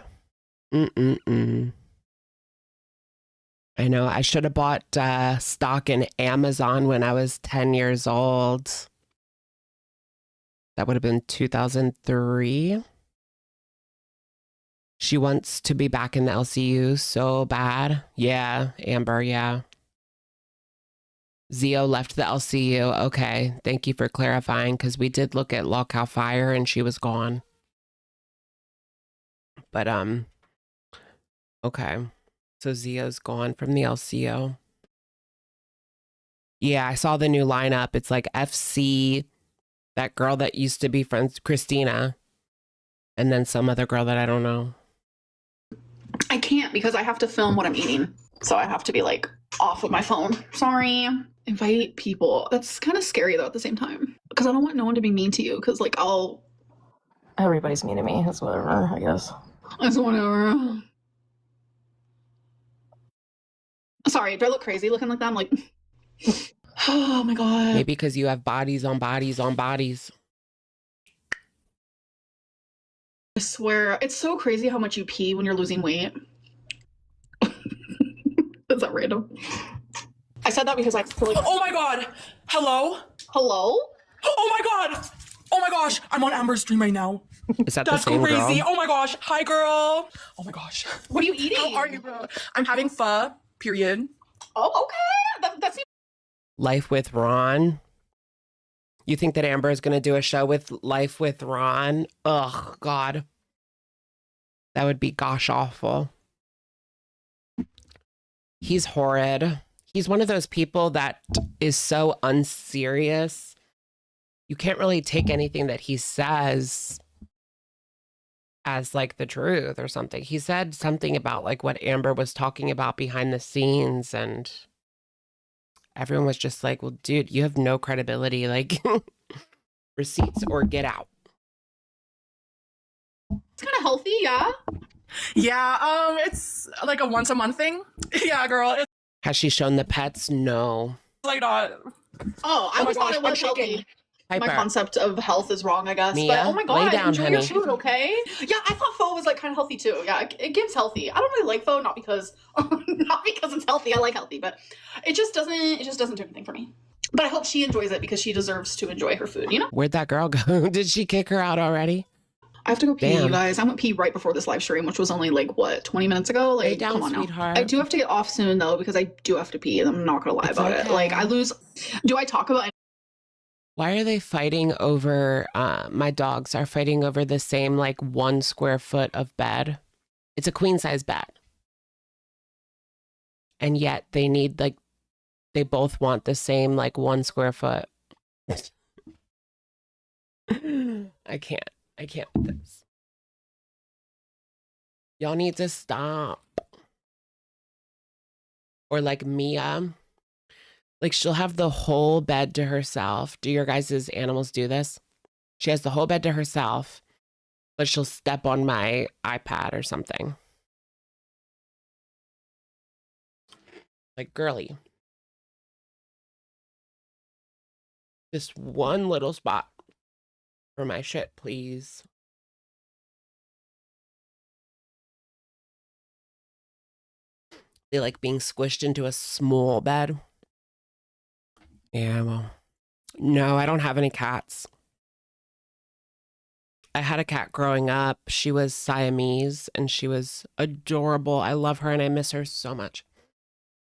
I know, I should have bought stock in Amazon when I was 10 years old. That would have been 2003. She wants to be back in the LCU so bad. Yeah, Amber, yeah. Zio left the LCU. Okay, thank you for clarifying, because we did look at Lockout Fire and she was gone. But, okay. So Zio's gone from the LCO. Yeah, I saw the new lineup. It's like FC, that girl that used to be friends, Christina, and then some other girl that I don't know. I can't because I have to film what I'm eating. So I have to be like off of my phone. Sorry. Invite people. That's kind of scary though at the same time. Because I don't want no one to be mean to you. Because like Everybody's mean to me. It's whatever, I guess. It's whatever. Sorry, do I look crazy looking like that? I'm like, oh my God. Maybe because you have bodies on bodies on bodies. I swear, it's so crazy how much you pee when you're losing weight. Is that random? I said that because I feel like. Oh my God! Hello? Hello? Oh my God! Oh my gosh! I'm on Amber's stream right now. Is that That's the same crazy! girl? Oh my gosh! Hi, girl! Oh my gosh! What are you eating? How are you, bro? I'm having pho. Period. Oh, okay. That seems. Life with Ron. You think that Amber is going to do a show with Life with Ron? Ugh, God. That would be gosh awful. He's horrid. He's one of those people that is so unserious. You can't really take anything that he says as like the truth or something. He said something about like what Amber was talking about behind the scenes, and everyone was just like, well, dude, you have no credibility. Like, receipts or get out. It's kind of healthy, yeah? Yeah, it's like a once a month thing. Yeah, girl. It's Has she shown the pets? No. like not. Oh, I Oh my always thought gosh, it was I'm shaking. healthy. Piper. My concept of health is wrong, I guess. Mia, but oh my lay God, down, enjoy your honey. food, okay? Yeah, I thought pho was like kind of healthy too. Yeah, it gives healthy. I don't really like pho, not because it's healthy. I like healthy, but it just doesn't do anything for me. But I hope she enjoys it because she deserves to enjoy her food, you know? Where'd that girl go? Did she kick her out already? I have to go pee, Damn. you guys. I went pee right before this live stream, which was only like, what, 20 minutes ago? Like, Lay down, come on sweetheart. now. I do have to get off soon, though, because I do have to pee, and I'm not going to lie It's about it. okay. Like, I lose... Do I talk about... Why are they fighting over, my dogs are fighting over the same like 1 square foot of bed? It's a queen size bed. And yet they need like, they both want the same like 1 square foot. I can't with this. Y'all need to stop. Or like Mia. Like she'll have the whole bed to herself. Do your guys' animals do this? She has the whole bed to herself, but she'll step on my iPad or something. Like, girly. Just one little spot for my shit, please. They like being squished into a small bed. Yeah, well, no, I don't have any cats. I had a cat growing up. She was Siamese and she was adorable. I love her and I miss her so much.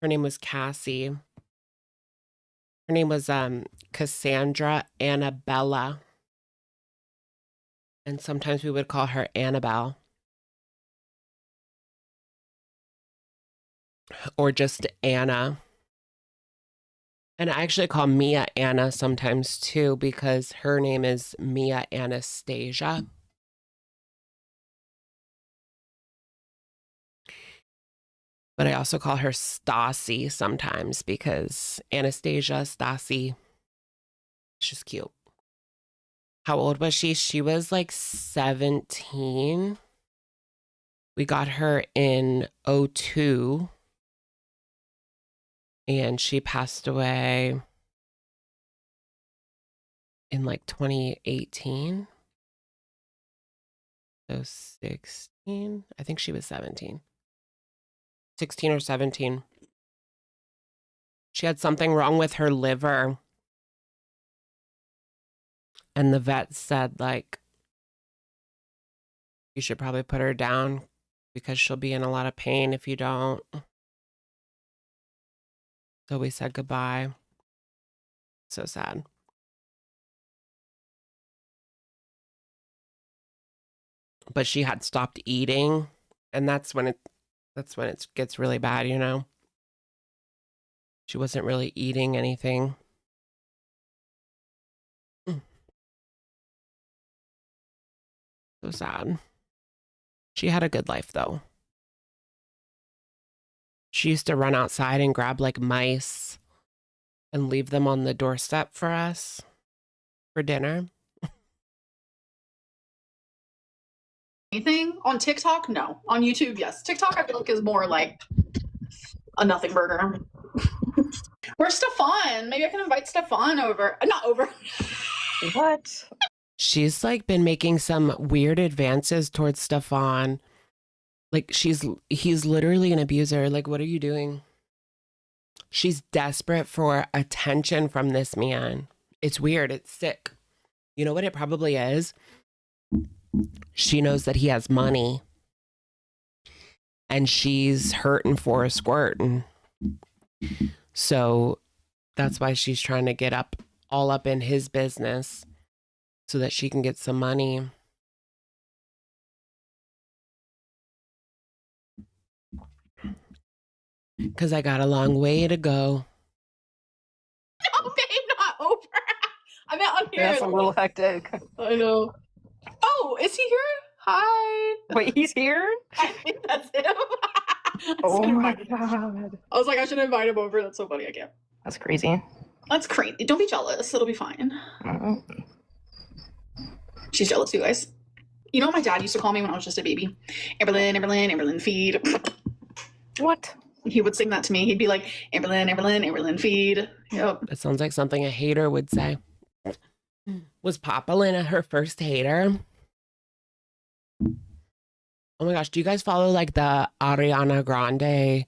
Her name was Cassie. Her name was Cassandra Annabella. And sometimes we would call her Annabelle. Or just Anna. And I actually call Mia Anna sometimes too, because her name is Mia Anastasia. But I also call her Stassi sometimes because Anastasia, Stassi, She's cute. How old was she? She was like 17. We got her in 2002. And she passed away in like 2018. So 16. I think she was 17. 16 or 17. She had something wrong with her liver. And the vet said, like, you should probably put her down because she'll be in a lot of pain if you don't. So we said goodbye. So sad. But she had stopped eating, and that's when it gets really bad, you know. She wasn't really eating anything. So sad. She had a good life though. She used to run outside and grab like mice and leave them on the doorstep for us for dinner. Anything on TikTok? No. On YouTube, yes. TikTok, I feel like is more like a nothing burger. Where's Stefan? Maybe I can invite Stefan over. Not over. What? She's like been making some weird advances towards Stefan. Like he's literally an abuser. Like, what are you doing? She's desperate for attention from this man. It's weird. It's sick. You know what it probably is? She knows that he has money and she's hurting for a squirt. And so that's why she's trying to get all up in his business so that she can get some money. Because I got a long way to go. No, babe, not over. I meant on here. That's a little hectic. I know. Oh, is he here? Hi. Wait, he's here? I think that's him. Oh my god. I was like, I should invite him over. That's so funny. I can't. That's crazy. That's crazy. Don't be jealous. It'll be fine. Oh. She's jealous, you guys. You know what my dad used to call me when I was just a baby? Amberlynn, Amberlynn, Amberlynn, feed. What? He would sing that to me. He'd be like, Amberlynn, Amberlynn, Amberlynn, feed. Yep. That sounds like something a hater would say. Was Papa Lynn her first hater? Oh my gosh, do you guys follow like the Ariana Grande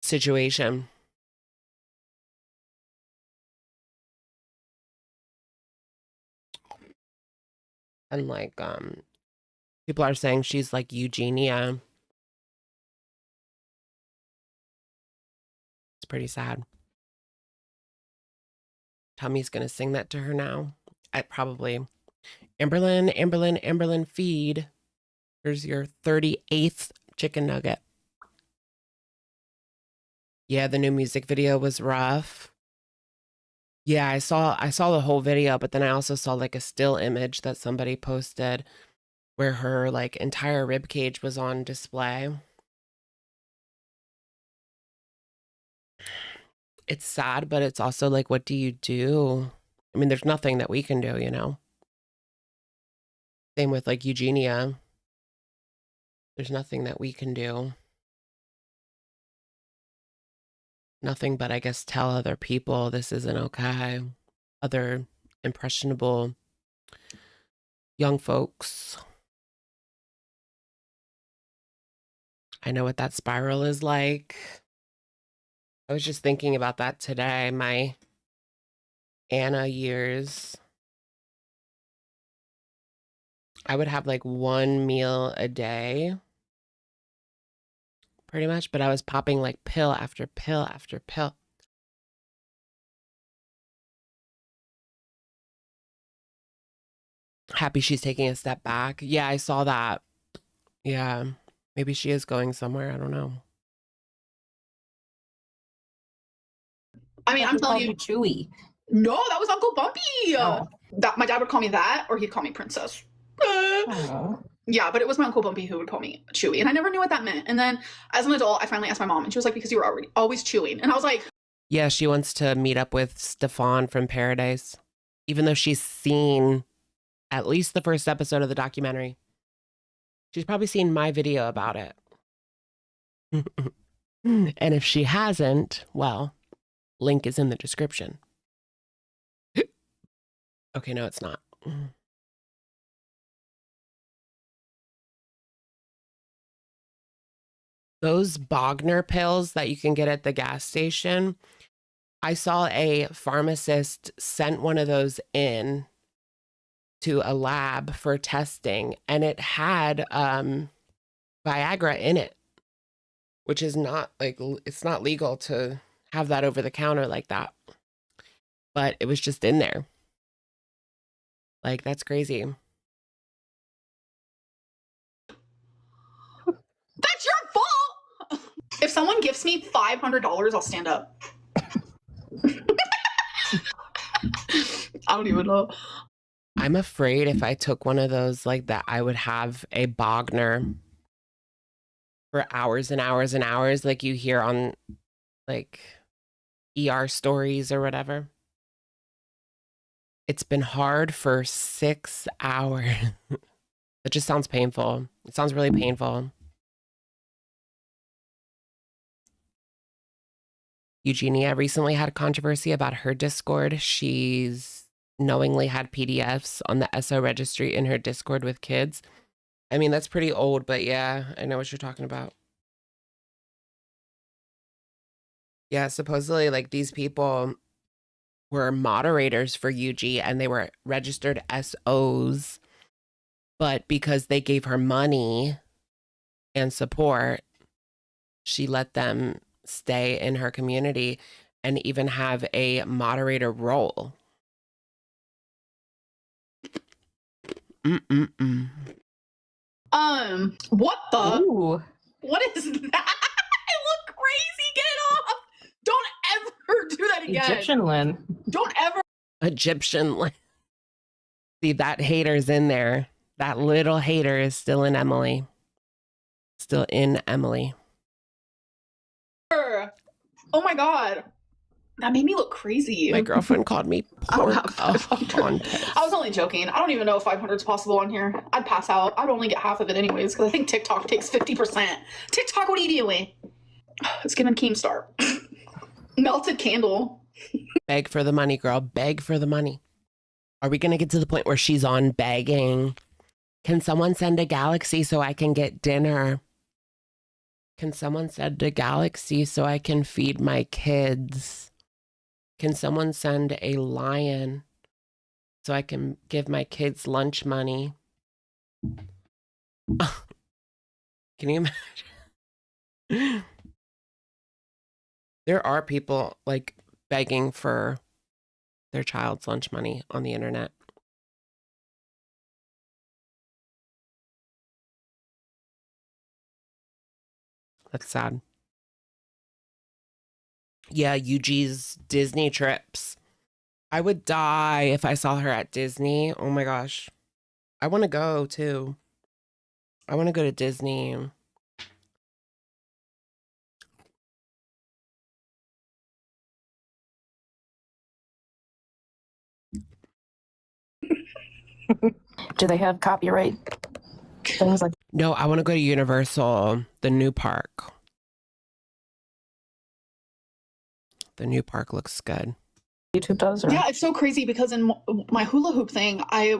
situation? And like people are saying she's like Eugenia. It's pretty sad. Tommy's gonna sing that to her now. Probably. Amberlynn, Amberlynn, Amberlynn, feed. Here's your 38th chicken nugget. Yeah, the new music video was rough. Yeah, I saw the whole video, but then I also saw like a still image that somebody posted where her like entire rib cage was on display. It's sad, but it's also like, what do you do? I mean, there's nothing that we can do, you know? Same with like Eugenia. There's nothing that we can do. Nothing but, I guess, tell other people this isn't okay. Other impressionable young folks. I know what that spiral is like. I was just thinking about that today. My Anna years. I would have like one meal a day. Pretty much, but I was popping like pill after pill after pill. Happy she's taking a step back. Yeah, I saw that. Yeah, maybe she is going somewhere. I don't know. I mean, I'm telling you, Chewy. no, that was Uncle Bumpy. Oh. That my dad would call me that, or he'd call me Princess. Oh. Yeah, but it was my Uncle Bumpy who would call me Chewy, and I never knew what that meant. And then, as an adult, I finally asked my mom, and she was like, "Because you were already always chewing." And I was like, Yeah, she wants to meet up with Stefan from Pearadise, even though she's seen at least the first episode of the documentary. She's probably seen my video about it. And if she hasn't, well, link is in the description. Okay, no, it's not. Those Bogner pills that you can get at the gas station, I saw a pharmacist sent one of those in to a lab for testing, and it had Viagra in it, which is not like, it's not legal to have that over the counter like that. But it was just in there. Like, that's crazy. That's your fault. If someone gives me $500, I'll stand up. I don't even know. I'm afraid if I took one of those like that, I would have a Bogner for hours and hours and hours, like you hear on like ER stories or whatever. It's been hard for 6 hours. It just sounds painful. It sounds really painful. Eugenia recently had a controversy about her Discord. She's knowingly had PDFs on the SO registry in her Discord with kids. I mean, that's pretty old, but yeah, I know what you're talking about. Yeah, supposedly like these people were moderators for UG and they were registered SOs, but because they gave her money and support, she let them stay in her community and even have a moderator role. What the? Ooh. What is that? It look crazy. Get it off. Don't ever do that again. Egyptian Lynn. Don't ever. Egyptian. See, that hater's in there. That little hater is still in Emily. Still in Emily. Oh my God. That made me look crazy. My girlfriend called me pork on piss. I was only joking. I don't even know if 500 is possible on here. I'd pass out. I'd only get half of it anyways, because I think TikTok takes 50%. TikTok, what are you doing? It's giving Keemstar. Melted candle. Beg for the money, girl. Beg for the money. Are we going to get to the point where she's on begging? Can someone send a galaxy so I can get dinner? Can someone send a galaxy so I can feed my kids? Can someone send a lion so I can give my kids lunch money? Can you imagine? There are people like begging for their child's lunch money on the internet. That's sad. Yeah, UG's Disney trips. I would die if I saw her at Disney. Oh my gosh. I want to go too. I want to go to Disney. Do they have copyright things like? No, I want to go to Universal, the new park. The new park looks good. YouTube does? Or? Yeah, it's so crazy because in my hula hoop thing, I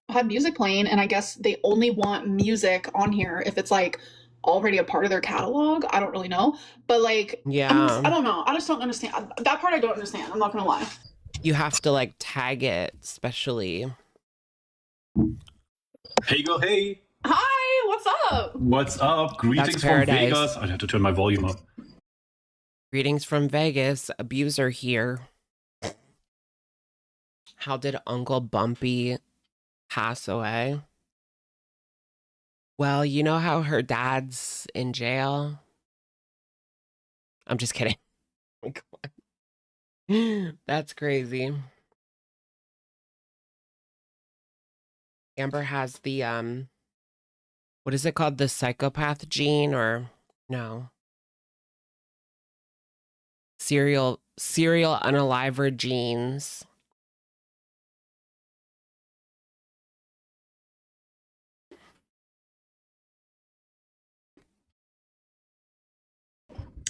had music playing, and I guess they only want music on here if it's like already a part of their catalog. I don't really know, but like, Yeah, I don't know. I just don't understand that part. I don't understand. I'm not gonna lie. you have to like tag it, especially. Hey, go, hey. Hi, what's up? What's up? Greetings from Pearadise. Vegas. I have to turn my volume up. Greetings from Vegas. Abuser here. How did Uncle Bumpy pass away? Well, you know how her dad's in jail? I'm just kidding. That's crazy. Amber has the, what is it called? The psychopath gene or no? Serial unaliver jeans.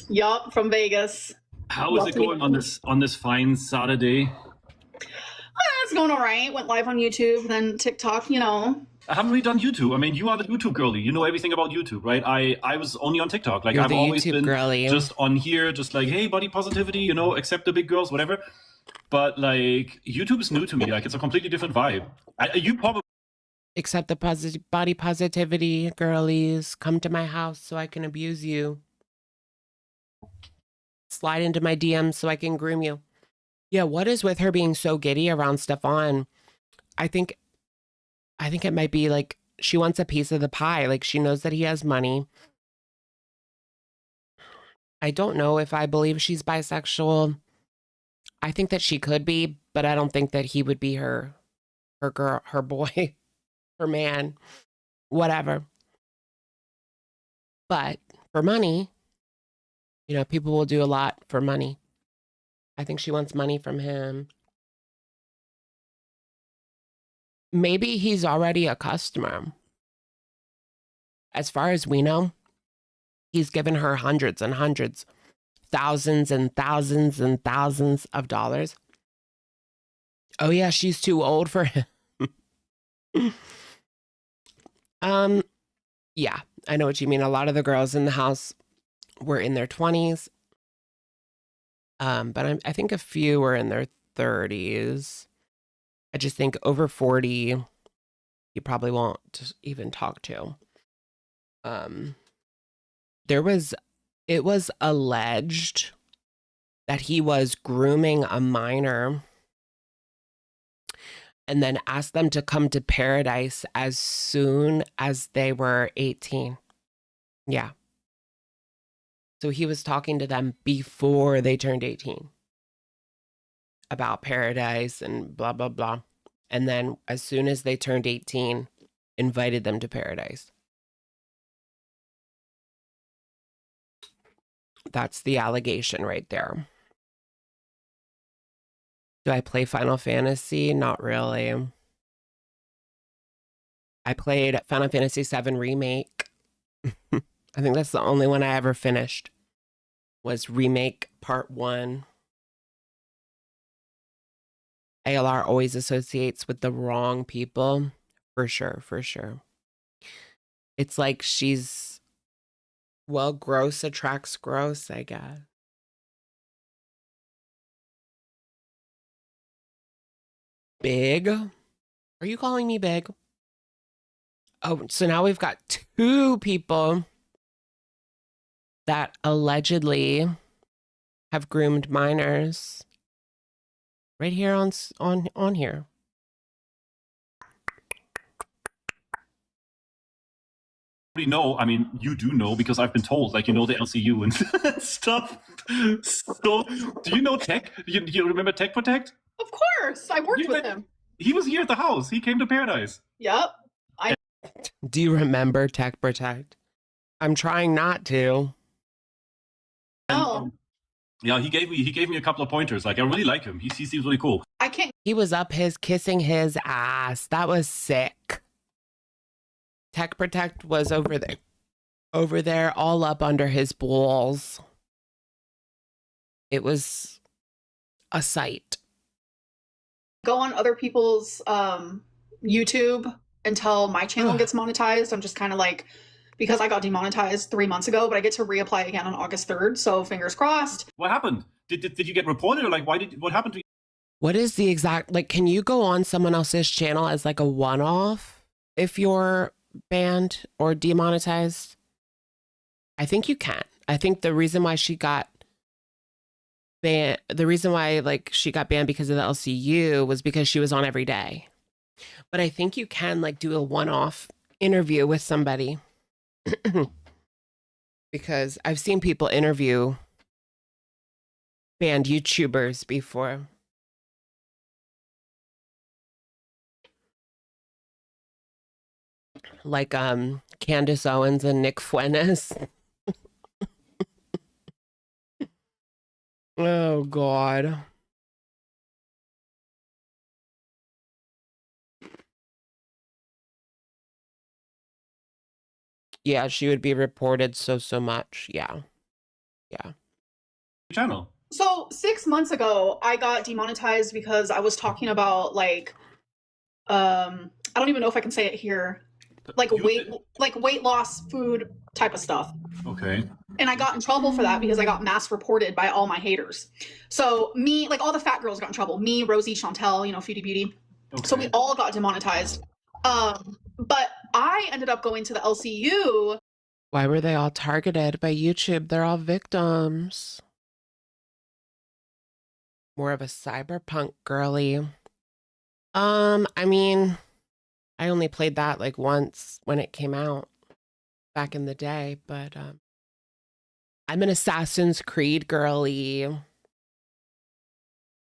Yup, from Vegas. How is it going on this fine Saturday? It's going all right. Went live on YouTube, then TikTok, you know. I haven't really done YouTube. I mean, you are the YouTube girlie. You know everything about YouTube, right? I was only on TikTok. Like, You're I've the always YouTube been girly. just on here, just like, hey, body positivity, you know, accept the big girls, whatever. But like, YouTube is new to me. Like, it's a completely different vibe. You probably Accept the body positivity, girlies. Come to my house so I can abuse you. Slide into my DMs so I can groom you. Yeah, what is with her being so giddy around Stefan? I think it might be like she wants a piece of the pie. Like, she knows that he has money. I don't know if I believe she's bisexual. I think that she could be, but I don't think that he would be her girl, her boy, her man, whatever. But for money, you know, people will do a lot for money. I think she wants money from him. Maybe he's already a customer. As far as we know, he's given her hundreds and hundreds, thousands and thousands and thousands of dollars. Oh yeah, she's too old for him. Yeah, I know what you mean. A lot of the girls in the house were in their 20s. But I think a few were in their 30s. I just think over 40, you probably won't even talk to. It was alleged that he was grooming a minor and then asked them to come to Pearadise as soon as they were 18. Yeah. So he was talking to them before they turned 18 about Pearadise and blah, blah, blah. And then as soon as they turned 18, invited them to Pearadise. That's the allegation right there. Do I play Final Fantasy? Not really. I played Final Fantasy VII Remake. I think that's the only one I ever finished. Was Remake Part 1. ALR always associates with the wrong people. For sure, for sure. It's like she's... Well, gross attracts gross, I guess. Big? Are you calling me big? Oh, so now we've got two people that allegedly have groomed minors right here on here. know. I mean, you do know because I've been told, like, you know, the LCU and stuff. So, do you know Tech? Do you remember Tech Protect? Of course, I worked with him. He was here at the house. He came to Pearadise. Yep. Do you remember Tech Protect? I'm trying not to. No. Yeah, he gave me a couple of pointers. Like, I really like him. He seems really cool. I can't. He was up kissing his ass. That was sick. Tech Protect was over there, all up under his balls. It was a sight. Go on other people's YouTube until my channel gets monetized. I'm just kind of like, because I got demonetized 3 months ago, but I get to reapply again on August 3rd. So fingers crossed. What happened? Did you get reported, or like what happened to you? What is the exact, like, can you go on someone else's channel as like a one-off if you're banned or demonetized? I think you can. I think the reason why she got banned, she got banned because of the LCU was because she was on every day. But I think you can like do a one-off interview with somebody. Because I've seen people interview banned YouTubers before. Like Candace Owens and Nick Fuentes. Oh, God. Yeah, she would be reported so much. Yeah. Yeah. Channel. So 6 months ago, I got demonetized because I was talking about like, I don't even know if I can say it here, like weight loss food type of stuff. Okay. And I got in trouble for that because I got mass reported by all my haters. So me, like all the fat girls got in trouble. Me, Rosie, Chantel, Foodie Beauty. Okay. So we all got demonetized. But I ended up going to the LCU. Why were they all targeted by YouTube? They're all victims. More of a cyberpunk girly. I mean, I only played that like once when it came out back in the day, but I'm an Assassin's Creed girly.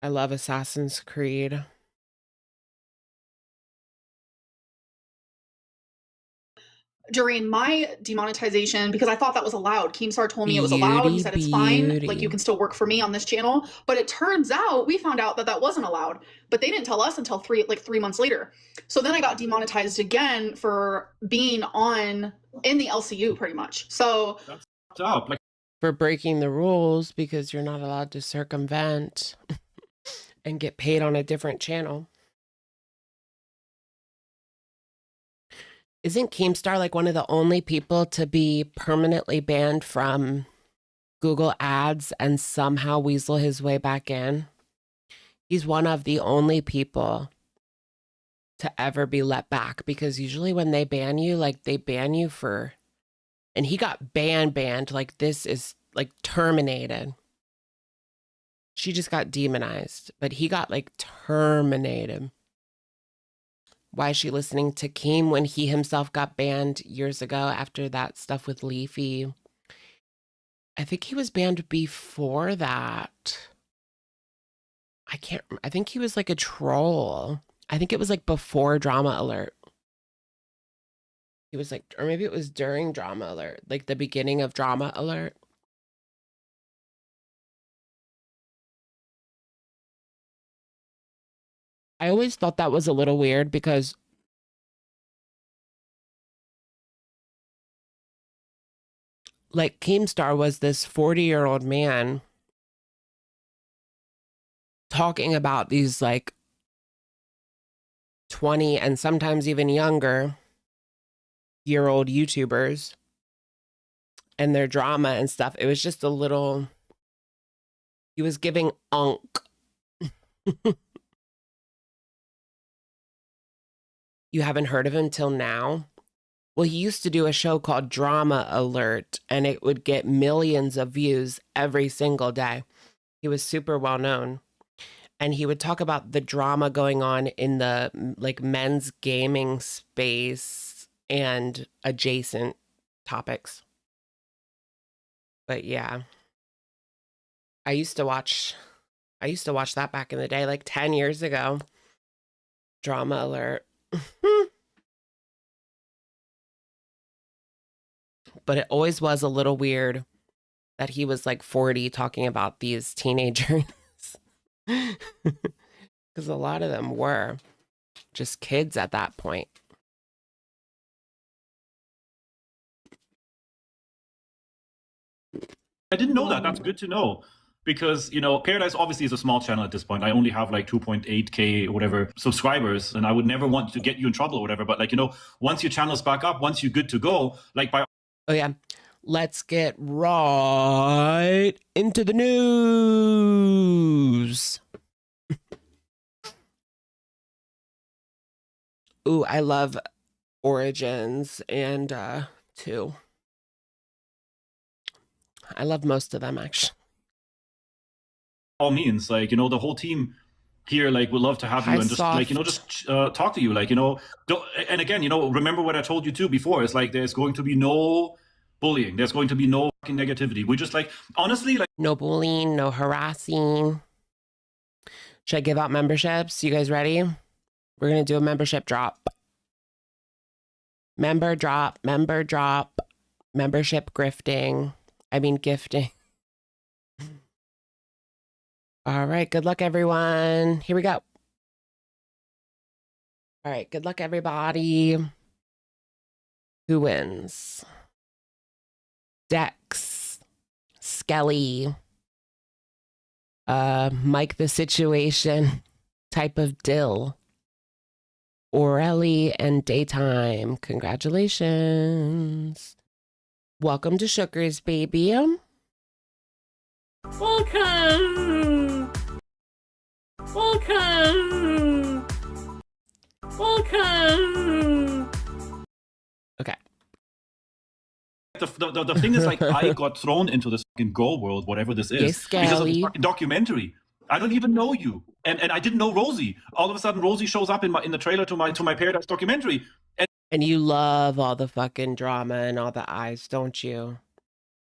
I love Assassin's Creed. During my demonetization, because I thought that was allowed. Keemstar told me it was allowed. He said it's fine. Like you can still work for me on this channel. But it turns out we found out that that wasn't allowed. But they didn't tell us until 3 months later. So then I got demonetized again for being in the LCU pretty much. So That's up. Like, for breaking the rules because you're not allowed to circumvent and get paid on a different channel. Isn't Keemstar like one of the only people to be permanently banned from Google Ads and somehow weasel his way back in? He's one of the only people to ever be let back, because usually when they ban you, like they ban you for, and he got banned, like this is like terminated. She just got demonized, but he got like terminated. Why is she listening to Keem when he himself got banned years ago after that stuff with Leafy? I think he was banned before that. I think he was like a troll. I think it was like before Drama Alert. He was like, or maybe it was during Drama Alert, like the beginning of Drama Alert. I always thought that was a little weird because like Keemstar was this 40-year-old man talking about these like 20 and sometimes even younger year old YouTubers and their drama and stuff. It was just a little, he was giving unk. You haven't heard of him till now? Well, he used to do a show called Drama Alert, and it would get millions of views every single day. He was super well known. And he would talk about the drama going on in the like men's gaming space and adjacent topics. But yeah, I used to watch that back in the day, like 10 years ago. Drama Alert. But it always was a little weird that he was like 40 talking about these teenagers. Because a lot of them were just kids at that point. I didn't know that. That's good to know. Because, Pearadise obviously is a small channel at this point. I only have like 2.8K or whatever subscribers, and I would never want to get you in trouble or whatever. But once your channel's back up, once you're good to go, like by... Oh yeah. Let's get right into the news. Ooh, I love Origins and 2. I love most of them actually. all means, the whole team here, would love to have you and just talk to you, don't, and again, remember what I told you too before. It's like there's going to be no bullying. There's going to be no fucking negativity. We just honestly, no bullying, no harassing. Should I give out memberships? You guys ready? We're gonna do a membership drop. Member drop, membership grifting. I mean gifting. All right. Good luck, everyone. Here we go. All right. Good luck, everybody. Who wins? Dex, Skelly, Mike the Situation, Type of Dill, Orelli, and Daytime. Congratulations. Welcome to Shookers, baby. Welcome. Welcome. Welcome. Okay. The thing is, like, I got thrown into this fucking Go world, whatever this is, Yes, because of Skelly. the fucking documentary. I don't even know you, and I didn't know Rosie. All of a sudden, Rosie shows up in the trailer to my Pearadise documentary, And you love all the fucking drama and all the eyes, don't you?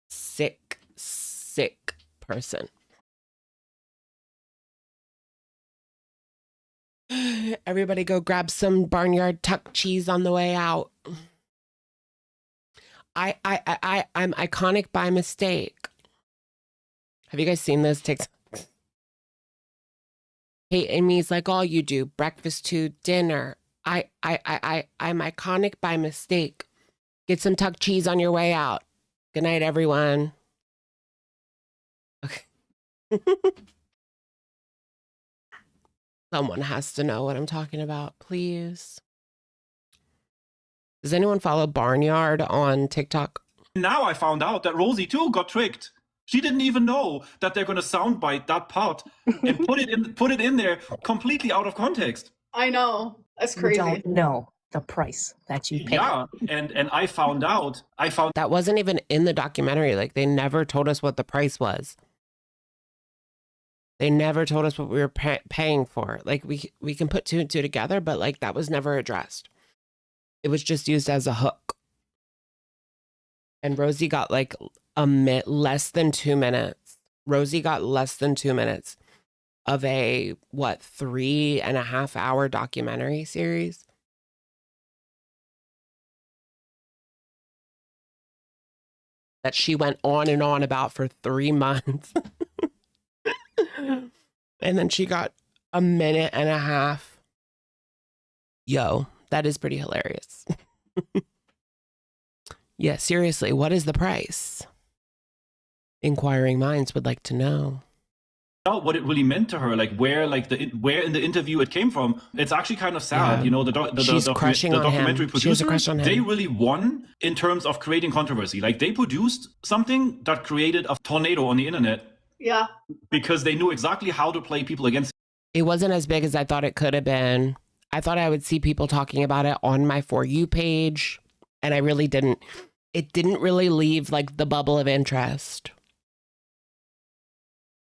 Sick, sick person. Everybody go grab some Barnyard Tuck cheese on the way out. I'm iconic by mistake. Have you guys seen this TikTok? Hey, Amy's like all you do, breakfast to dinner. I'm iconic by mistake. Get some tuck cheese on your way out. Good night, everyone. Okay. Someone has to know what I'm talking about, please. Does anyone follow Barnyard on TikTok? now I found out that Rosie too got tricked. She didn't even know that they're going to soundbite that part and put it in there completely out of context. I know. That's You crazy. don't know the price that you pay. Yeah, and I found out. That wasn't even in the documentary. Like, they never told us what the price was. They never told us what we were paying for. Like, we can put two and two together, but like that was never addressed. It was just used as a hook. And Rosie got like less than 2 minutes. Rosie got less than 2 minutes of a 3.5 hour documentary series. That she went on and on about for 3 months. And then she got 1.5 minutes. Yo, that is pretty hilarious. Yeah, seriously, what is the price? Inquiring minds would like to know. What it really meant to her, like where in the interview it came from. It's actually kind of sad, Yeah. you know. The She's crushing on documentary him. She has a crush producers, on him. they really won in terms of creating controversy. Like they produced something that created a tornado on the internet Yeah. because they knew exactly how to play people against. It wasn't as big as I thought it could have been. I thought I would see people talking about it on my For You page, and I really didn't. It didn't really leave like the bubble of interest.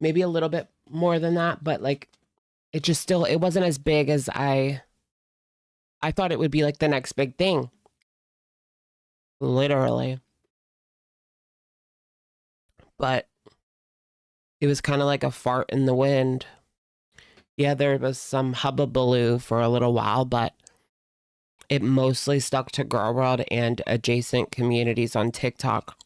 Maybe a little bit more than that, but like it wasn't as big as I thought it would be, like the next big thing. Literally. But it was kind of like a fart in the wind. Yeah, there was some hubbubaloo for a little while, but it mostly stuck to Girl World and adjacent communities on TikTok.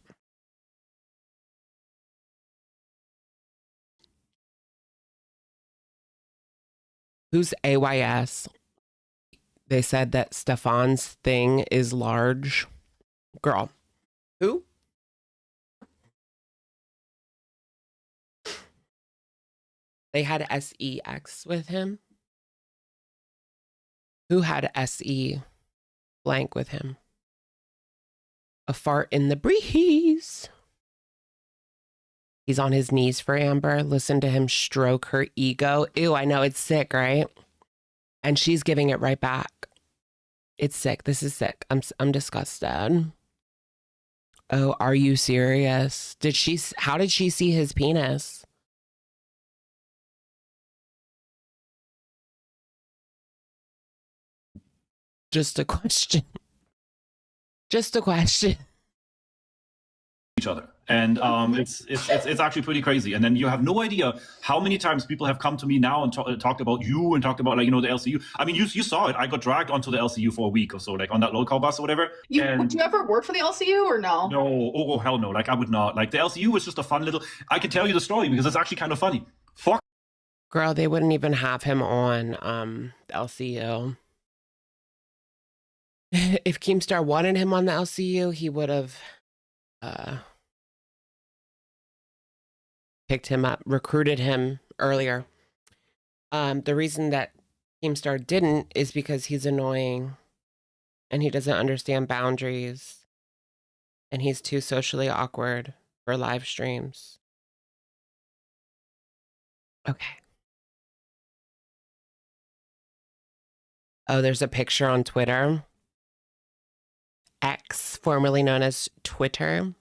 Who's AYS? They said that Stefan's thing is large. Girl. Who? They had SEX with him. Who had SE blank with him? A fart in the breeze. He's on his knees for Amber. Listen to him stroke her ego. Ew, I know, it's sick, right? And she's giving it right back. It's sick. This is sick. I'm disgusted. Oh, are you serious? How did she see his penis? Just a question. Just a question. Each other, and it's actually pretty crazy. And then you have no idea how many times people have come to me now and talked about you and talked about, like, you know, the LCU. I mean, you saw it. I got dragged onto the LCU for a week or so, like on that local bus or whatever. Would you ever work for the LCU or no? No, oh hell no. Like I would not. Like the LCU was just a fun little. I can tell you the story because it's actually kind of funny. Fuck Girl, they wouldn't even have him on the LCU. If Keemstar wanted him on the LCU, he would have picked him up, recruited him earlier. The reason that Keemstar didn't is because he's annoying and he doesn't understand boundaries and he's too socially awkward for live streams. Okay. Oh, there's a picture on Twitter. X, formerly known as Twitter.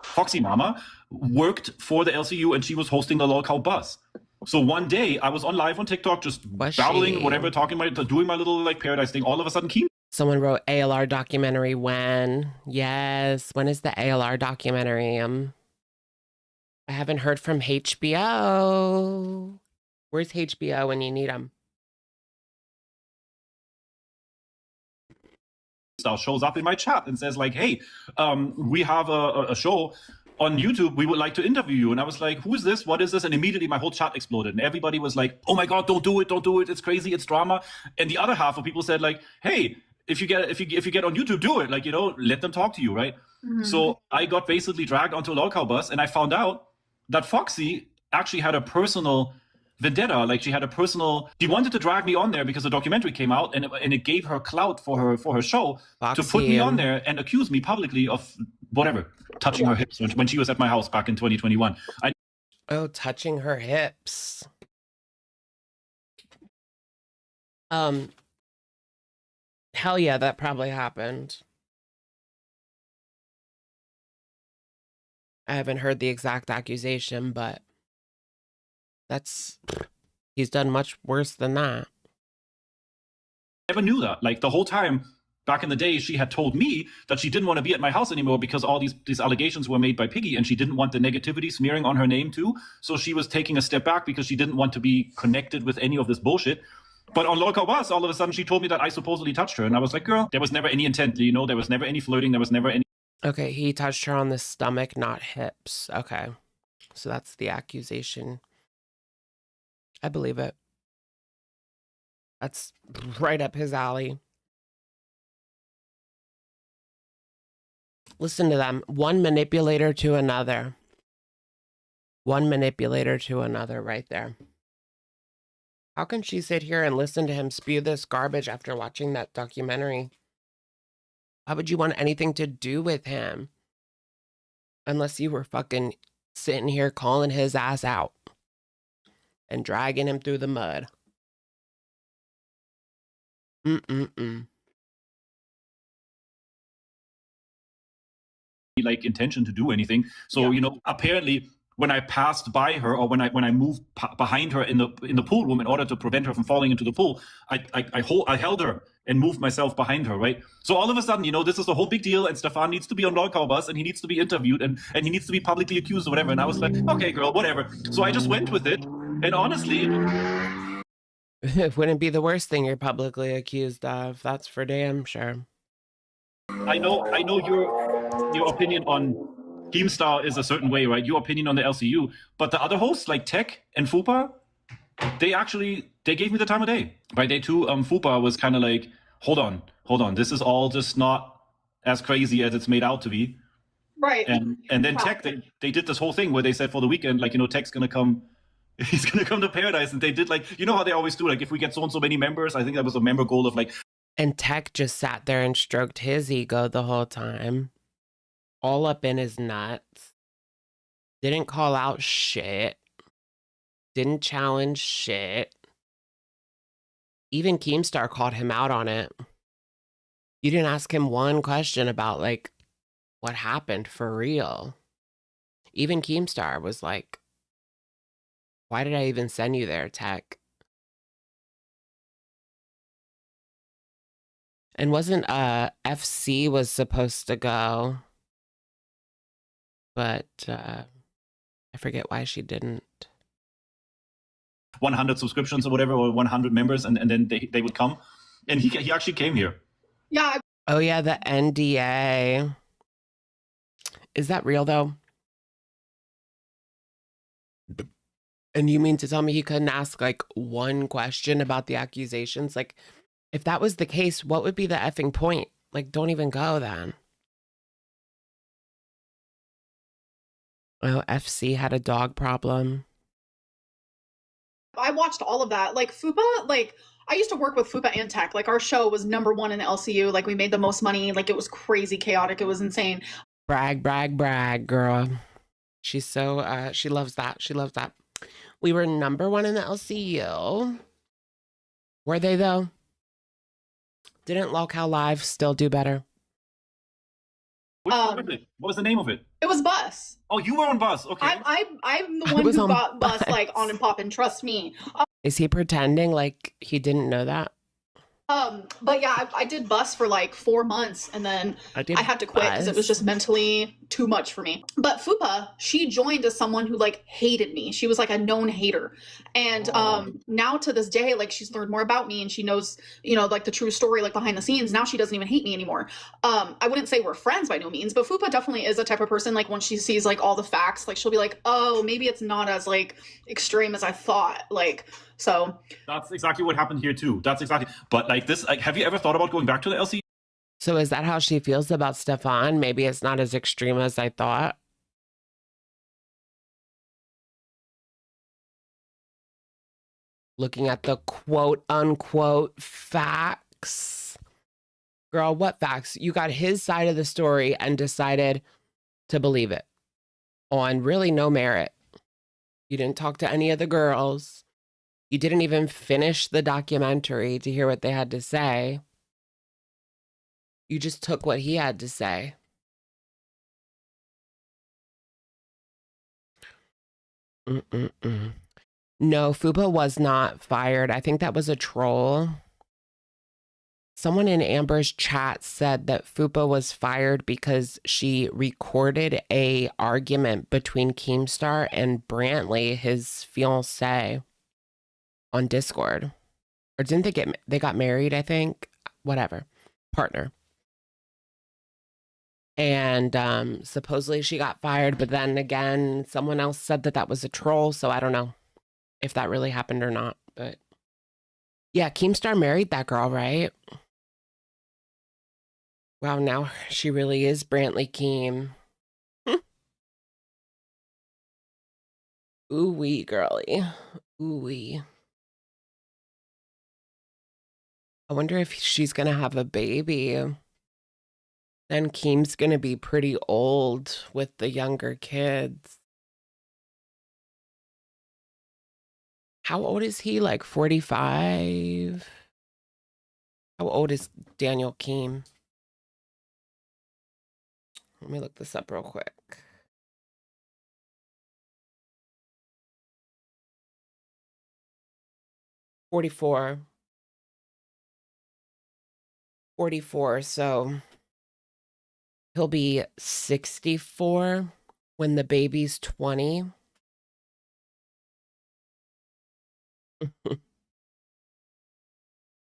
Foxy Mama, worked for the LCU and she was hosting the lolcow bus. So one day I was on live on TikTok, just babbling, whatever, doing my little like Pearadise thing. All of a sudden, someone wrote ALR documentary when? Yes, when is the ALR documentary? I haven't heard from HBO. Where's HBO when you need them? Shows up in my chat and says like, hey, we have a show on YouTube. We would like to interview you. And I was like, who is this? What is this? And immediately my whole chat exploded. And everybody was like, oh my God, don't do it. Don't do it. It's crazy. It's drama. And the other half of people said like, hey, if you get on YouTube, do it. Like, you know, let them talk to you, right? Mm-hmm. So I got basically dragged onto a lolcow bus and I found out that Foxy actually had a personal vendetta. Like she wanted to drag me on there because the documentary came out and it gave her clout for her show Foxy, to put me on there and accuse me publicly of whatever, touching her hips when she was at my house back in 2021. Touching her hips. Hell yeah, that probably happened. I haven't heard the exact accusation, but he's done much worse than that. I never knew that. Like the whole time back in the day, she had told me that she didn't want to be at my house anymore because all these allegations were made by Piggy and she didn't want the negativity smearing on her name too. So she was taking a step back because she didn't want to be connected with any of this bullshit. But on lolcow bus, all of a sudden she told me that I supposedly touched her. And I was like, girl, there was never any intent, you know, there was never any flirting, there was never any. Okay, he touched her on the stomach, not hips. Okay, so that's the accusation. I believe it. That's right up his alley. Listen to them. One manipulator to another. One manipulator to another right there. How can she sit here and listen to him spew this garbage after watching that documentary? Why would you want anything to do with him? Unless you were fucking sitting here calling his ass out and dragging him through the mud. Like intention to do anything. So, you know, apparently when I passed by her or when I moved behind her in the pool room in order to prevent her from falling into the pool, I held her and moved myself behind her, right? So all of a sudden, you know, this is a whole big deal and Stefan needs to be on lolcow bus and he needs to be interviewed and he needs to be publicly accused or whatever. And I was like, okay, girl, whatever. So I just went with it. And honestly, it wouldn't be the worst thing you're publicly accused of. That's for damn sure. I know your opinion on Keemstar is a certain way, right? Your opinion on the LCU, but the other hosts like Tech and Fupa, they gave me the time of day. By day two, Fupa was kind of like, hold on, this is all just not as crazy as it's made out to be. Right. And then Tech, they did this whole thing where they said for the weekend, like, you know, Tech's gonna come. He's gonna come to Pearadise, and they did like, you know how they always do, like if we get so and so many members, I think that was a member goal of like. And Tech just sat there and stroked his ego the whole time, all up in his nuts. Didn't call out shit. Didn't challenge shit. Even Keemstar called him out on it. You didn't ask him one question about like what happened for real. Even Keemstar was like, why did I even send you there, Tech? And wasn't FC was supposed to go, but I forget why she didn't. 100 subscriptions or whatever, or 100 members, and then they would come. And he actually came here. Yeah. Oh yeah, the NDA. Is that real though? And you mean to tell me he couldn't ask like one question about the accusations? Like, if that was the case, what would be the effing point? Like, don't even go then. Oh, FC had a dog problem. I watched all of that. Like Fupa, like I used to work with Fupa and Tech. Like our show was #1 in the LCU. Like we made the most money. Like it was crazy chaotic. It was insane. Brag, brag, brag, girl. She's so, she loves that. She loves that. We were #1 in the LCU. Were they though? Didn't Lolcow Live still do better? What was the name of it? It was Bus. Oh, you were on Bus. Okay. I'm the one who got Bus like on and poppin'. Trust me. Is he pretending like he didn't know that? But yeah, I did Bus for like 4 months, and then I had to quit because it was just mentally too much for me. But Fupa, she joined as someone who like hated me. She was like a known hater, and now to this day, like she's learned more about me and she knows, you know, like the true story, like behind the scenes. Now she doesn't even hate me anymore. I wouldn't say we're friends by no means, but Fupa definitely is a type of person. Like when she sees like all the facts, like she'll be like, oh, maybe it's not as like extreme as I thought. Like. So that's exactly what happened here too. That's exactly. But like this, like, have you ever thought about going back to the LC? So is that how she feels about Stefan? Maybe it's not as extreme as I thought. Looking at the quote unquote facts. Girl, what facts? You got his side of the story and decided to believe it on really no merit. You didn't talk to any of the girls. You didn't even finish the documentary to hear what they had to say. You just took what he had to say. No, Fupa was not fired. I think that was a troll. Someone in Amber's chat said that Fupa was fired because she recorded a argument between Keemstar and Brantley, his fiancé, on Discord. Or didn't they got married, I think? Whatever. Partner. And supposedly she got fired, but then again, someone else said that that was a troll, so I don't know if that really happened or not. But yeah, Keemstar married that girl, right? Wow, now she really is Brantley Keem. Ooh-wee, girly. Ooh-wee. I wonder if she's going to have a baby. Then Keem's going to be pretty old with the younger kids. How old is he? Like 45? How old is Daniel Keem? Let me look this up real quick. $44. So he'll be 64 when the baby's 20.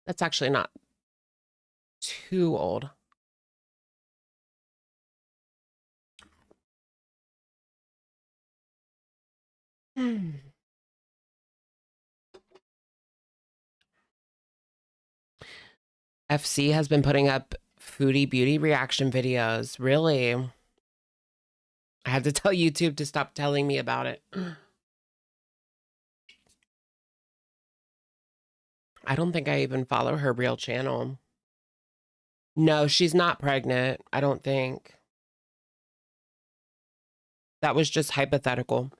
That's actually not too old. FC has been putting up Foodie beauty reaction videos. Really? I had to tell YouTube to stop telling me about it. I don't think I even follow her real channel. No, she's not pregnant. I don't think. That was just hypothetical.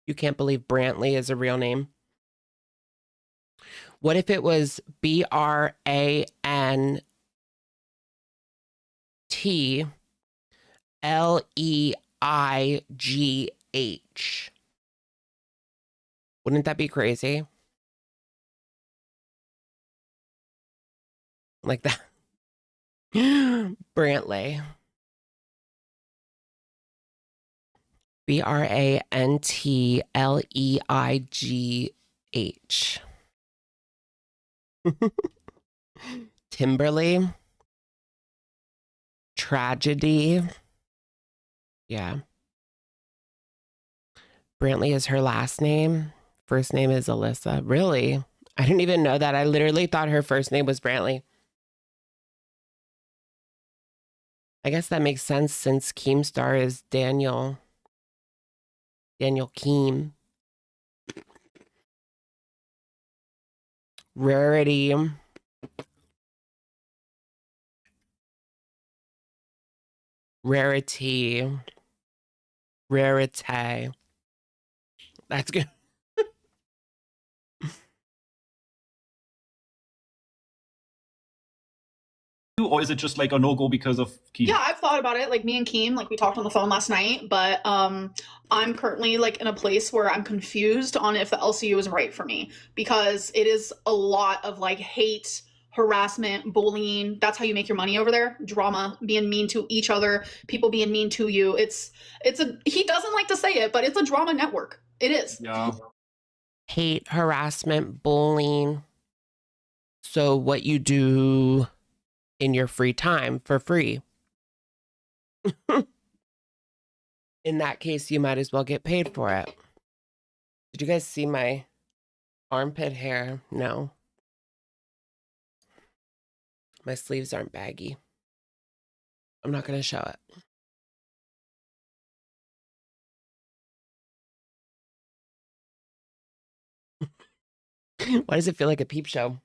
You can't believe Brantley is a real name. What if it was Brantleigh? Wouldn't that be crazy? Like that. Brantley. Brantleigh. Timberly. Tragedy. Yeah. Brantley is her last name. First name is Alyssa. Really? I didn't even know that. I literally thought her first name was Brantley. I guess that makes sense since Keemstar is Daniel. Daniel Keem. Rarity. Rarity. Rarity. That's good. Or is it just like a no-go because of Keem? Yeah, I've thought about it. Like me and Keem, like we talked on the phone last night, but I'm currently like in a place where I'm confused on if the LCU is right for me because it is a lot of like hate, harassment, bullying. That's how you make your money over there. Drama, being mean to each other, people being mean to you. It's a, he doesn't like to say it, but it's a drama network. It is. Yeah. Hate, harassment, bullying. So what you do in your free time for free. In that case, you might as well get paid for it. Did you guys see my armpit hair? No. My sleeves aren't baggy. I'm not going to show it. Why does it feel like a peep show?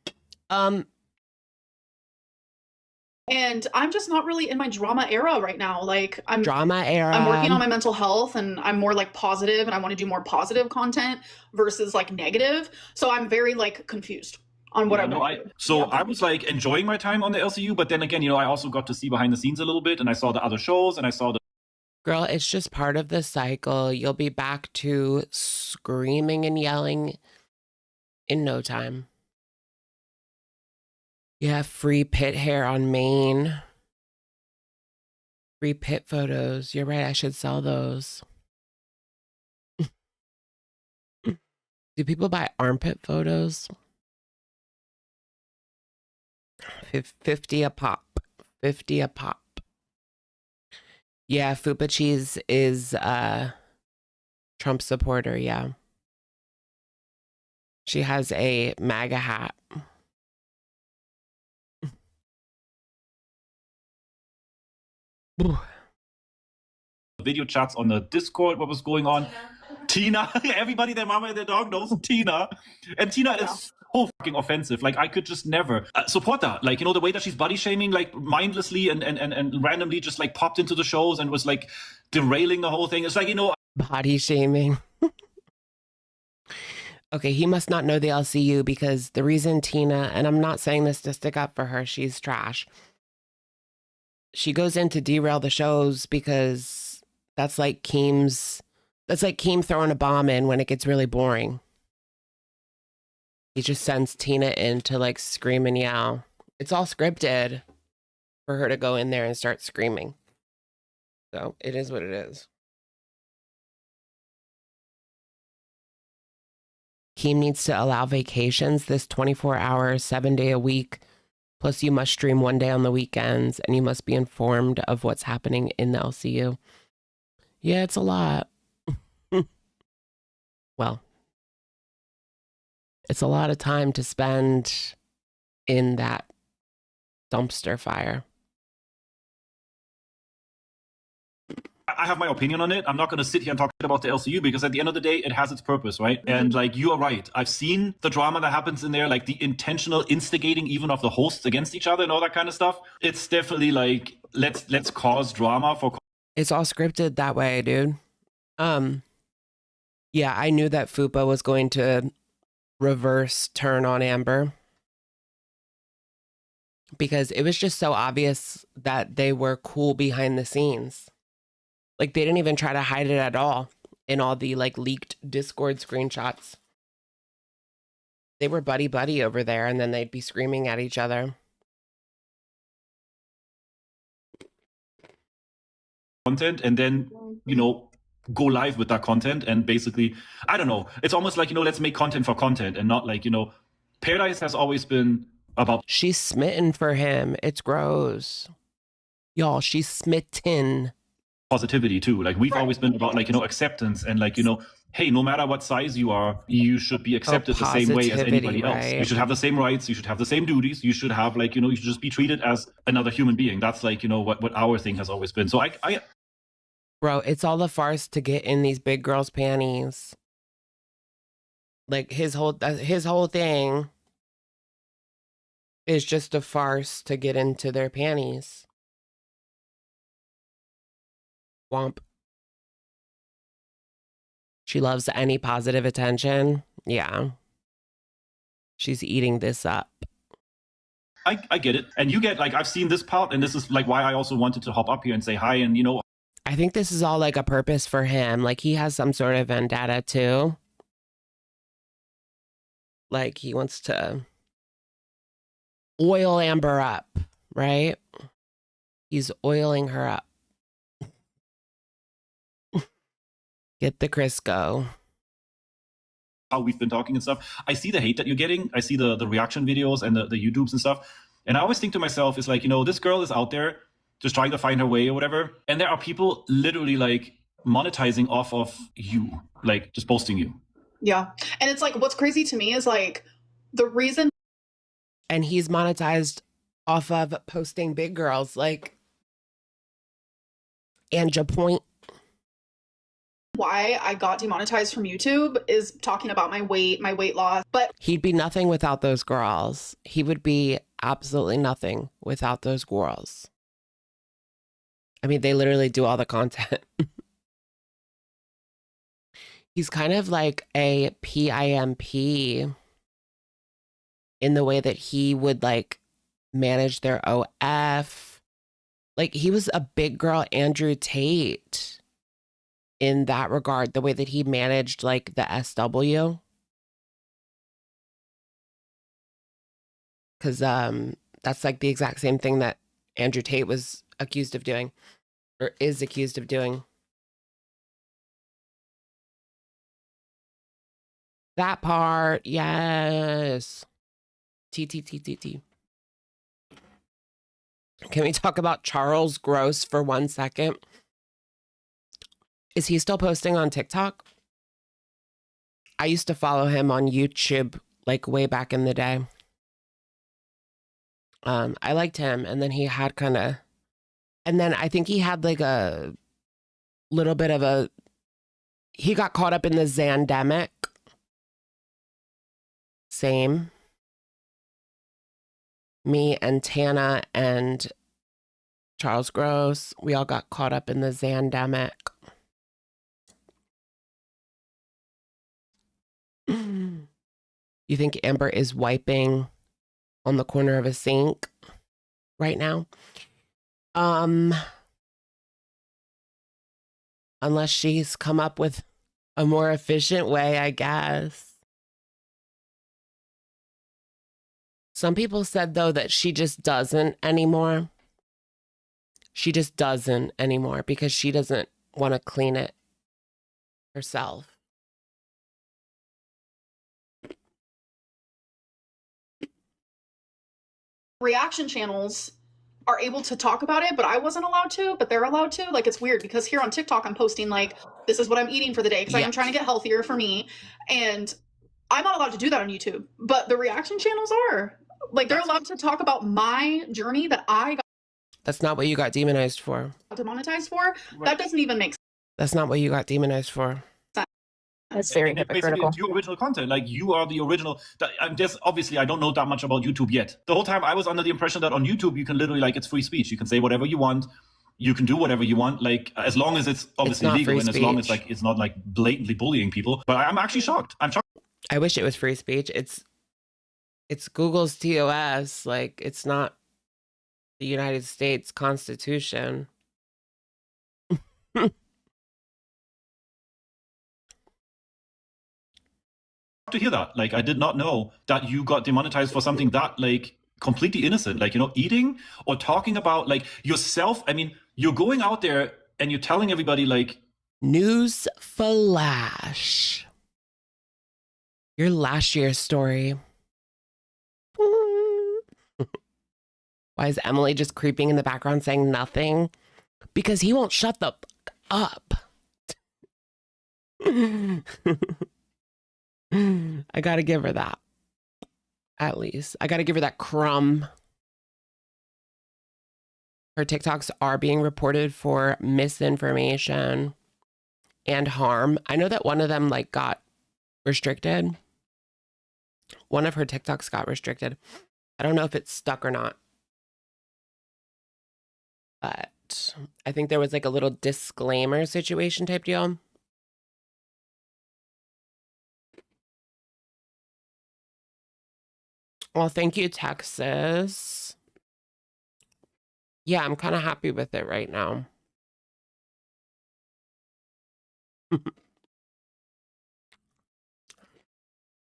And I'm just not really in my drama era right now. Like I'm drama era. I'm working on my mental health and I'm more like positive and I want to do more positive content versus like negative. So I'm very like confused on what I'm doing. I was like enjoying my time on the LCU, but then again, I also got to see behind the scenes a little bit and I saw the other shows and I saw the Girl, it's just part of the cycle. You'll be back to screaming and yelling in no time. Yeah, free pit hair on Maine. Free pit photos. You're right, I should sell those. Do people buy armpit photos? 50 a pop. 50 a pop. Yeah, Fupa Cheese is a Trump supporter, yeah. She has a MAGA hat. video chats on the Discord, what was going on. Tina, everybody, their mama and their dog knows Tina. And Tina is so fucking offensive. Like, I could just never support that. Like, the way that she's body shaming, like, mindlessly and randomly just, like, popped into the shows and was, like, derailing the whole thing. It's like, body shaming. Okay, he must not know the LCU because the reason Tina, and I'm not saying this to stick up for her, she's trash. She goes in to derail the shows because that's like Keem throwing a bomb in when it gets really boring. He just sends Tina in to like scream and yell. It's all scripted for her to go in there and start screaming. So it is what it is. Keem needs to allow vacations this 24-hour, 7-day a week. Plus, you must stream 1 day on the weekends, and you must be informed of what's happening in the LCU. Yeah, it's a lot. Well, it's a lot of time to spend in that dumpster fire. I have my opinion on it. I'm not going to sit here and talk shit about the LCU because at the end of the day, it has its purpose, right? Mm-hmm. And like, you are right. I've seen the drama that happens in there, like the intentional instigating even of the hosts against each other and all that kind of stuff. It's definitely like, let's cause drama for... It's all scripted that way, dude. Yeah, I knew that Fupa was going to reverse turn on Amber because it was just so obvious that they were cool behind the scenes. Like, they didn't even try to hide it at all in all the, like, leaked Discord screenshots. They were buddy-buddy over there, and then they'd be screaming at each other. Content, and then, go live with that content, and basically, I don't know, it's almost like, let's make content for content, and not like, Pearadise has always been about... She's smitten for him. It's gross. Y'all, she's smitten. positivity too. Like we've Right. always been about like, you know, acceptance and like, you know, hey, no matter what size you are, you should be accepted the same way as anybody else. right? You should have the same rights. You should have the same duties. You should have like, you know, you should just be treated as another human being. That's like, you know, what our thing has always been. So I Bro, it's all a farce to get in these big girls' panties. Like his whole thing is just a farce to get into their panties. Womp. She loves any positive attention. Yeah. She's eating this up. I get it. And you get like, I've seen this part, and this is like why I also wanted to hop up here and say hi. And, you know, I think this is all like a purpose for him. Like he has some sort of vendetta too. Like he wants to oil Amber up, right? He's oiling her up. Get the Crisco. how we've been talking and stuff. I see the hate that you're getting. I see the reaction videos and the YouTubes and stuff. And I always think to myself, it's like, you know, this girl is out there just trying to find her way or whatever. And there are people literally like monetizing off of you, like just posting you. Yeah. And it's like, what's crazy to me is like the reason. And he's monetized off of posting big girls like Anja Point. Why I got demonetized from YouTube is talking about my weight loss. But he'd be nothing without those girls. He would be absolutely nothing without those girls. I mean, they literally do all the content. He's kind of like a PIMP in the way that he would like manage their OF. Like he was a big girl Andrew Tate in that regard, the way that he managed like the SW. Because that's like the exact same thing that Andrew Tate was accused of doing, or is accused of doing. That part, yes. T. Can we talk about Charles Gross for 1 second? Is he still posting on TikTok? I used to follow him on YouTube like way back in the day. I liked him, and then he had kind of, and then I think he had like a little bit of a, he got caught up in the Zandemic. Same. Me and Tana and Charles Gross, we all got caught up in the Zandemic. You think Amber is wiping on the corner of a sink right now? Unless she's come up with a more efficient way, I guess. Some people said, though, that she just doesn't anymore. She just doesn't anymore because she doesn't want to clean it herself. Reaction channels are able to talk about it, but I wasn't allowed to, but they're allowed to. Like, it's weird because here on TikTok, I'm posting like, this is what I'm eating for the day because I'm trying to get healthier for me. And I'm not allowed to do that on YouTube, but the reaction channels are. Like, they're allowed to talk about my journey that I got. That's not what you got demonized for. Demonetized for? Right. That doesn't even make sense. That's not what you got demonized for. That's very hypocritical. It's your original content. Like, you are the original. I'm just, obviously, I don't know that much about YouTube yet. The whole time I was under the impression that on YouTube, you can literally, like, it's free speech. You can say whatever you want. You can do whatever you want, like, as long as it's obviously legal and as long as, like, it's not, like, blatantly bullying people. But I'm actually shocked. I'm shocked. I wish it was free speech. It's Google's TOS. Like, it's not the United States Constitution. To hear that, like, I did not know that you got demonetized for something that, like, completely innocent, like, you know, eating or talking about, like, yourself. I mean, you're going out there and you're telling everybody, like, news flash. Your last year's story. Why is Emily just creeping in the background saying nothing? Because he won't shut the fuck up. I gotta give her that. At least. I gotta give her that crumb. Her TikToks are being reported for misinformation and harm. I know that one of them like got restricted. One of her TikToks got restricted. I don't know if it's stuck or not. But I think there was like a little disclaimer situation type deal. Well, thank you, Texas. Yeah, I'm kind of happy with it right now.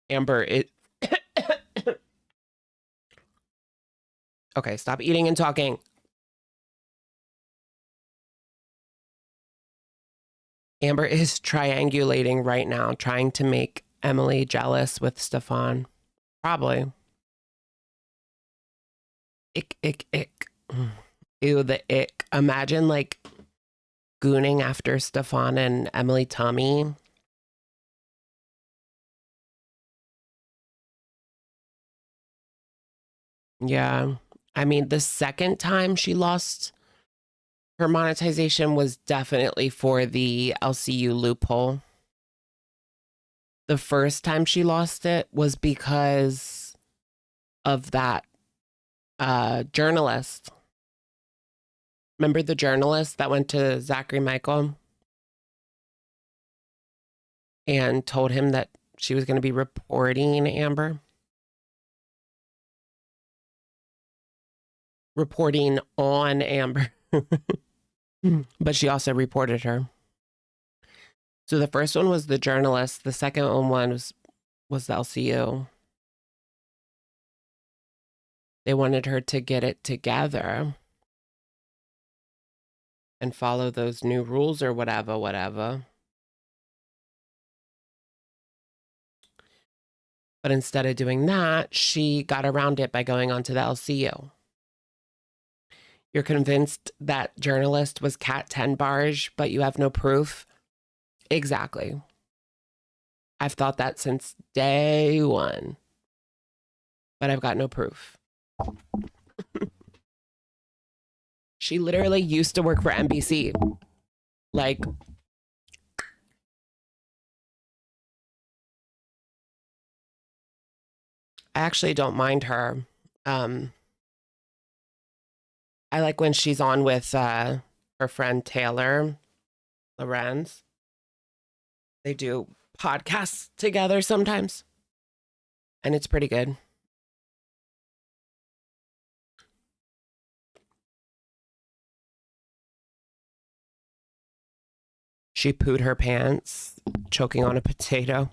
Amber, it... Okay, stop eating and talking. Amber is triangulating right now, trying to make Emily jealous with Stefan. Probably. Ick, ick, ick. Ew, the ick. Imagine like gooning after Stefan and Emily tummy. Yeah. I mean, the second time she lost her monetization was definitely for the LCU loophole. The first time she lost it was because of that journalist. Remember the journalist that went to Zachary Michael and told him that she was going to be reporting Amber? Reporting on Amber. But she also reported her. So the first one was the journalist. The second one was the LCU. They wanted her to get it together and follow those new rules or whatever. But instead of doing that, she got around it by going on to the LCU. You're convinced that journalist was Cat 10 Barge, but you have no proof? Exactly. I've thought that since day one, but I've got no proof. She literally used to work for NBC. Like, I actually don't mind her. I like when she's on with her friend Taylor Lorenz. They do podcasts together sometimes, and it's pretty good. She pooed her pants, choking on a potato.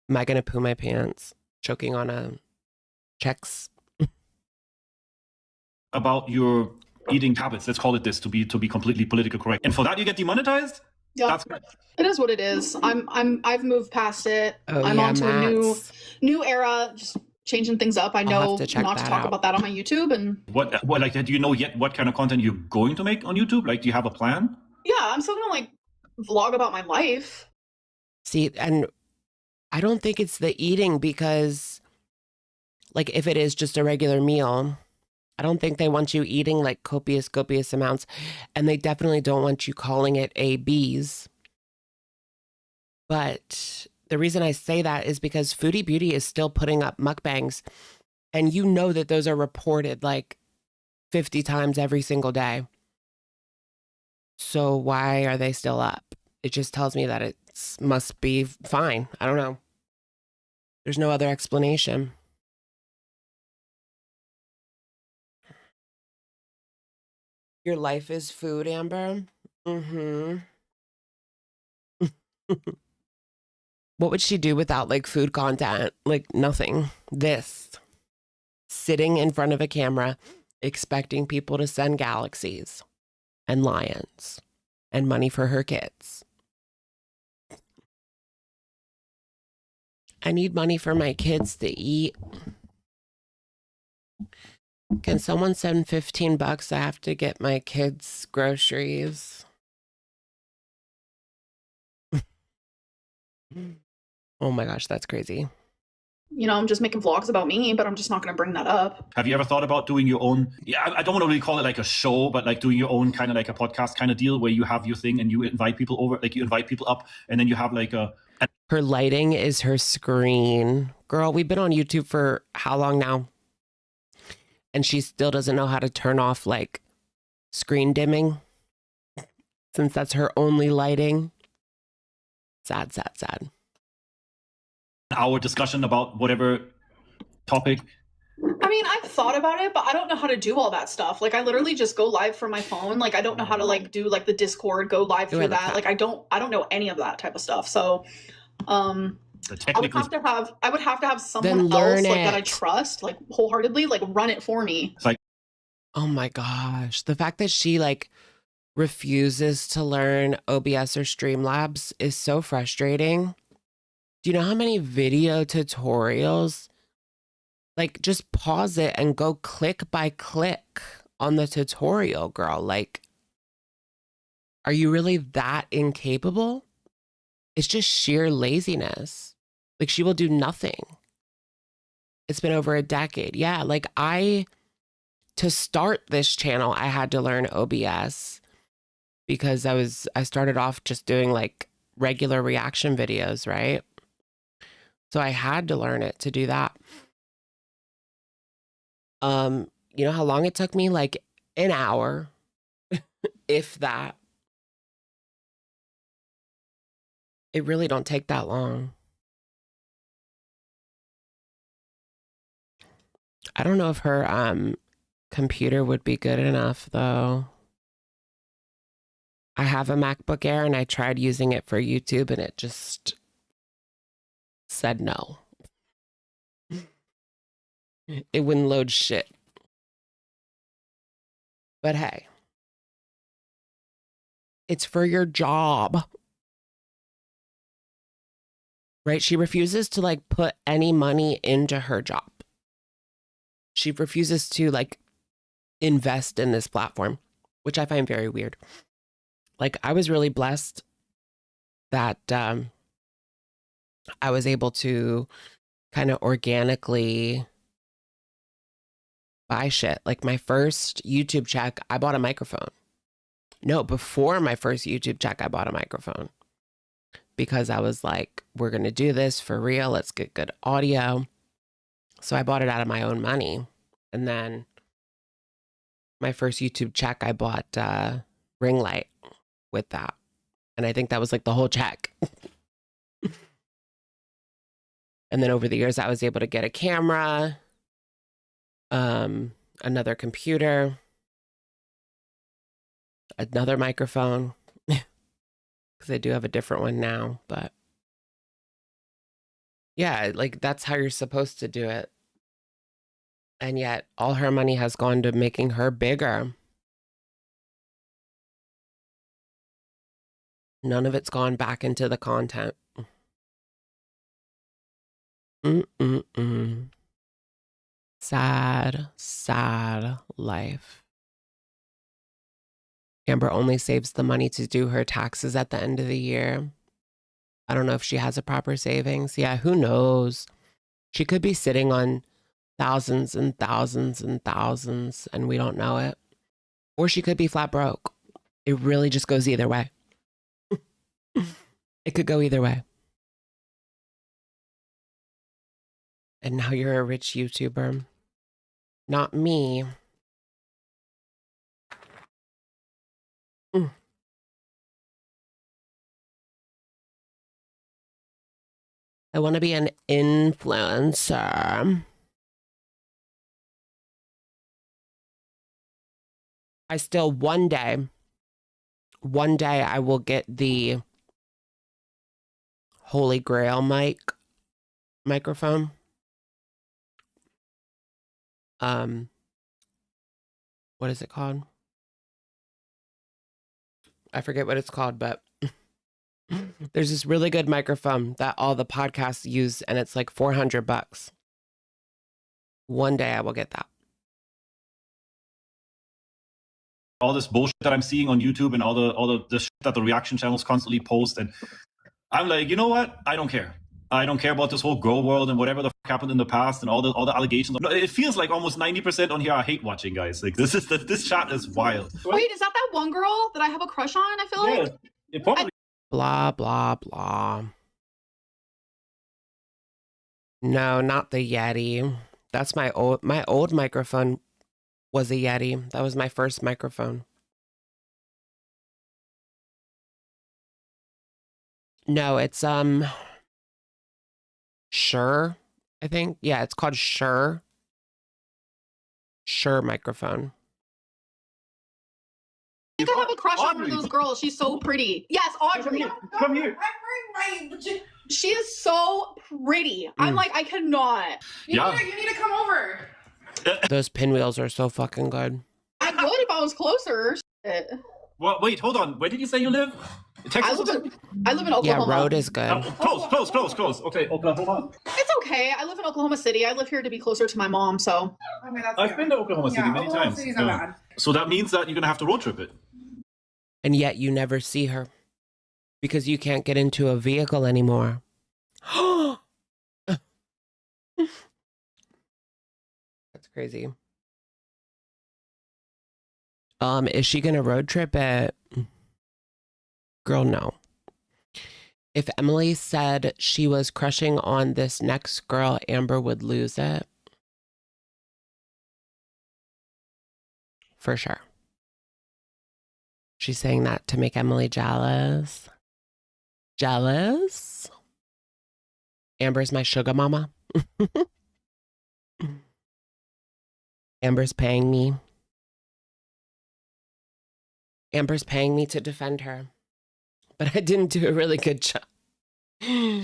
Am I gonna poo my pants, choking on a Chex? About your eating habits, let's call it this, to be completely politically correct. And for that, you get demonetized? Yeah, That's good. It is what it is. I've moved past it. Oh, I'm yeah, on to a Max. new era, just changing things up. I know have to check not to that talk out. about that on my YouTube. And What like, do you know yet what kind of content you're going to make on YouTube? Like, do you have a plan? yeah, I'm still gonna like vlog about my life. See, and I don't think it's the eating, because like if it is just a regular meal, I don't think they want you eating like copious amounts, and they definitely don't want you calling it ABs. But the reason I say that is because Foodie Beauty is still putting up mukbangs, and you know that those are reported like 50 times every single day. So why are they still up? It just tells me that it must be fine. I don't know. There's no other explanation. Your life is food, Amber? Mm-hmm. What would she do without like food content? Like nothing. This. Sitting in front of a camera, expecting people to send galaxies and lions and money for her kids. I need money for my kids to eat. Can someone send $15? I have to get my kids groceries. Oh my gosh, that's crazy. You know, I'm just making vlogs about me, but I'm just not going to bring that up. Have you ever thought about doing your own? Yeah, I don't want to really call it like a show, but like doing your own kind of like a podcast kind of deal where you have your thing and you invite people over, like you invite people up, and then you have like a. Her lighting is her screen. Girl, we've been on YouTube for how long now? And she still doesn't know how to turn off like screen dimming, since that's her only lighting. Sad, sad, sad. Our discussion about whatever topic. I mean, I've thought about it, but I don't know how to do all that stuff. Like, I literally just go live from my phone. Like, I don't know how to like do like the Discord, go live through that. Like, I don't know any of that type of stuff. So, I would have to have someone else like that I trust, like wholeheartedly, like run it for me. It's like, oh my gosh, the fact that she like refuses to learn OBS or Streamlabs is so frustrating. Do you know how many video tutorials? Like, just pause it and go click by click on the tutorial, girl. Like, are you really that incapable? It's just sheer laziness. Like, she will do nothing. It's been over a decade. Yeah, like to start this channel, I had to learn OBS because I started off just doing like regular reaction videos, right? So I had to learn it to do that. You know how long it took me? Like an hour, if that. It really don't take that long. I don't know if her computer would be good enough though. I have a MacBook Air and I tried using it for YouTube and it just said no. It wouldn't load shit. But hey, it's for your job. Right? She refuses to like put any money into her job. She refuses to like invest in this platform, which I find very weird. Like, I was really blessed that I was able to kind of organically buy shit. Like, my first YouTube check, I bought a microphone. No, before my first YouTube check, I bought a microphone because I was like, we're going to do this for real. Let's get good audio. So I bought it out of my own money. And then my first YouTube check, I bought a ring light with that. And I think that was like the whole check. And then over the years, I was able to get a camera, another computer, another microphone, because I do have a different one now. But yeah, like that's how you're supposed to do it. And yet all her money has gone to making her bigger. None of it's gone back into the content. Sad, sad life. Amber only saves the money to do her taxes at the end of the year. I don't know if she has a proper savings. Yeah, who knows? She could be sitting on thousands and thousands and thousands and we don't know it. Or she could be flat broke. It really just goes either way. It could go either way. And now you're a rich YouTuber. Not me. I want to be an influencer. I still one day I will get the Holy Grail microphone. What is it called? I forget what it's called, but there's this really good microphone that all the podcasts use, and it's like $400. One day I will get that. all this bullshit that I'm seeing on YouTube and all the shit that the reaction channels constantly post, and I'm like, you know what? I don't care. I don't care about this whole girl world and whatever the fuck happened in the past and all the allegations. No, it feels like almost 90% on here are hate watching, guys. Like this chat is wild. Wait, is that one girl that I have a crush on? I feel like. It probably. Blah blah blah. No, not the Yeti. That's my old microphone was a Yeti. That was my first microphone. No, it's Shure, I think. Yeah, it's called Shure. Shure microphone. I think I have a crush on one of those girls. She's so pretty. Yes, Audrey. Come here. She is so pretty. I'm like, I cannot. You need to come over. Those pinwheels are so fucking good. I would if I was closer. Shit. Well, wait, hold on. Where did you say you live? Texas? I live in Oklahoma. Yeah, road is good. Close. Okay, Oklahoma. It's okay. I live in Oklahoma City. I live here to be closer to my mom, so. Okay, that's I've been to Oklahoma City many Oklahoma times. City's not bad. So that means that you're gonna have to road trip it. And yet you never see her because you can't get into a vehicle anymore. That's crazy. Is she gonna road trip it? Girl, no. If Emily said she was crushing on this next girl, Amber would lose it. For sure. She's saying that to make Emily jealous. Jealous? Amber's my sugar mama. Amber's paying me. Amber's paying me to defend her. But I didn't do a really good job. I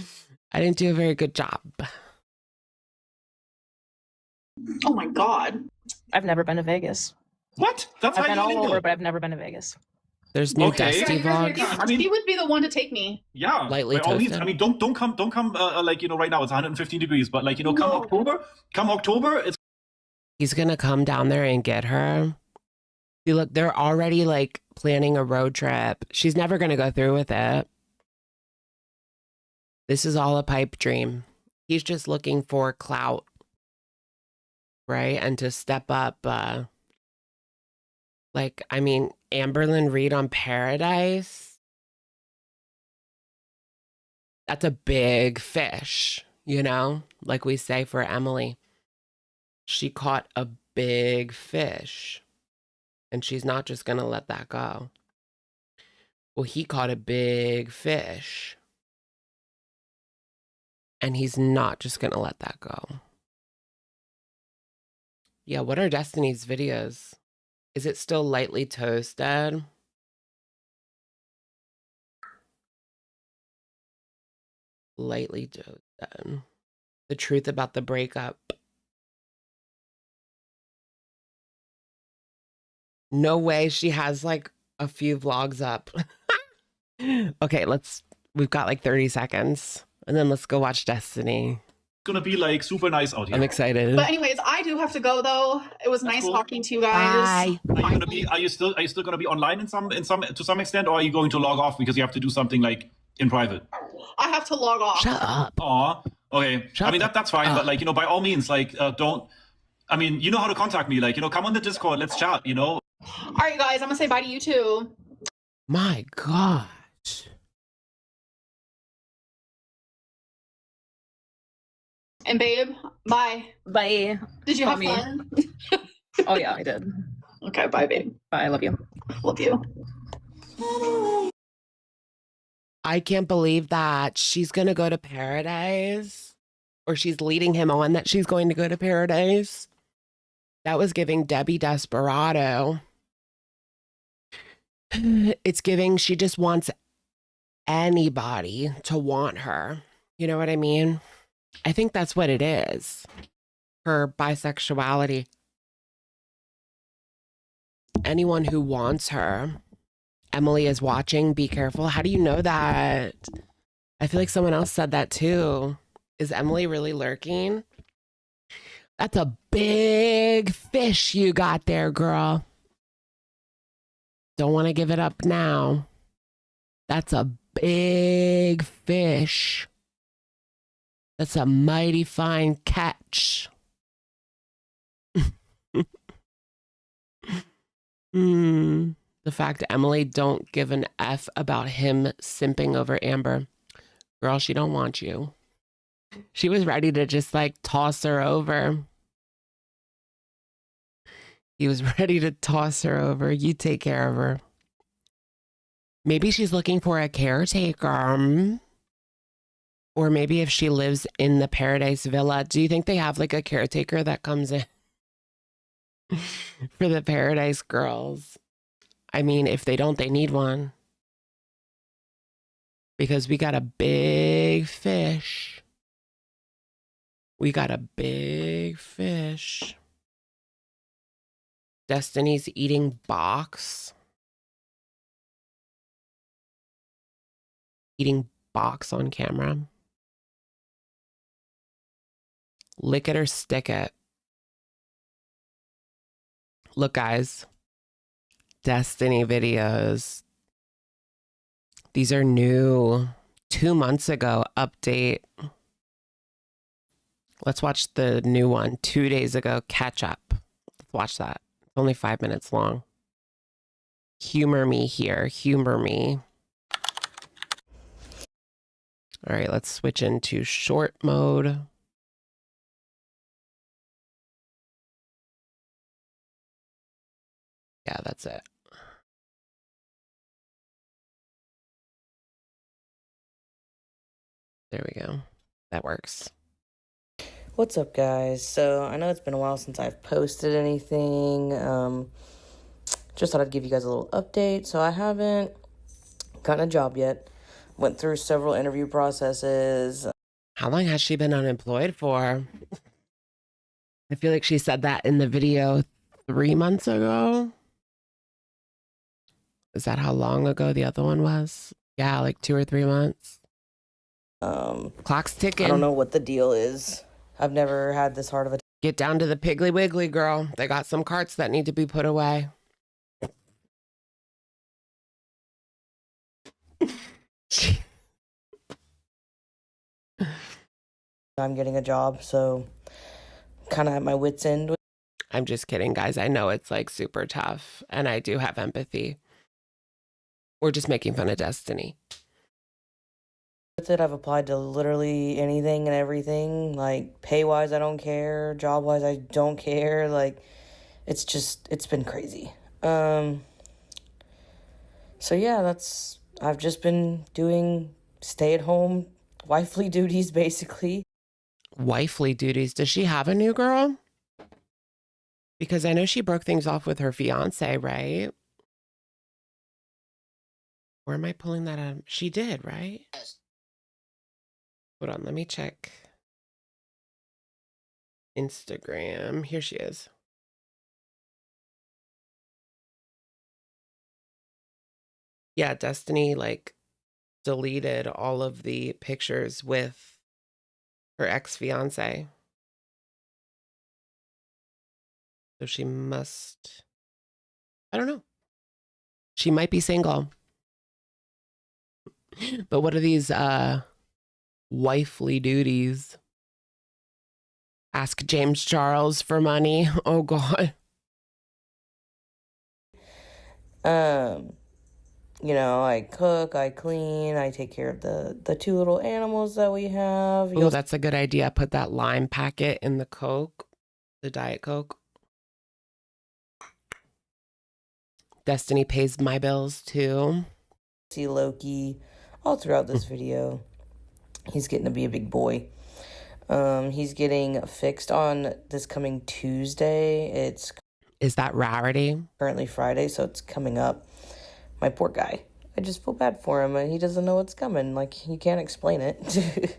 didn't do a very good job. Oh my God. I've never been to Vegas. What? That's I've how been you all know. over, but I've never been to Vegas. There's new Okay. Dusty vlogs. I mean, He would be the one to take me. yeah, Lightly by all means. toasted. I mean, don't come like, you know, right now it's 115 degrees, but like, you know, come October, it's He's gonna come down there and get her. See, look, they're already like planning a road trip. She's never gonna go through with it. This is all a pipe dream. He's just looking for clout, right? And to step up. Like, I mean, Amberlynn Reed on Pearadise. That's a big fish, you know? Like we say for Emily. She caught a big fish. And she's not just going to let that go. Well, he caught a big fish. And he's not just going to let that go. Yeah, what are Destiny's videos? Is it still lightly toasted? Lightly toasted. The truth about the breakup. No way she has like a few vlogs up. Okay, we've got like 30 seconds. And then let's go watch Destiny. gonna be like super nice out here. I'm excited. But anyways, I do have to go though. It was nice cool. talking to you guys. Bye. Are you still gonna be online in some to some extent, or are you going to log off because you have to do something like in private? I have to log off. Shut up. Aw, okay. Shut I mean that's fine, up. but like, you know, by all means, like don't. I mean, you know how to contact me. Like, you know, come on the Discord, let's chat. You know. All right, guys, I'm gonna say bye to you too. My God. And babe, bye. Bye. Did you Call have me. fun? Oh yeah, I did. Okay, bye, babe. Bye. I love you. Love you. I can't believe that she's going to go to Pearadise, or she's leading him on that she's going to go to Pearadise. That was giving Debbie Desperado. It's giving she just wants anybody to want her. You know what I mean? I think that's what it is. Her bisexuality. Anyone who wants her. Emily is watching. Be careful. How do you know that? I feel like someone else said that too. Is Emily really lurking? That's a big fish you got there, girl. Don't want to give it up now. That's a big fish. That's a mighty fine catch. The fact Emily don't give an F about him simping over Amber. Girl, she don't want you. She was ready to just like toss her over. He was ready to toss her over. You take care of her. Maybe she's looking for a caretaker. Or maybe if she lives in the Pearadise Villa. Do you think they have like a caretaker that comes in for the Pearadise girls? I mean, if they don't, they need one. Because we got a big fish. We got a big fish. Destiny's eating box. Eating box on camera. Lick it or stick it. Look, guys. Destiny videos. These are new. 2 months ago update. Let's watch the new one. 2 days ago catch up. Let's watch that. It's only 5 minutes long. Humor me here. Humor me. All right, let's switch into short mode. Yeah, that's it. There we go. That works. What's up, guys? So I know it's been a while since I've posted anything. Just thought I'd give you guys a little update. So I haven't gotten a job yet. Went through several interview processes. How long has she been unemployed for? I feel like she said that in the video 3 months ago. Is that how long ago the other one was? Yeah, like 2 or 3 months. Clock's ticking. I don't know what the deal is. I've never had this hard of a Get down to the Piggly Wiggly, girl. They got some carts that need to be put away. I'm getting a job, so kind of at my wit's end. I'm just kidding, guys. I know it's like super tough, and I do have empathy. We're just making fun of Destiny. With it, I've applied to literally anything and everything. Like, pay-wise, I don't care. Job-wise, I don't care. Like, it's been crazy. So yeah, I've just been doing stay-at-home wifely duties, basically. Wifely duties. Does she have a new girl? Because I know she broke things off with her fiance, right? Or am I pulling that out? She did, right? Hold on, let me check Instagram. Here she is. Yeah, Destiny like deleted all of the pictures with her ex-fiance. So she must, I don't know. She might be single. But what are these wifely duties? Ask James Charles for money. Oh God. You know, I cook, I clean, I take care of the 2 little animals that we have. Oh, that's a good idea. Put that lime packet in the Coke, the Diet Coke. Destiny pays my bills too. See Loki all throughout this video. He's getting to be a big boy. He's getting fixed on this coming Tuesday. Is that Rarity? Currently Friday, so it's coming up. My poor guy. I just feel bad for him, and he doesn't know what's coming. Like, he can't explain it.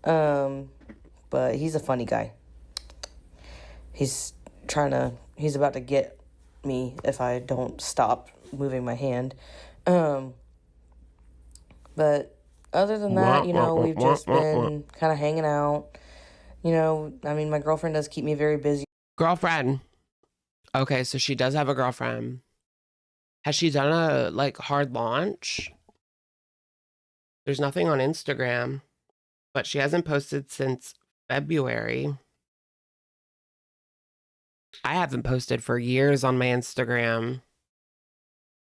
But he's a funny guy. He's about to get me if I don't stop moving my hand. But other than that, you know, we've just been kind of hanging out. You know, I mean, my girlfriend does keep me very busy. Girlfriend. Okay, so she does have a girlfriend. Has she done a like hard launch? There's nothing on Instagram, but she hasn't posted since February. I haven't posted for years on my Instagram.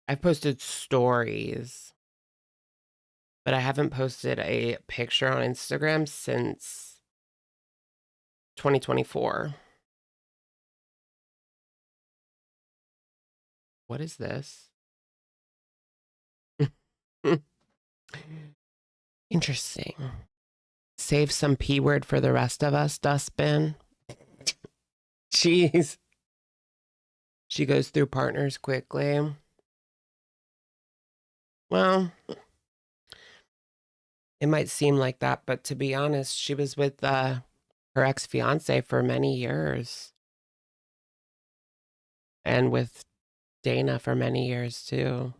I've posted stories, but I haven't posted a picture on Instagram since 2024. What is this? Interesting. Save some P word for the rest of us, dustbin. Jeez. She goes through partners quickly. Well, it might seem like that, but to be honest, she was with her ex-fiance for many years. And with Dana for many years, too.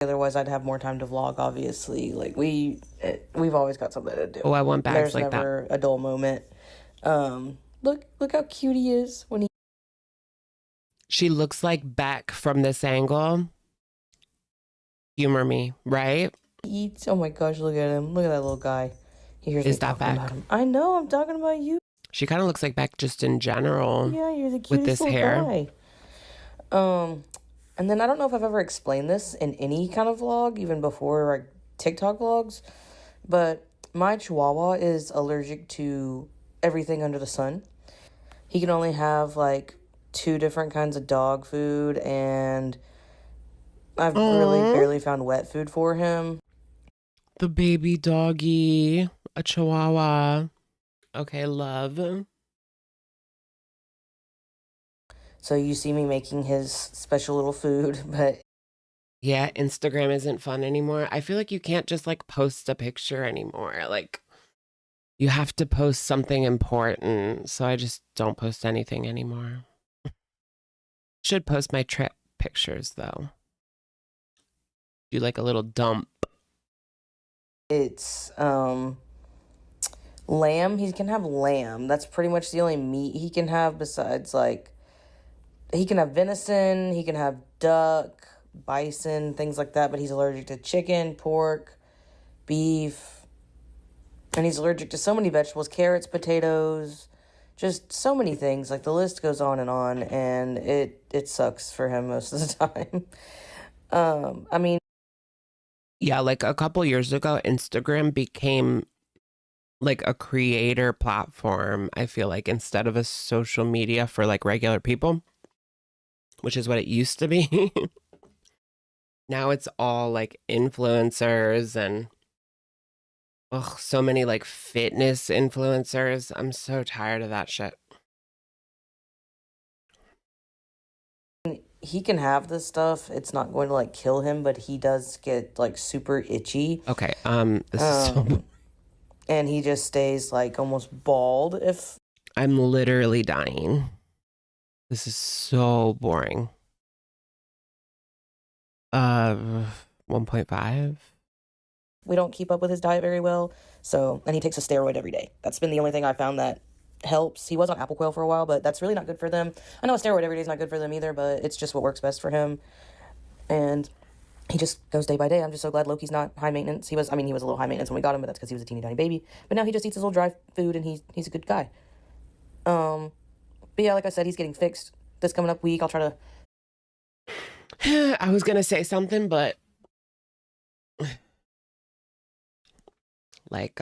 Otherwise, I'd have more time to vlog, obviously. Like, we've always got something to do. Oh, I want bags There's like that. never a dull moment. Look how cute he is when he... She looks like Beck from this angle. Humor me, right? eats. Oh my gosh, look at him. Look at that little guy. He hears me that talking Beck? about him. I know, I'm talking about you. She kind of looks like Beck just in general. Yeah, you're the cutest with this little hair. guy. And then I don't know if I've ever explained this in any kind of vlog, even before like TikTok vlogs, but my Chihuahua is allergic to everything under the sun. He can only have like 2 different kinds of dog food, and I've really barely found wet food for him. The baby doggy, a Chihuahua. Okay, love. So you see me making his special little food, but Yeah, Instagram isn't fun anymore. I feel like you can't just like post a picture anymore. Like you have to post something important. So I just don't post anything anymore. Should post my trip pictures though. Do like a little dump. it's lamb. He can have lamb. That's pretty much the only meat he can have besides like he can have venison, he can have duck, bison, things like that, but he's allergic to chicken, pork, beef, and he's allergic to so many vegetables, carrots, potatoes, just so many things. Like the list goes on, and it sucks for him most of the time. I mean, Yeah, like a couple years ago, Instagram became like a creator platform, I feel like, instead of a social media for like regular people, which is what it used to be. Now it's all like influencers and so many like fitness influencers. I'm so tired of that shit. he can have this stuff. It's not going to like kill him, but he does get like super itchy. Okay, this is so... And he just stays like almost bald if... I'm literally dying. This is so boring. 1.5. We don't keep up with his diet very well, so... And he takes a steroid every day. That's been the only thing I found that helps. He was on Apple Quail for a while, but that's really not good for them. I know a steroid every day is not good for them either, but it's just what works best for him. And he just goes day by day. I'm just so glad Loki's not high maintenance. He was a little high maintenance when we got him, but that's because he was a teeny tiny baby. But now he just eats his little dry food, and he's a good guy. But yeah, like I said, he's getting fixed this coming up week. I'll try to... I was going to say something, but... Like,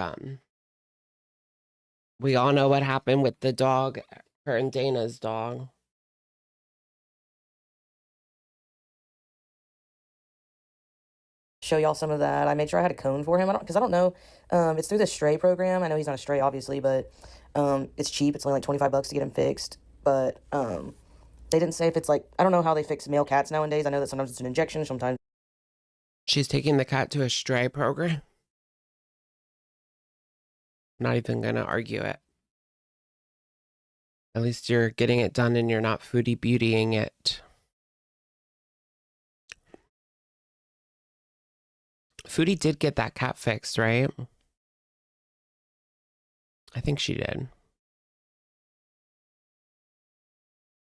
we all know what happened with the dog, her and Dana's dog. Show y'all some of that. I made sure I had a cone for him. Because I don't know. It's through the stray program. I know he's not a stray, obviously, but it's cheap. It's only like $25 to get him fixed. But they didn't say if it's like, I don't know how they fix male cats nowadays. I know that sometimes it's an injection, sometimes. She's taking the cat to a stray program. Not even going to argue it. At least you're getting it done and you're not foodie beautying it. Foodie did get that cat fixed, right? I think she did.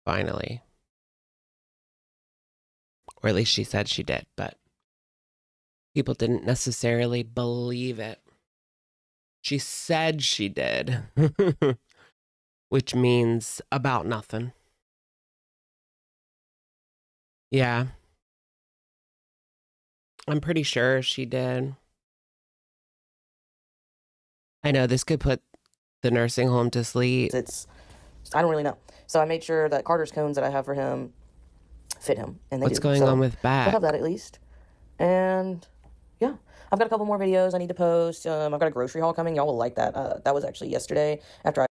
finally. Or at least she said she did, but people didn't necessarily believe it. She said she did, which means about nothing. Yeah. I'm pretty sure she did. I know this could put the nursing home to sleep. I don't really know. So I made sure that Carter's cones that I have for him fit him, and they What's do. going on with We'll back? have that at least. And yeah, I've got a couple more videos I need to post. I've got a grocery haul coming. Y'all will like that. That was actually yesterday after I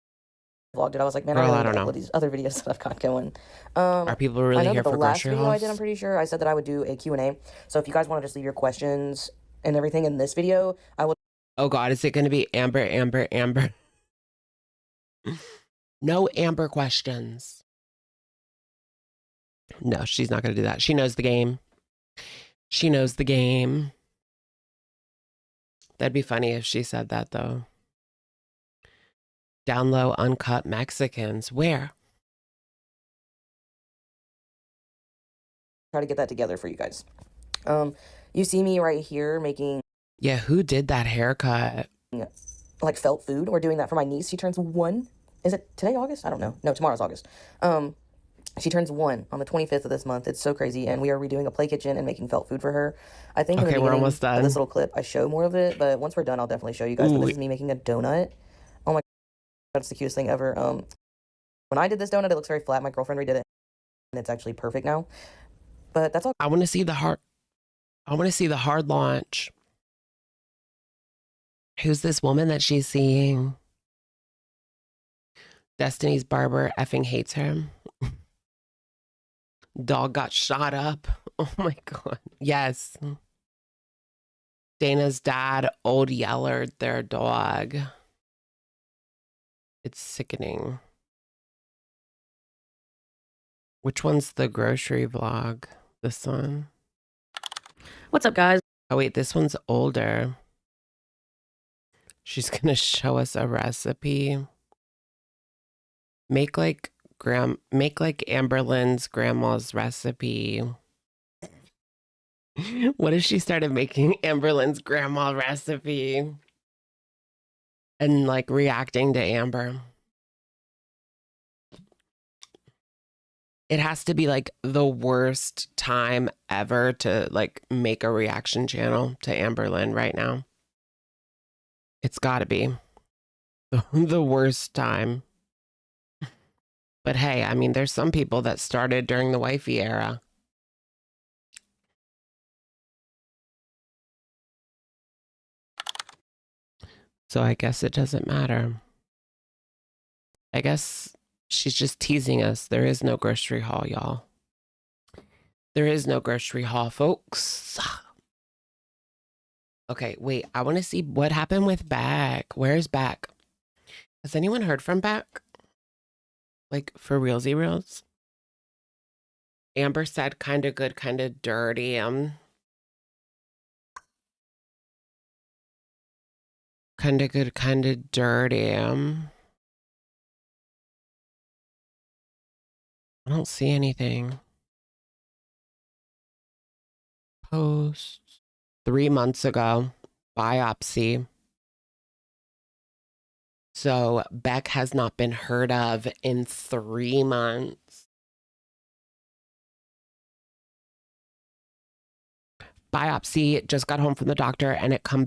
vlogged it. I was like, man, Girl, I I really don't need to know. upload these other videos that I've got going. Are people I really know here that the for last grocery video I did, I'm hauls? pretty sure I said that I would do a Q&A. So if you guys want to just leave your questions and everything in this video, I will. Oh God, is it going to be Amber? No Amber questions. No, she's not going to do that. She knows the game. She knows the game. That'd be funny if she said that, though. Down low, uncut Mexicans. Where? Try to get that together for you guys. You see me right here making. Yeah, who did that haircut? Like felt food. We're doing that for my niece. She turns 1. Is it today, August? I don't know. No, tomorrow's August. She turns 1 on the 25th of this month. It's so crazy. And we are redoing a play kitchen and making felt food for her. I think in the we're beginning almost done. of this little clip, I show more of it. But once we're done, I'll definitely show you guys. But this is me making a donut. Oh my God, it's the cutest thing ever. When I did this donut, it looks very flat. My girlfriend redid it. And it's actually perfect now. But that's all. I want to see the hard. I want to see the hard launch. Who's this woman that she's seeing? Destiny's barber effing hates her. Dog got shot up. Oh my God. Yes. Dana's dad old yellered their dog. It's sickening. Which one's the grocery vlog? This one? What's up, guys? Oh wait, this one's older. She's gonna show us a recipe. Make like Amberlynn's grandma's recipe. What if she started making Amberlynn's grandma recipe and like reacting to Amber? It has to be like the worst time ever to like make a reaction channel to Amberlynn right now. It's gotta be the worst time. But hey, I mean, there's some people that started during the wifey era. So I guess it doesn't matter. I guess she's just teasing us. There is no grocery haul, y'all. There is no grocery haul, folks. Okay, wait. I want to see what happened with Back. Where's Back? Has anyone heard from Back? Like, for realsy reals? Amber said kind of good, kind of dirty. Kind of good, kind of dirty. I don't see anything. Posts. 3 months ago. Biopsy. So Beck has not been heard of in 3 months. Biopsy, just got home from the doctor and it came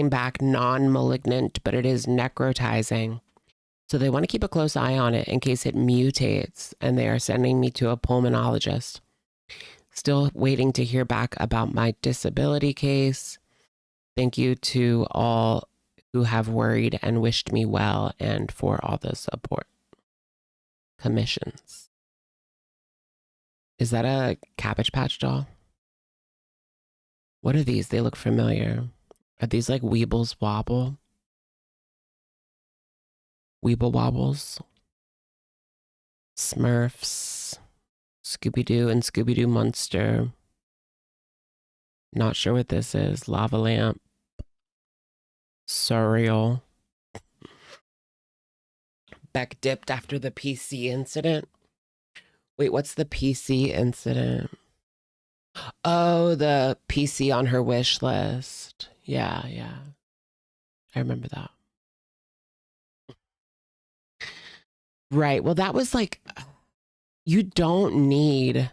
back non-malignant, but it is necrotizing. So they want to keep a close eye on it in case it mutates, and they are sending me to a pulmonologist. Still waiting to hear back about my disability case. Thank you to all who have worried and wished me well and for all the support. Commissions. Is that a Cabbage Patch doll? What are these? They look familiar. Are these like Weebles Wobble? Weeble Wobbles? Smurfs. Scooby-Doo and Scooby-Doo Monster. Not sure what this is. Lava Lamp. Surreal. Beck dipped after the PC incident. Wait, what's the PC incident? Oh, the PC on her wish list. Yeah. I remember that. Right. Well, that was like, you don't need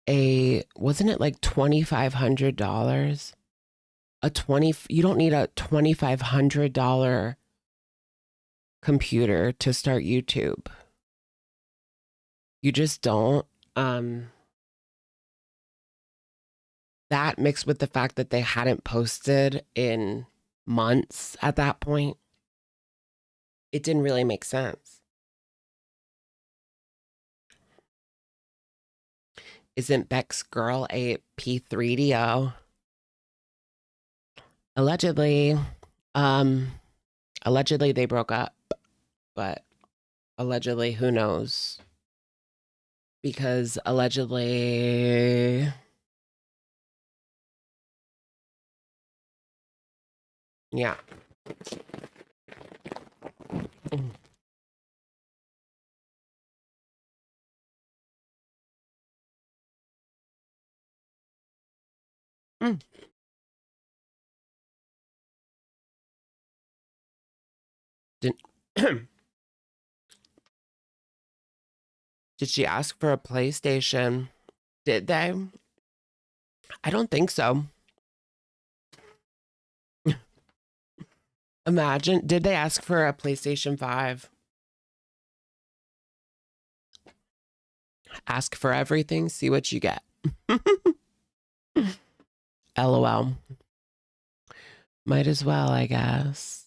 wasn't it like $2,500? You don't need a $2,500 computer to start YouTube. You just don't. That mixed with the fact that they hadn't posted in months at that point, it didn't really make sense. Isn't Beck's girl a P3DO? Allegedly. Allegedly they broke up, but allegedly, who knows? Because allegedly, yeah. Did she ask for a PlayStation? Did they? I don't think so. Imagine, did they ask for a PlayStation 5? Ask for everything, see what you get. LOL. Might as well, I guess.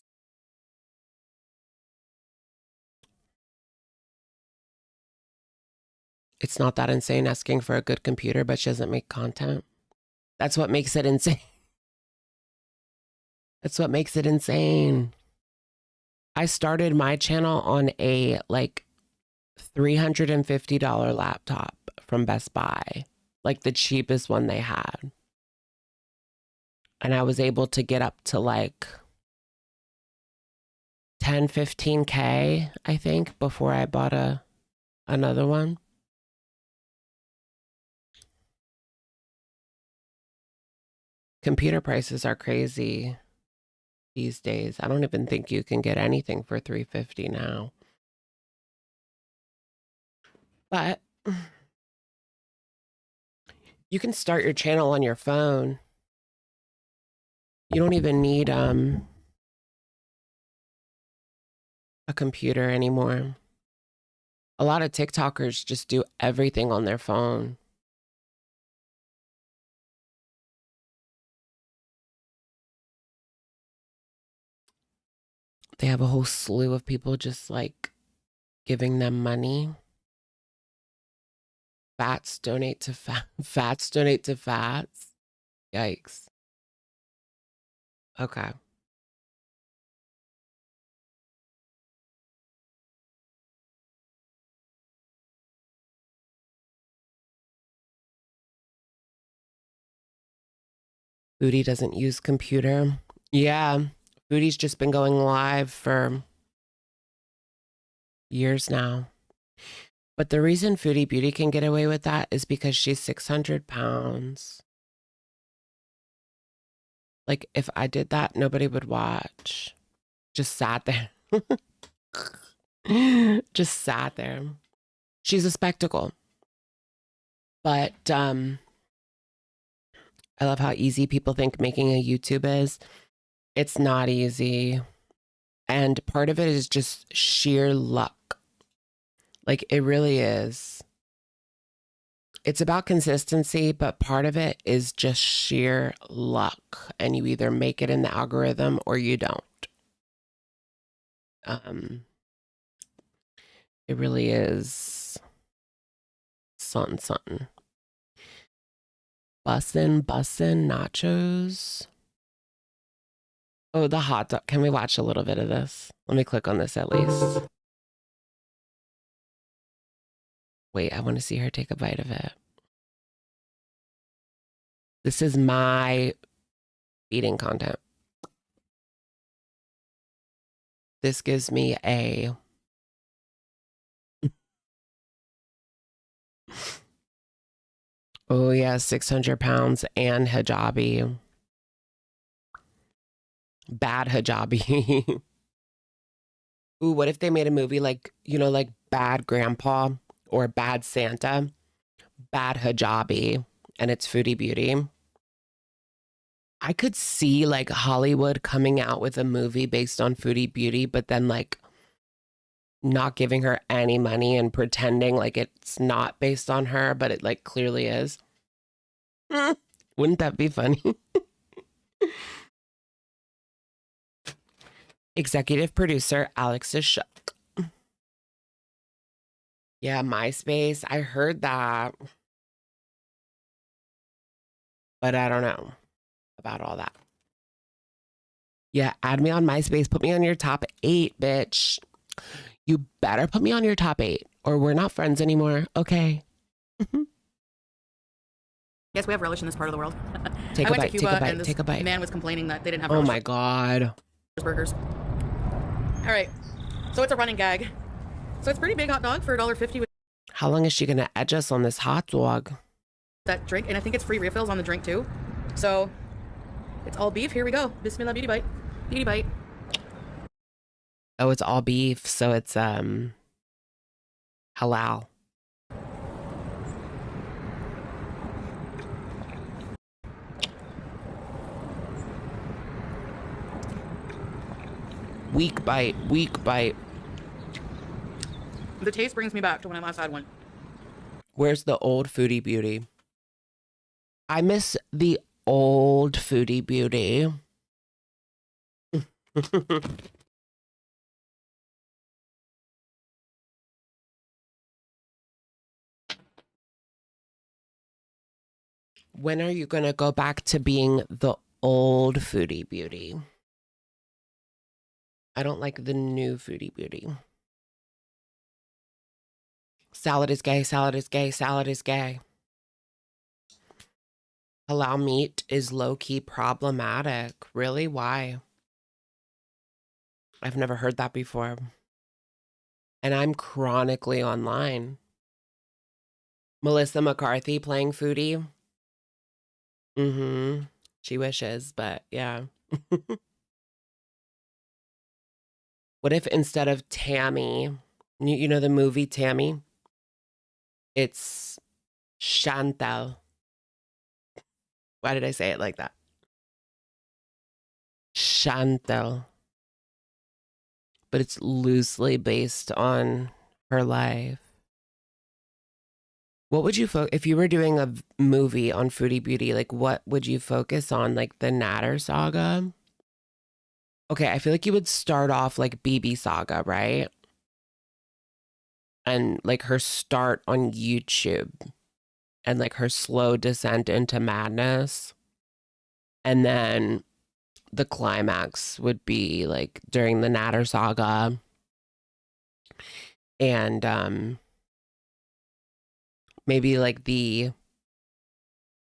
It's not that insane asking for a good computer, but she doesn't make content. That's what makes it insane. That's what makes it insane. I started my channel on a like $350 laptop from Best Buy, like the cheapest one they had. And I was able to get up to like 10, 15K, I think, before I bought another one. Computer prices are crazy these days. I don't even think you can get anything for $350 now. But you can start your channel on your phone. You don't even need a computer anymore. A lot of TikTokers just do everything on their phone. They have a whole slew of people just like giving them money. Fats donate to fats donate to fats. Yikes. Okay. Foodie doesn't use computer. Yeah. Foodie's just been going live for years now. But the reason Foodie Beauty can get away with that is because she's 600 pounds. Like, if I did that, nobody would watch. Just sat there. Just sat there. She's a spectacle. But I love how easy people think making a YouTube is. It's not easy. And part of it is just sheer luck. Like, it really is. It's about consistency, but part of it is just sheer luck. And you either make it in the algorithm or you don't. It really is something. Bussin' nachos. Oh, the hot dog. Can we watch a little bit of this? Let me click on this at least. Wait, I want to see her take a bite of it. This is my eating content. This gives me a oh yeah, 600 pounds and hijabi. Bad hijabi. Ooh, what if they made a movie like, you know, like Bad Grandpa or Bad Santa, Bad Hijabi, and it's Foodie Beauty? I could see like Hollywood coming out with a movie based on Foodie Beauty, but then like not giving her any money and pretending like it's not based on her, but it like clearly is. Wouldn't that be funny? Executive producer Alex is shook. Yeah, MySpace. I heard that. But I don't know about all that. Yeah, add me on MySpace. Put me on your top 8, bitch. You better put me on your top 8 or we're not friends anymore. Okay. Yes, we have relish in this part of the world. Take I a went bite, to Cuba take a bite, and this take a bite. man was complaining that they didn't have Oh relish my God. burgers. All right, so it's a running gag. So it's pretty big hot dog for $1.50 with How long is she going to edge us on this hot dog? that drink, and I think it's free refills on the drink too. So it's all beef. Here we go. Bismillah, beauty bite. Beauty bite. Oh, it's all beef, so it's halal. Weak bite, weak bite. The taste brings me back to when I last had one. Where's the old Foodie Beauty? I miss the old Foodie Beauty. When are you going to go back to being the old Foodie Beauty? I don't like the new Foodie Beauty. Salad is gay, salad is gay, salad is gay. Halal meat is low-key problematic. Really? Why? I've never heard that before. And I'm chronically online. Melissa McCarthy playing Foodie. Mm-hmm. She wishes, but yeah. What if instead of Tammy, you know the movie Tammy? It's Chantal. Why did I say it like that? Chantal. But it's loosely based on her life. What would you if you were doing a movie on Foodie Beauty, like what would you focus on? Like the Natter Saga? Okay, I feel like you would start off like BB Saga, right? And like her start on YouTube and like her slow descent into madness. And then the climax would be like during the Natter Saga. And maybe like the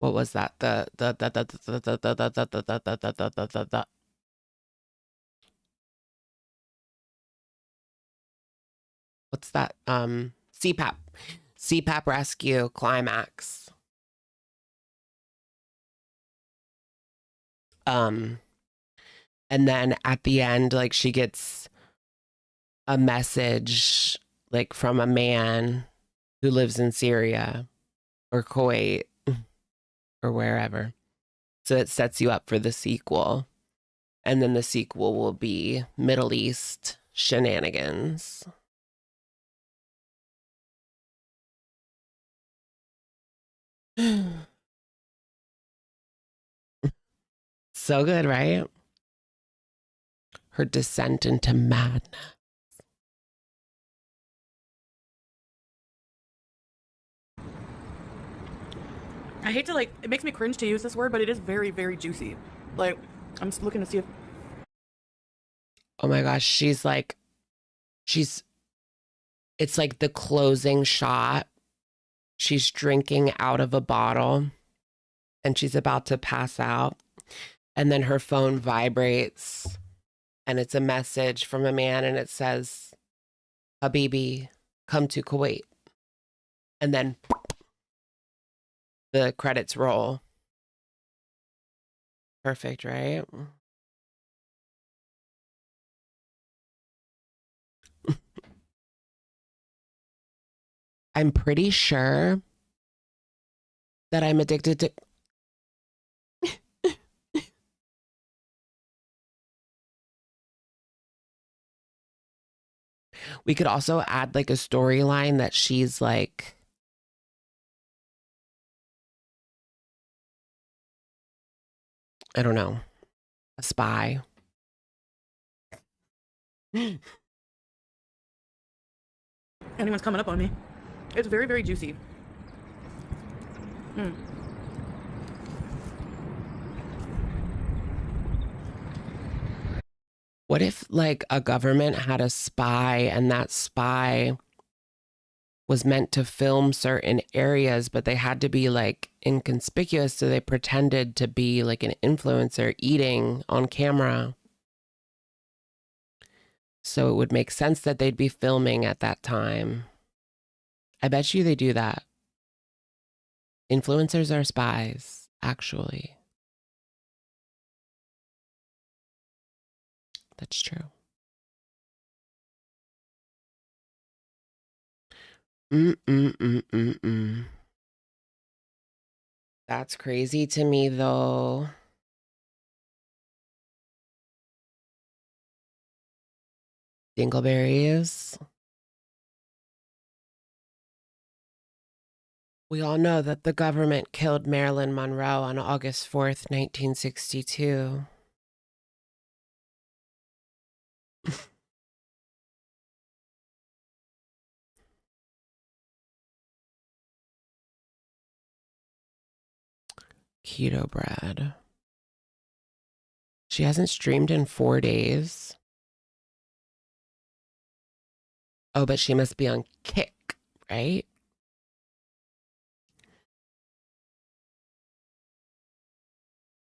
what was that? The what's that? CPAP rescue climax. And then at the end, like she gets a message like from a man who lives in Syria or Kuwait or wherever. So it sets you up for the sequel. And then the sequel will be Middle East shenanigans. So good, right? Her descent into madness. I hate to it makes me cringe to use this word, but it is very, very juicy. Like, I'm just looking to see if. Oh my gosh, it's like the closing shot. She's drinking out of a bottle and she's about to pass out. And then her phone vibrates And it's a message from a man, and it says, Habibi, come to Kuwait. And then the credits roll. Perfect, right? I'm pretty sure that I'm addicted to... We could also add like a storyline that she's like... I don't know. A spy. Anyone's coming up on me. It's very, very juicy. What if like a government had a spy and that spy was meant to film certain areas, but they had to be like inconspicuous, so they pretended to be like an influencer eating on camera. So it would make sense that they'd be filming at that time. I bet you they do that. Influencers are spies, actually. That's true. That's crazy to me, though. Dingleberries. We all know that the government killed Marilyn Monroe on August 4th, 1962. Keto bread. She hasn't streamed in 4 days. Oh, but she must be on Kick, right?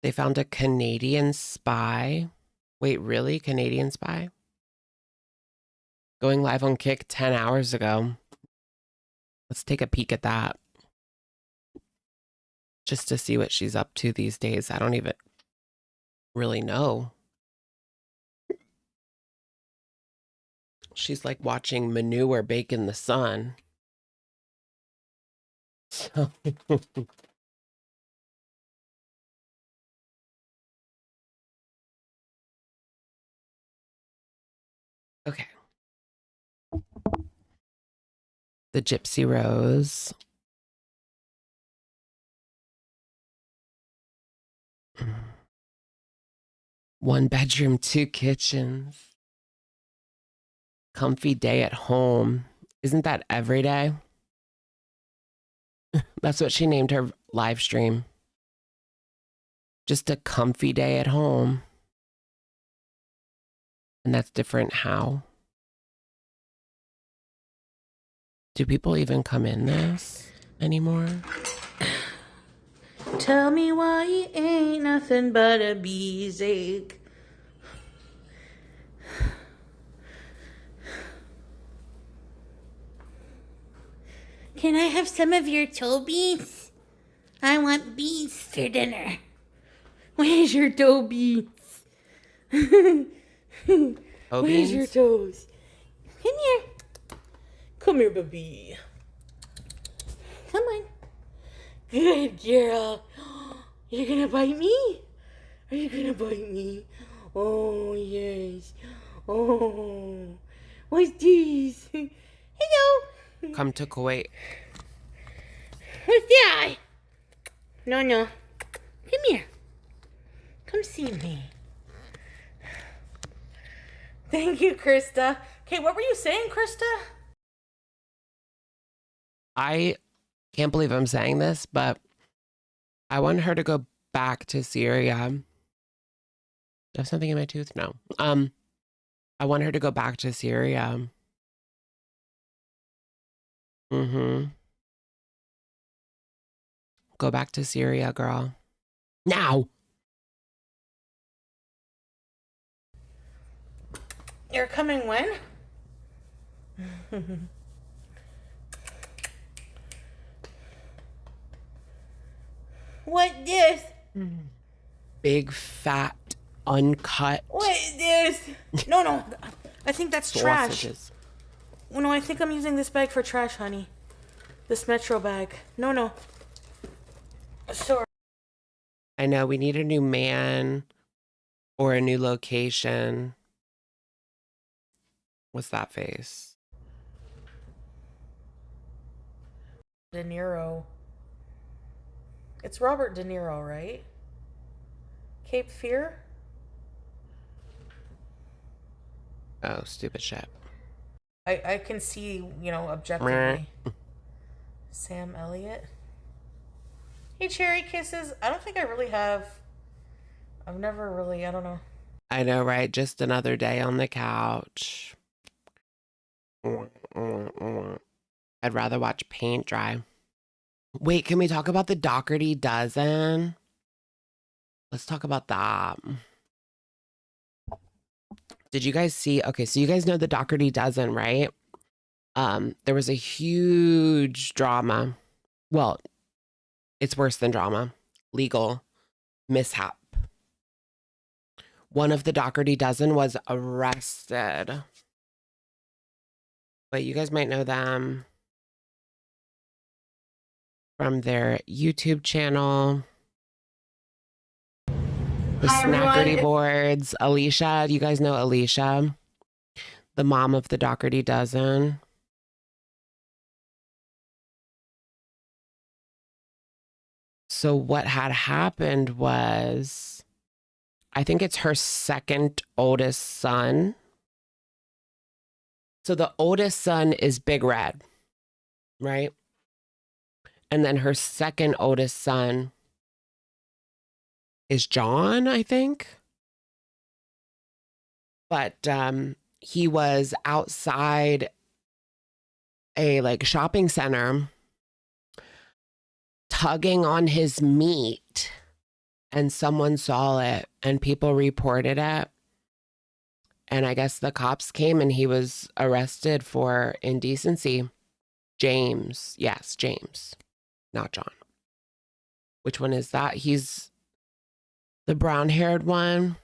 They found a Canadian spy. Wait, really? Canadian spy? Going live on Kick 10 hours ago. Let's take a peek at that. Just to see what she's up to these days. I don't even really know. She's like watching manure bake in the sun. So okay. The Gypsy Rose. One bedroom, 2 kitchens. Comfy day at home. Isn't that every day? That's what she named her live stream. Just a comfy day at home. And that's different how? Do people even come in this anymore? Tell me why you ain't nothing but a bee's ache. Can I have some of your toe beans? I want beans for dinner. Where's your toe beans? Where's your toes? Come here. Come here, baby. Come on. Good girl. You're gonna bite me? Are you gonna bite me? Oh, yes. Oh. What's this? Hello. Come to Kuwait. What's that? No. Come here. Come see me. Thank you, Krista. Okay, what were you saying, Krista? I can't believe I'm saying this, but I want her to go back to Syria. Do I have something in my tooth? No. I want her to go back to Syria. Go back to Syria, girl. Now! You're coming when? What this? Big, fat, uncut. What is this? No. I think that's trash. Sausages. Oh, no, I think I'm using this bag for trash, honey. This Metro bag. No. Sorry. I know, we need a new man or a new location. What's that face? De Niro. It's Robert De Niro, right? Cape Fear? Oh, stupid shit. I can see, objectively. Sam Elliott. Hey, Cherry Kisses. I don't think I really have. I've never really, I don't know. I know, right? Just another day on the couch. I'd rather watch paint dry. Wait, can we talk about the Dougherty Dozen? Let's talk about that. Did you guys see? Okay, so you guys know the Dougherty Dozen, right? There was a huge drama. Well, it's worse than drama. Legal mishap. One of the Dougherty Dozen was arrested. But you guys might know them from their YouTube channel. The Snackerty Boards. Alicia, do you guys know Alicia? The mom of the Dougherty Dozen. So what had happened was, I think it's her second oldest son. So the oldest son is Big Red, right? And then her second oldest son is John, I think. But he was outside a shopping center tugging on his meat, and someone saw it and people reported it. And I guess the cops came and he was arrested for indecency. James. Yes, James. Not John. Which one is that? He's the brown-haired one.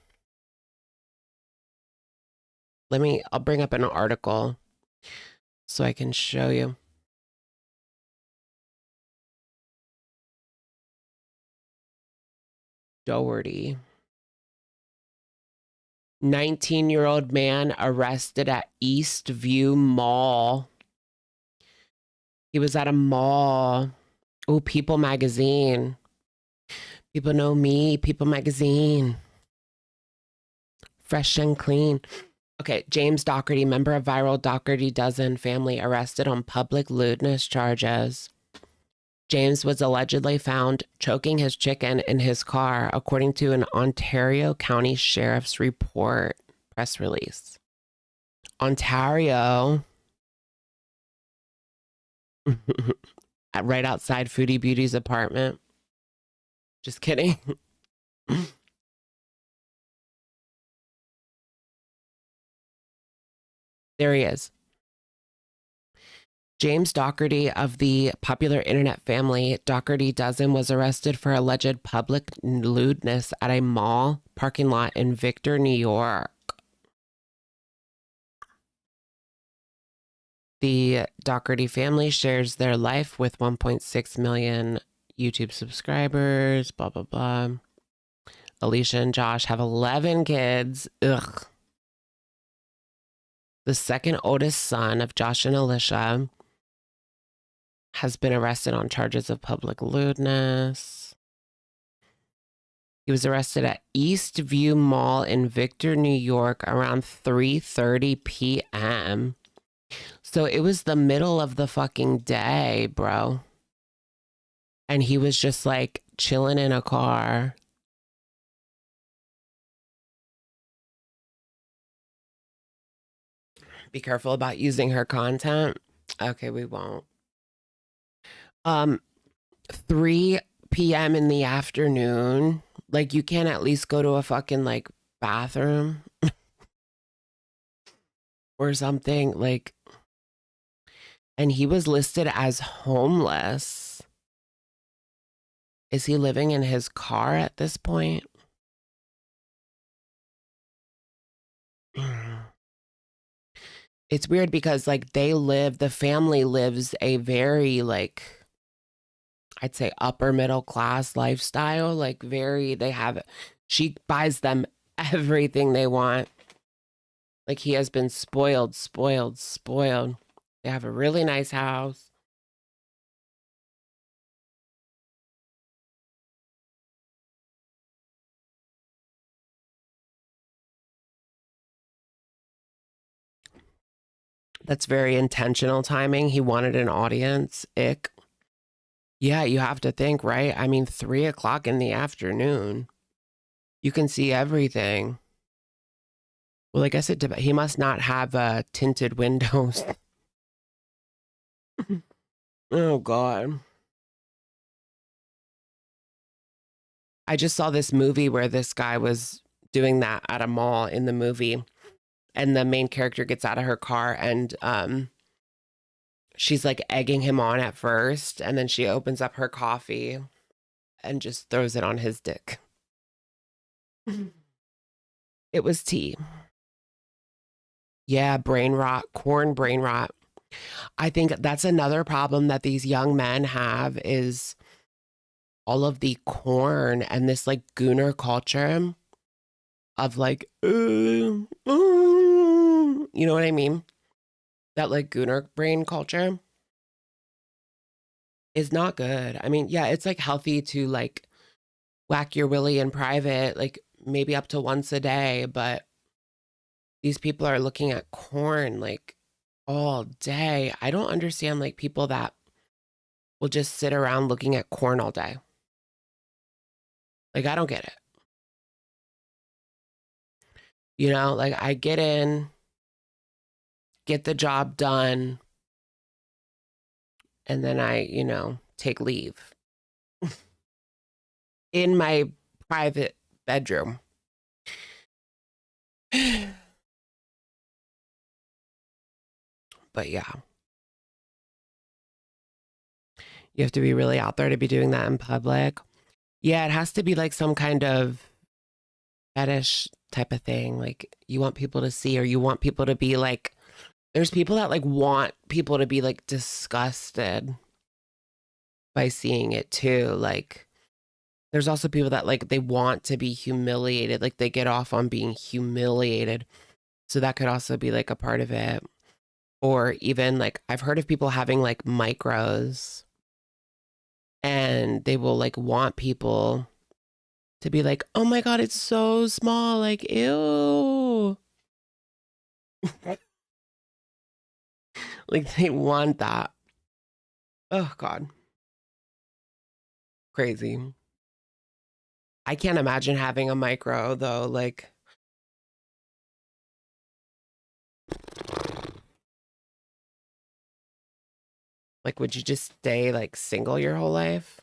I'll bring up an article so I can show you. Dougherty. 19-year-old man arrested at Eastview Mall. He was at a mall. Oh, People Magazine. People know me. People Magazine. Fresh and clean. Okay, James Dougherty, member of viral Dougherty Dozen family, arrested on public lewdness charges. James was allegedly found choking his chicken in his car, according to an Ontario County Sheriff's report press release. Ontario. Right outside Foodie Beauty's apartment. Just kidding. There he is. James Dougherty of the popular internet family Dougherty Dozen was arrested for alleged public lewdness at a mall parking lot in Victor, New York. The Dougherty family shares their life with 1.6 million YouTube subscribers, blah, blah, blah. Alicia and Josh have 11 kids. Ugh. The second oldest son of Josh and Alicia has been arrested on charges of public lewdness. He was arrested at Eastview Mall in Victor, New York around 3:30 p.m. So it was the middle of the fucking day, bro. And he was just chilling in a car. Be careful about using her content. Okay, we won't. 3 p.m. in the afternoon. You can't at least go to a fucking bathroom. or something, like, and he was listed as homeless. Is he living in his car at this point? It's weird because like the family lives a very like, I'd say upper middle class lifestyle, like she buys them everything they want. Like he has been spoiled. They have a really nice house. That's very intentional timing. He wanted an audience. Ick. Yeah, you have to think, right? I mean, 3 o'clock in the afternoon. You can see everything. Well, I guess he must not have tinted windows. Oh, God. I just saw this movie where this guy was doing that at a mall in the movie. And the main character gets out of her car and she's like egging him on at first. And then she opens up her coffee and just throws it on his dick. It was tea. Yeah, brain rot, corn brain rot. I think that's another problem that these young men have is all of the corn and this like gooner culture of like, you know what I mean? That like gooner brain culture is not good. I mean, yeah, it's like healthy to like whack your willy in private, like maybe up to once a day, but these people are looking at corn like all day. I don't understand like people that will just sit around looking at corn all day. Like, I don't get it. You know, like I get in, get the job done, and then I, take leave in my private bedroom. But yeah, you have to be really out there to be doing that in public. Yeah, it has to be like some kind of fetish type of thing. Like you want people to see, or you want people to be like, there's people that like want people to be like disgusted by seeing it too. Like there's also people that like, they want to be humiliated. Like they get off on being humiliated. So that could also be like a part of it. Or even like, I've heard of people having like micros and they will like want people to be like, oh my God, it's so small. Like, ew. Like they want that. Oh God. Crazy. I can't imagine having a micro though. Like, would you just stay like single your whole life?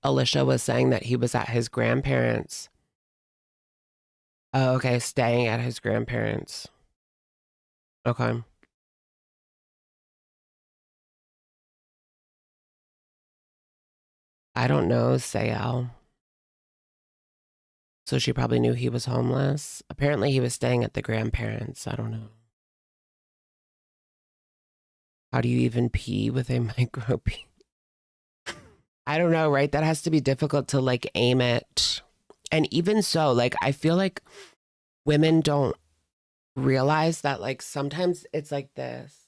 Alicia was saying that he was at his grandparents'. Oh, okay, staying at his grandparents'. Okay. I don't know, Sayel. So she probably knew he was homeless. Apparently he was staying at the grandparents'. I don't know. How do you even pee with a micro pee? I don't know, right? That has to be difficult to like aim it. And even so, like, I feel like women don't realize that like sometimes it's like this.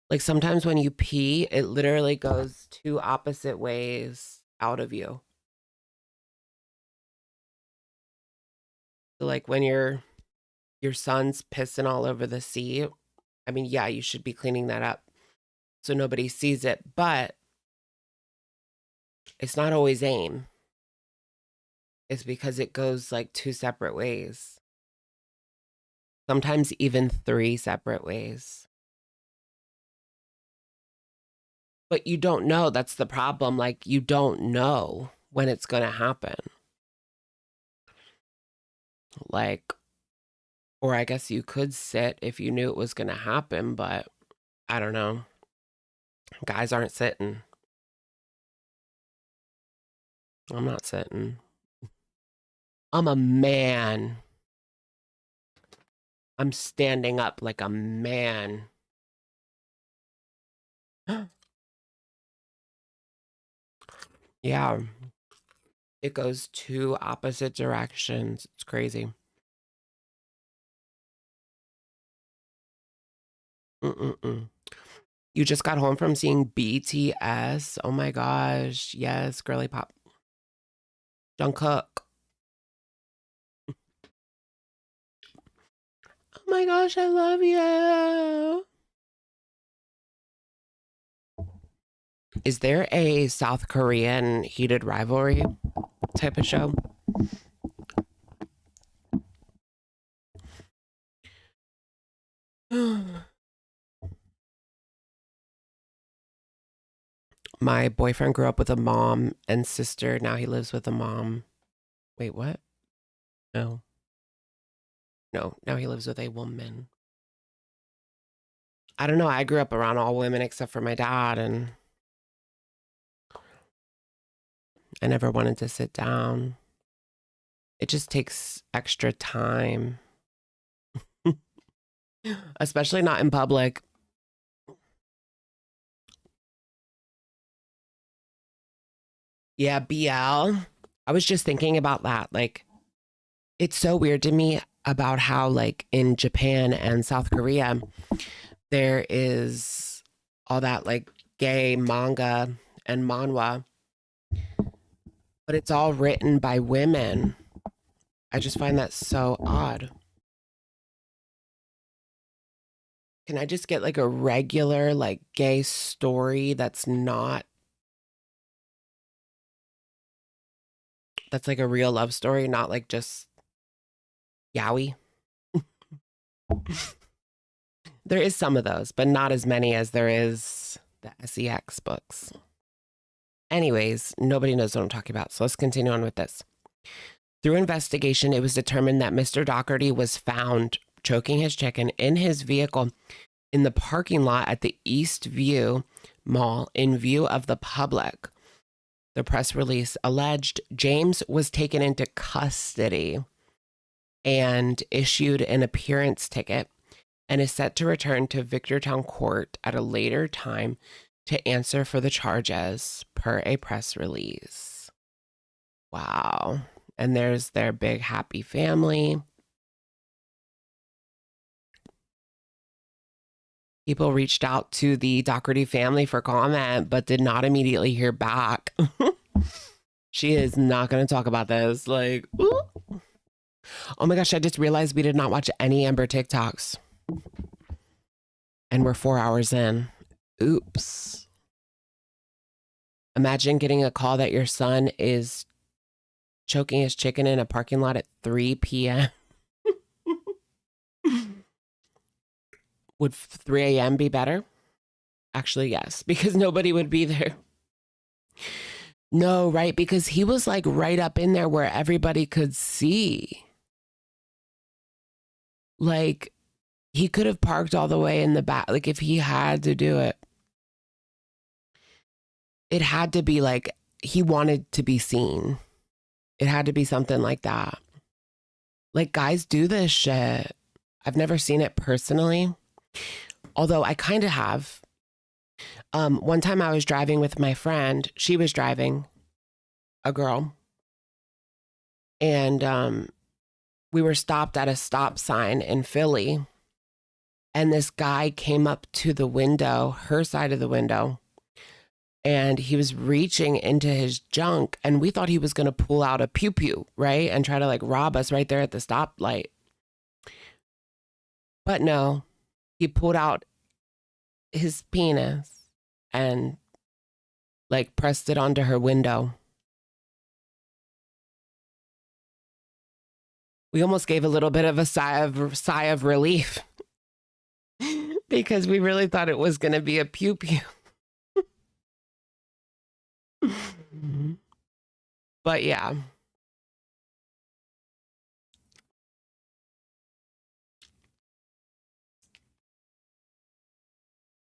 Like sometimes when you pee, it literally goes 2 opposite ways out of you. So like when your son's pissing all over the seat, I mean, yeah, you should be cleaning that up so nobody sees it, but it's not always aim. It's because it goes like 2 separate ways. Sometimes even 3 separate ways. But you don't know. That's the problem. Like, you don't know when it's going to happen. Like, or I guess you could sit if you knew it was going to happen, but I don't know. Guys aren't sitting. I'm not sitting. I'm a man. I'm standing up like a man. Yeah. It goes two opposite directions. It's crazy. You just got home from seeing BTS. Oh my gosh. Yes, girly pop. Jungkook. Oh my gosh, I love you. Is there a South Korean heated rivalry type of show? My boyfriend grew up with a mom and sister. Now he lives with a mom. Wait, what? No. No, now he lives with a woman. I don't know. I grew up around all women except for my dad, and I never wanted to sit down. It just takes extra time. Especially not in public. Yeah, BL. I was just thinking about that. Like, it's so weird to me about how, like, in Japan and South Korea, there is all that, like, gay manga and manhwa, but it's all written by women. I just find that so odd. Can I just get, like, a regular, like, gay story that's not, that's like a real love story, not like just yaoi? There is some of those, but not as many as there is the SEX books. Anyways, nobody knows what I'm talking about, so let's continue on with this. Through investigation, it was determined that Mr. Dougherty was found choking his chicken in his vehicle in the parking lot at the East View Mall in view of the public. The press release alleged James was taken into custody and issued an appearance ticket and is set to return to Victortown Court at a later time to answer for the charges, per a press release. Wow. And there's their big happy family. People reached out to the Dougherty family for comment, but did not immediately hear back. She is not going to talk about this. Like, ooh. Oh my gosh, I just realized we did not watch any Amber TikToks. And we're 4 hours in. Oops. Imagine getting a call that your son is choking his chicken in a parking lot at 3 p.m. Would 3 a.m. be better? Actually, yes, because nobody would be there. No, right? Because he was like right up in there where everybody could see. Like, he could have parked all the way in the back. Like, if he had to do it, it had to be like he wanted to be seen. It had to be something like that. Like, guys do this shit. I've never seen it personally, although I kind of have. One time I was driving with my friend. She was driving, a girl, and we were stopped at a stop sign in Philly, and this guy came up to the window, her side of the window, and he was reaching into his junk, and we thought he was going to pull out a pew-pew, right, and try to like rob us right there at the stoplight. But no, he pulled out his penis and like pressed it onto her window. We almost gave a little bit of a sigh of relief because we really thought it was going to be a pew-pew. But yeah.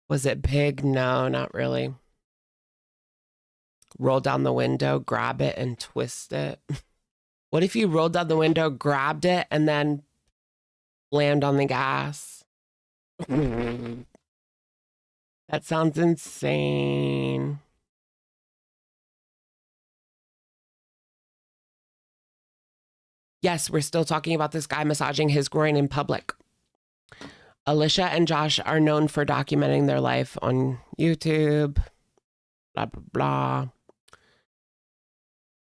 Was it big? No, not really. Roll down the window, grab it, and twist it. What if you rolled down the window, grabbed it, and then slammed on the gas? That sounds insane. Yes, we're still talking about this guy massaging his groin in public. Alicia and Josh are known for documenting their life on YouTube. Blah, blah, blah.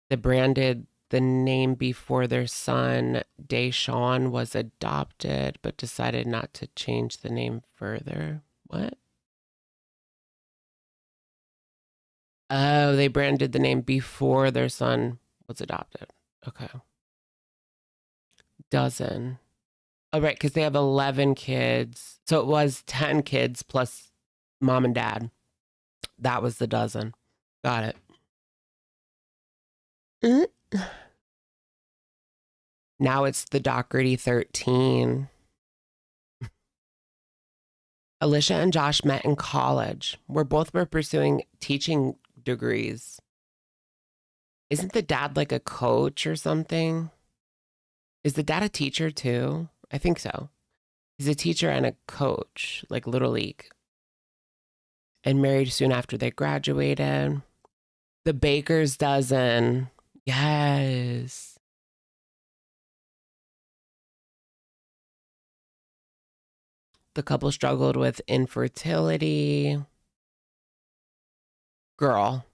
They branded the name before their son, Deshaun, was adopted, but decided not to change the name further. What? Oh, they branded the name before their son was adopted. Okay. Dozen. Oh, right, because they have 11 kids. So it was 10 kids plus mom and dad. That was the dozen. Got it. Now it's the Dougherty 13. Alicia and Josh met in college. Both were pursuing teaching degrees. Isn't the dad like a coach or something? Is the dad a teacher too? I think so. He's a teacher and a coach, like Little League. And married soon after they graduated. The Baker's Dozen. Yes. The couple struggled with infertility. Girl.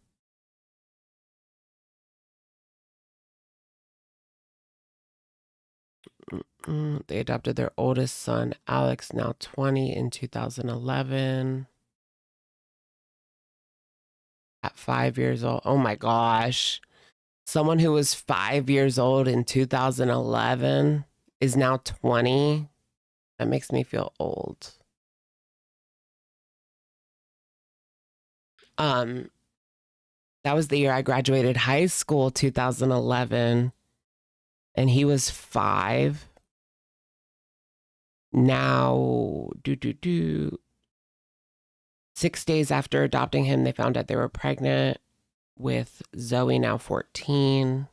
They adopted their oldest son, Alex, now 20, in 2011. At 5 years old. Oh my gosh. Someone who was 5 years old in 2011 is now 20. That makes me feel old. That was the year I graduated high school, 2011. And he was 5. Now, 6 days after adopting him, they found out they were pregnant with Zoe, now 14.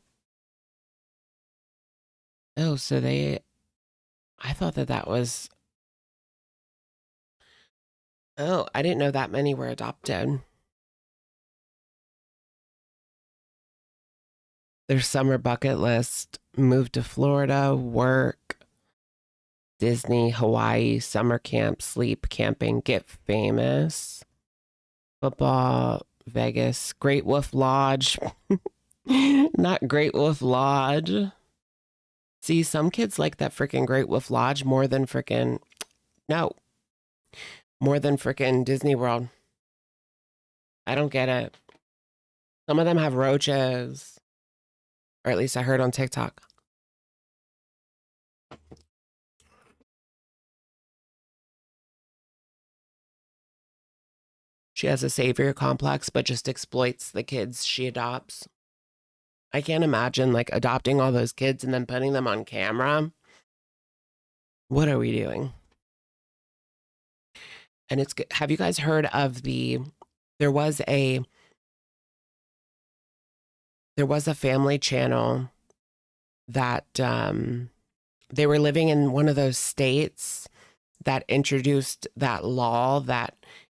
Oh, so I thought that was, oh, I didn't know that many were adopted. Their summer bucket list: move to Florida, work, Disney, Hawaii, summer camp, sleep, camping, get famous, football, Vegas, Great Wolf Lodge. Not Great Wolf Lodge. See, some kids like that freaking Great Wolf Lodge more than freaking Disney World. I don't get it. Some of them have roaches, or at least I heard on TikTok. She has a savior complex, but just exploits the kids she adopts. I can't imagine like adopting all those kids and then putting them on camera. What are we doing? And it's good. Have you guys heard of there was a family channel that they were living in one of those states that introduced that law that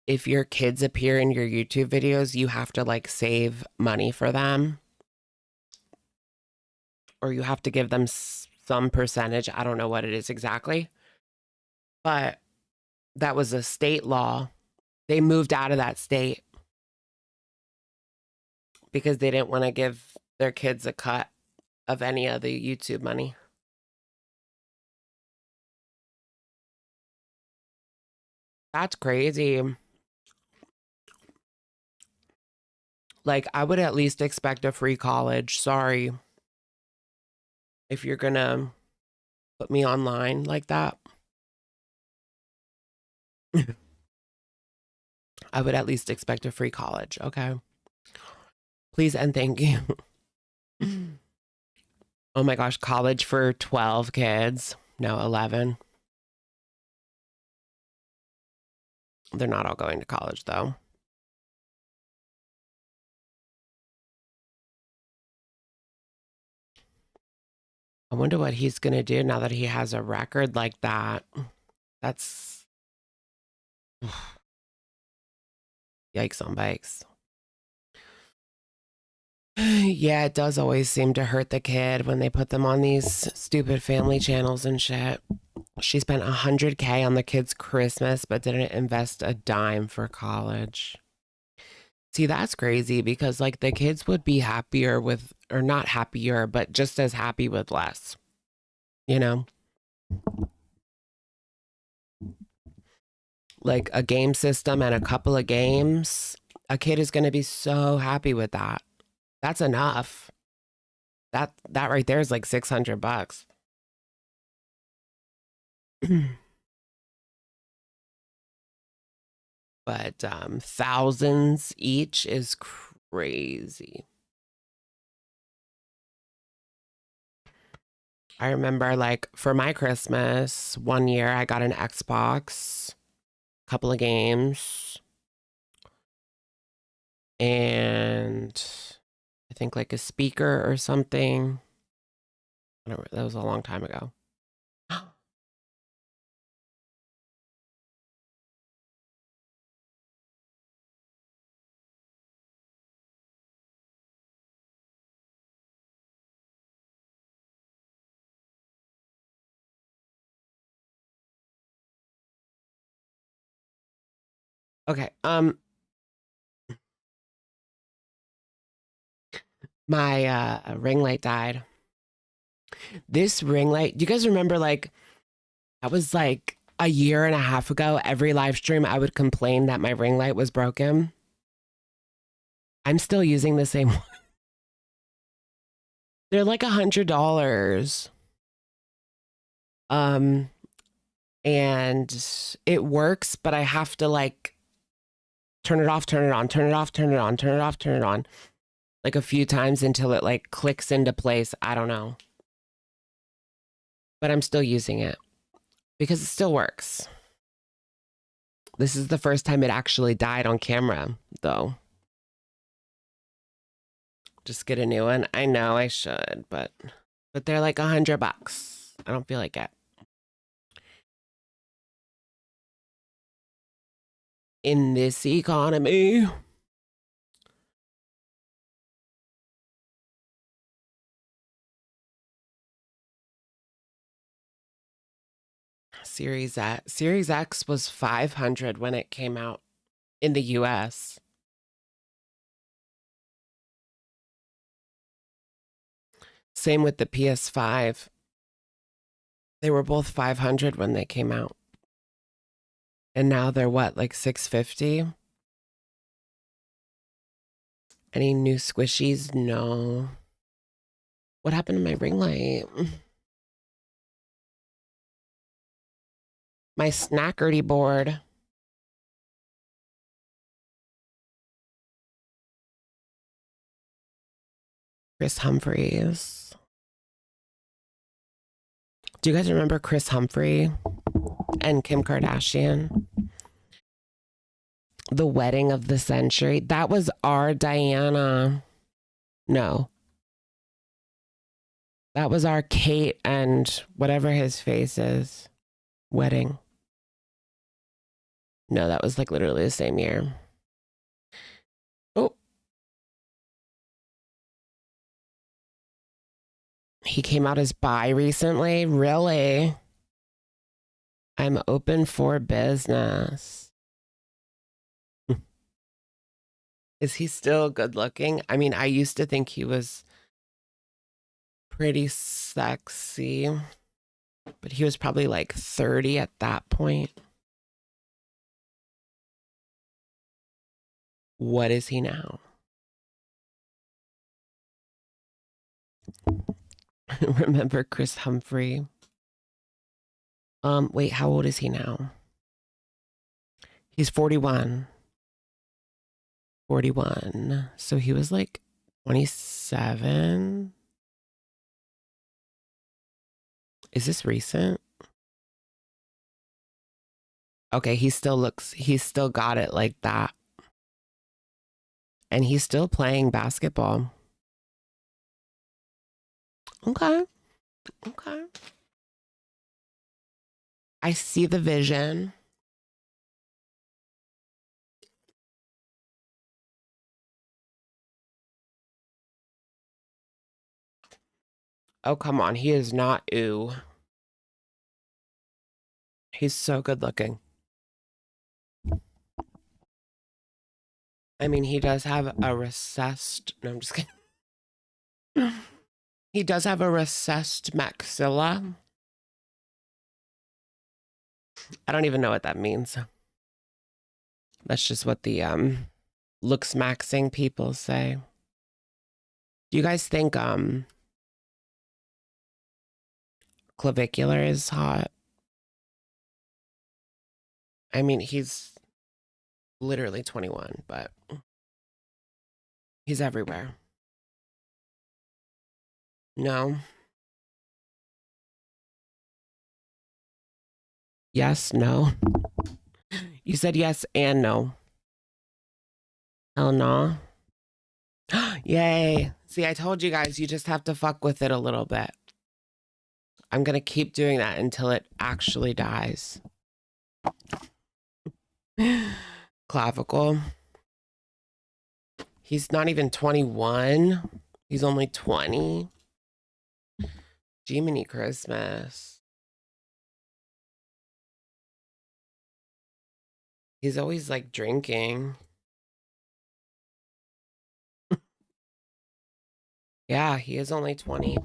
if your kids appear in your YouTube videos, you have to like save money for them, or you have to give them some percentage. I don't know what it is exactly, but that was a state law. They moved out of that state because they didn't want to give their kids a cut of any of the YouTube money. That's crazy. Like, I would at least expect a free college. Sorry. If you're gonna put me online like that. I would at least expect a free college, okay? Please and thank you. Oh my gosh, college for 12 kids. No, 11. They're not all going to college though. I wonder what he's going to do now that he has a record like that. That's yikes on bikes. Yeah, it does always seem to hurt the kid when they put them on these stupid family channels and shit. She spent $100K on the kid's Christmas, but didn't invest a dime for college. See, that's crazy because like the kids would be happier with, or not happier, but just as happy with less, you know? Like a game system and a couple of games, a kid is going to be so happy with that. That's enough. That right there is like $600. But thousands each is crazy. I remember like for my Christmas, one year I got an Xbox, a couple of games, and I think like a speaker or something. I don't, that was a long time ago. Okay, my ring light died. This ring light, do you guys remember like that was like a year and a half ago, every live stream I would complain that my ring light was broken. I'm still using the same one. They're like $100. And it works, but I have to like turn it off, turn it on, turn it off, turn it on, turn it off, turn it on, like a few times until it like clicks into place. I don't know. But I'm still using it because it still works. This is the first time it actually died on camera, though. Just get a new one. I know I should, but they're like $100. I don't feel like it. In this economy. Series X was $500 when it came out in the US. Same with the PS5. They were both $500 when they came out. And now they're what, like $650? Any new squishies? No. What happened to my ring light? My snackerty board. Chris Humphries. Do you guys remember Chris Humphrey and Kim Kardashian? The wedding of the century. That was our Diana. No. That was our Kate and whatever his face is. Wedding. No, that was like literally the same year. Oh. He came out as bi recently? Really? I'm open for business. Is he still good looking? I mean, I used to think he was pretty sexy, but he was probably like 30 at that point. What is he now? Remember Chris Humphrey? Wait, how old is he now? He's 41. 41. So he was like 27. Is this recent? Okay, he's still got it like that. And he's still playing basketball. Okay. Okay. I see the vision. Oh, come on. He is not ooh. He's so good looking. I mean, he does have a recessed... No, I'm just kidding. He does have a recessed maxilla. I don't even know what that means. That's just what the looks maxing people say. Do you guys think clavicular is hot? I mean, he's literally 21, but he's everywhere. No. Yes, no. You said yes and no. Hell no. Yay. See, I told you guys, you just have to fuck with it a little bit. I'm going to keep doing that until it actually dies. Clavicle. He's not even 21. He's only 20. Jiminy Christmas. He's always like drinking. Yeah, he is only 20.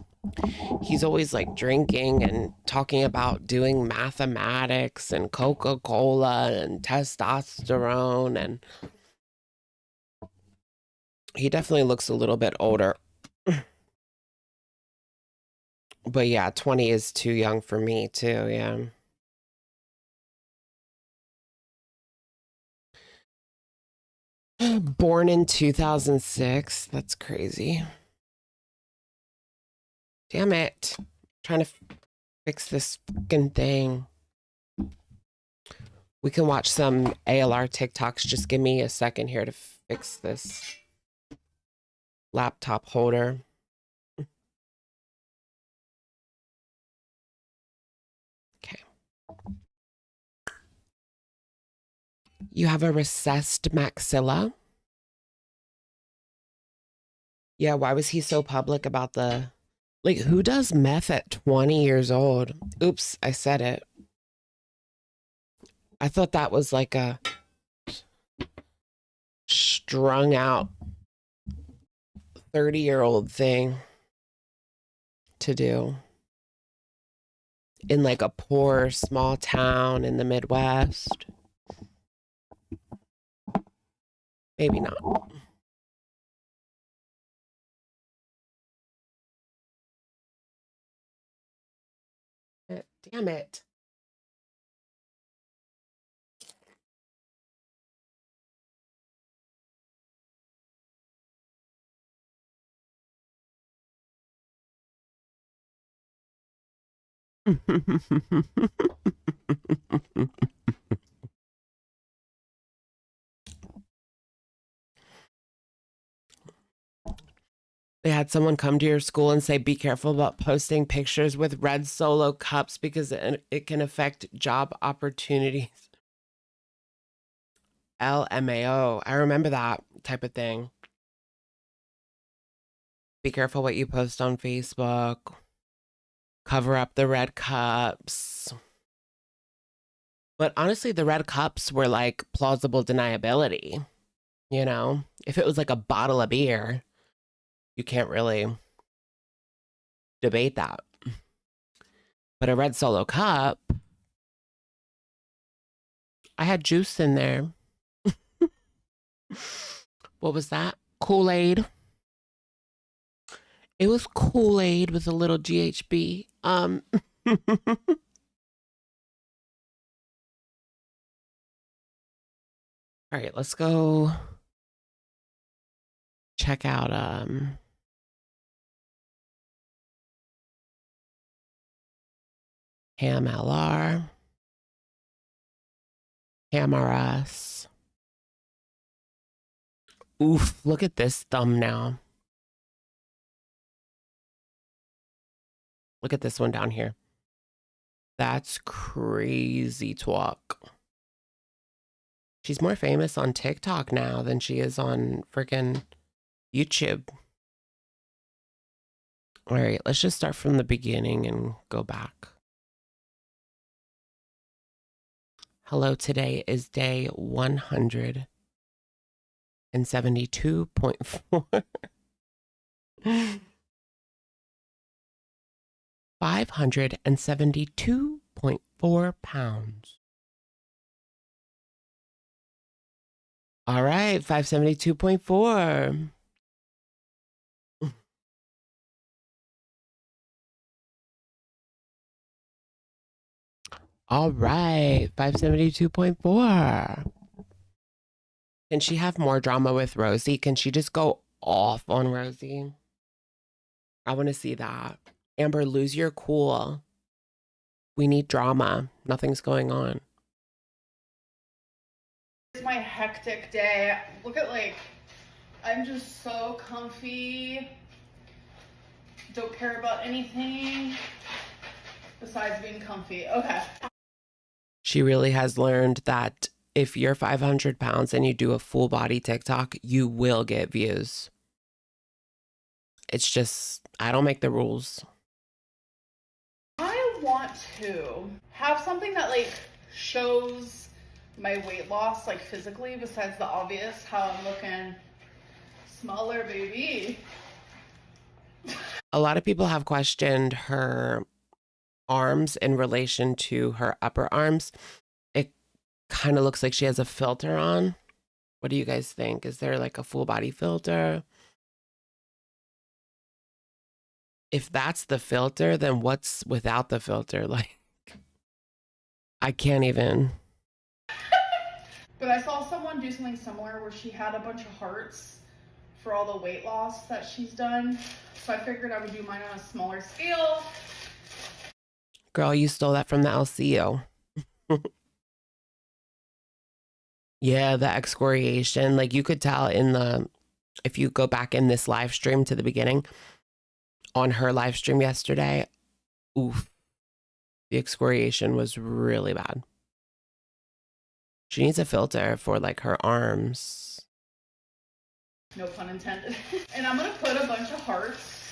He's always like drinking and talking about doing mathematics and Coca-Cola and testosterone, and he definitely looks a little bit older. But yeah, 20 is too young for me too, yeah. Born in 2006. That's crazy. Damn it. I'm trying to fix this fucking thing. We can watch some ALR TikToks. Just give me a second here to fix this laptop holder. Okay. You have a recessed maxilla. Yeah, why was he so public about the... Like, who does meth at 20 years old? Oops, I said it. I thought that was like a strung out 30-year-old thing to do in like a poor small town in the Midwest. Maybe not. Damn it. They had someone come to your school and say, be careful about posting pictures with red Solo cups because it can affect job opportunities. LMAO. I remember that type of thing. Be careful what you post on Facebook. Cover up the red cups. But honestly, the red cups were like plausible deniability. You know, if it was like a bottle of beer, you can't really debate that. But a red Solo cup, I had juice in there. What was that? Kool-Aid. It was Kool-Aid with a little GHB. All right, let's go check out Ham LR, Ham RS. Oof, look at this thumb now. Look at this one down here. That's crazy talk. She's more famous on TikTok now than she is on freaking YouTube. All right, let's just start from the beginning and go back. Hello, today is day 172.4. 572.4 pounds. All right, 572.4. All right, 572.4. Can she have more drama with Rosie? Can she just go off on Rosie? I want to see that. Amber, lose your cool. We need drama. Nothing's going on. It's my hectic day. Look at, like, I'm just so comfy. Don't care about anything besides being comfy. Okay. She really has learned that if you're 500 pounds and you do a full body TikTok, you will get views. It's just, I don't make the rules. I want to have something that, like, shows my weight loss, like, physically, besides the obvious, how I'm looking smaller, baby. A lot of people have questioned her arms in relation to her upper arms. It kind of looks like she has a filter on. What do you guys think? Is there like a full body filter? If that's the filter, then what's without the filter? Like, I can't even. But I saw someone do something similar where she had a bunch of hearts for all the weight loss that she's done. So I figured I would do mine on a smaller scale. Girl, you stole that from the LCO. Yeah, the excoriation. Like, you could tell in the, if you go back in this live stream to the beginning, on her live stream yesterday, oof, the excoriation was really bad. She needs a filter for like her arms. No pun intended. And I'm gonna put a bunch of hearts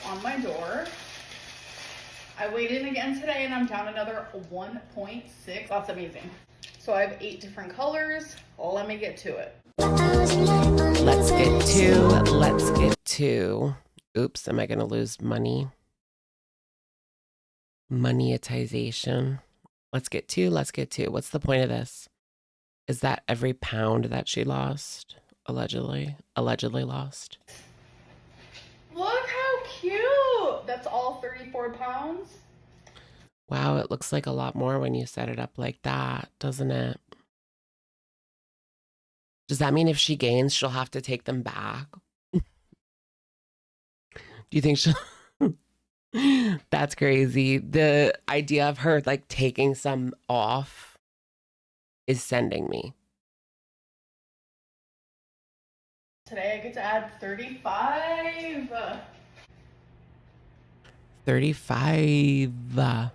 on my door. I weighed in again today and I'm down another 1.6. That's amazing. So I have 8 different colors. Let me get to it. Let's get to. Oops, am I gonna lose money? Monetization. Let's get to. What's the point of this? Is that every pound that she lost? Allegedly lost. Look how cute. That's all 34 pounds. Wow, it looks like a lot more when you set it up like that, doesn't it? Does that mean if she gains, she'll have to take them back? Do you think she'll... That's crazy. The idea of her like taking some off is sending me. Today I get to add 35. 35. I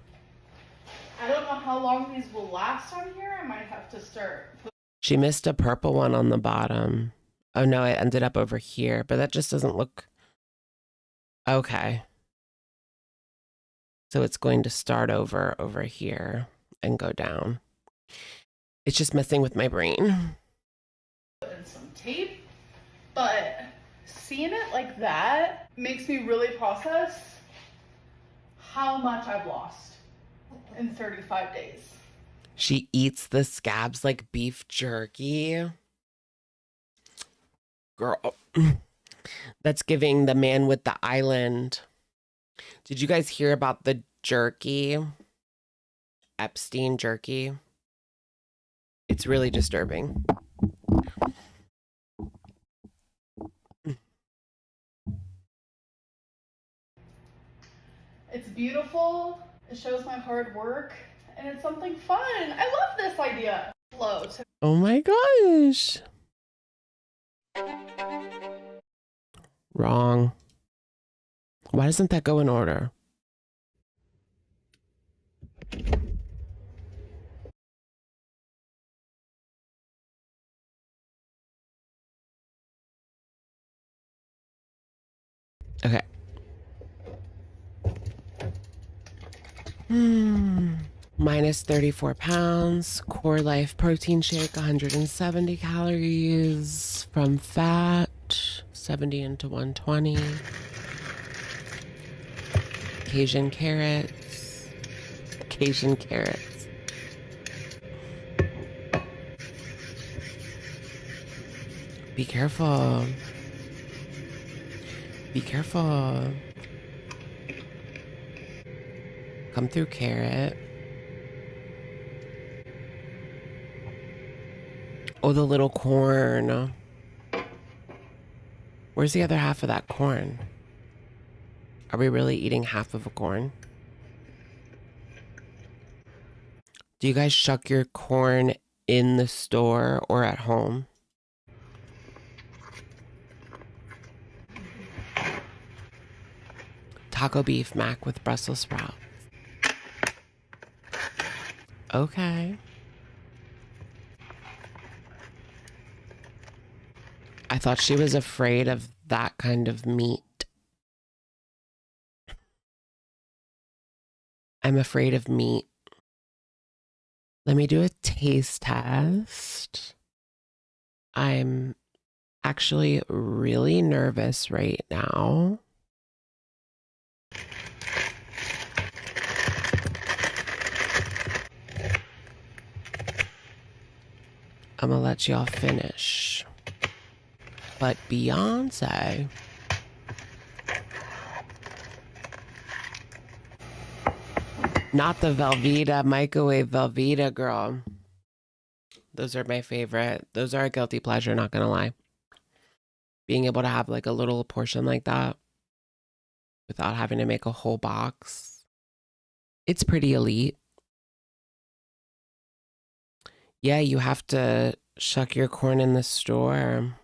don't know how long these will last on here. I might have to start. She missed a purple one on the bottom. Oh no, it ended up over here, but that just doesn't look okay. So it's going to start over here and go down. It's just messing with my brain. And some tape, but seeing it like that makes me really process how much I've lost in 35 days. She eats the scabs like beef jerky. Girl, that's giving the man with the island. Did you guys hear about the jerky? Epstein jerky? It's really disturbing. beautiful. It shows my hard work, and it's something fun. I love this idea. Float. Oh my gosh. Wrong. Why doesn't that go in order? Okay. Minus 34 pounds. Core Life protein shake, 170 calories from fat, 70 into 120. Cajun carrots. Cajun carrots. Be careful. Be careful. Come through, carrot. Oh, the little corn. Where's the other half of that corn? Are we really eating half of a corn? Do you guys shuck your corn in the store or at home? Taco beef mac with Brussels sprouts. Okay. I thought she was afraid of that kind of meat. I'm afraid of meat. Let me do a taste test. I'm actually really nervous right now. I'm gonna let y'all finish. But Beyonce. Not the Velveeta, microwave Velveeta, girl. Those are my favorite. Those are a guilty pleasure, not gonna lie. Being able to have like a little portion like that without having to make a whole box. It's pretty elite. Yeah, you have to shuck your corn in the store.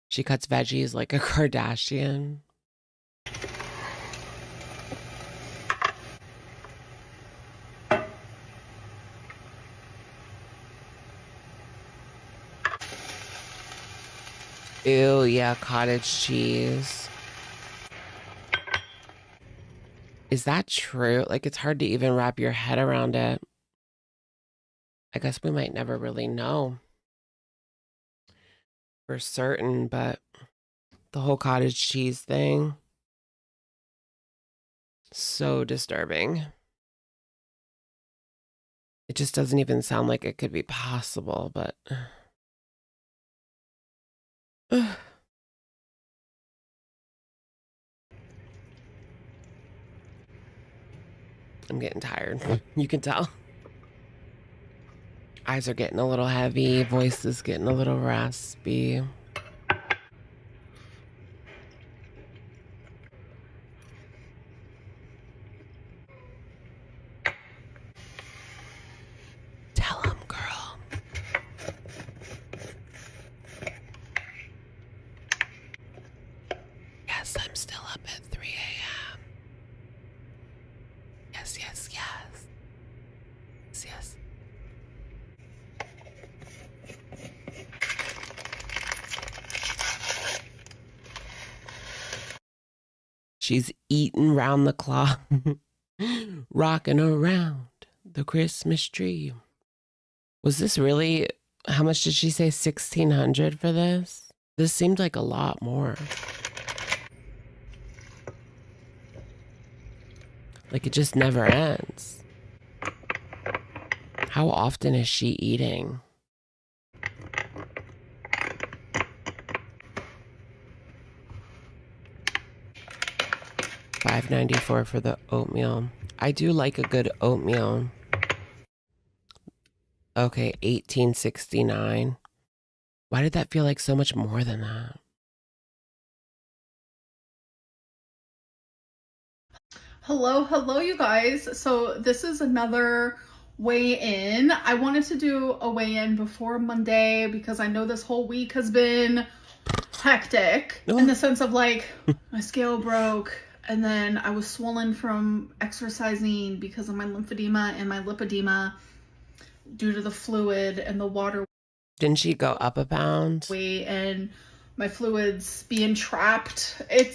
She cuts veggies like a Kardashian. Ew, yeah, cottage cheese. Is that true? Like, it's hard to even wrap your head around it. I guess we might never really know for certain, but the whole cottage cheese thing, so disturbing. It just doesn't even sound like it could be possible, but I'm getting tired. You can tell. Eyes are getting a little heavy. Voice is getting a little raspy. Tell him, girl. Yes, I'm still up at 3 a.m. Yes, yes, yes. Yes, yes. She's eating round the clock, rocking around the Christmas tree. Was this really, how much did she say, 1,600 for this? This seemed like a lot more. Like it just never ends. How often is she eating? $5.94 for the oatmeal. I do like a good oatmeal. Okay, $18.69. Why did that feel like so much more than that? Hello, you guys. So this is another weigh-in. I wanted to do a weigh-in before Monday because I know this whole week has been hectic in the sense of like my scale broke and then I was swollen from exercising because of my lymphedema and my lipedema due to the fluid and the water. Didn't she go up a pound? And my fluids being trapped. It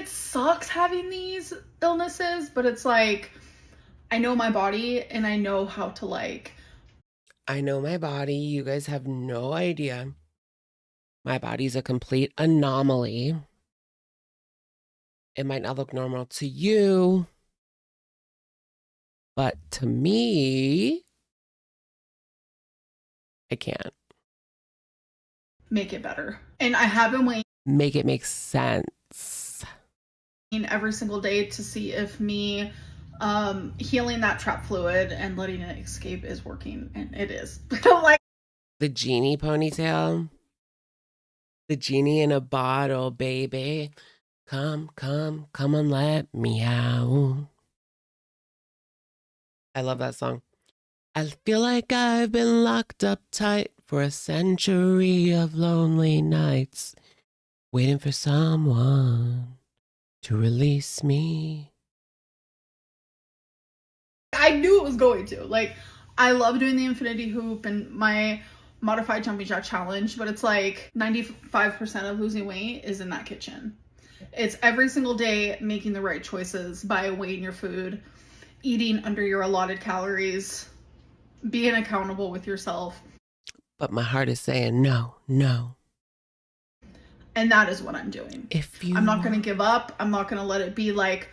sucks having these illnesses, but it's like I know my body and I know how to like. I know my body. You guys have no idea. My body's a complete anomaly. It might not look normal to you, but to me, I can't. Make it better. And I have been waiting. Make it make sense. Every single day to see if me healing that trap fluid and letting it escape is working, and it is. Like the genie ponytail. The genie in a bottle, baby. Come and let me out. I love that song. I feel like I've been locked up tight for a century of lonely nights, waiting for someone to release me. I knew it was going to. Like, I love doing the infinity hoop and my modified jumping jack challenge, but it's like 95% of losing weight is in that kitchen. It's every single day making the right choices by weighing your food, eating under your allotted calories, being accountable with yourself. But my heart is saying no. And that is what I'm doing. I'm not going to give up. I'm not going to let it be like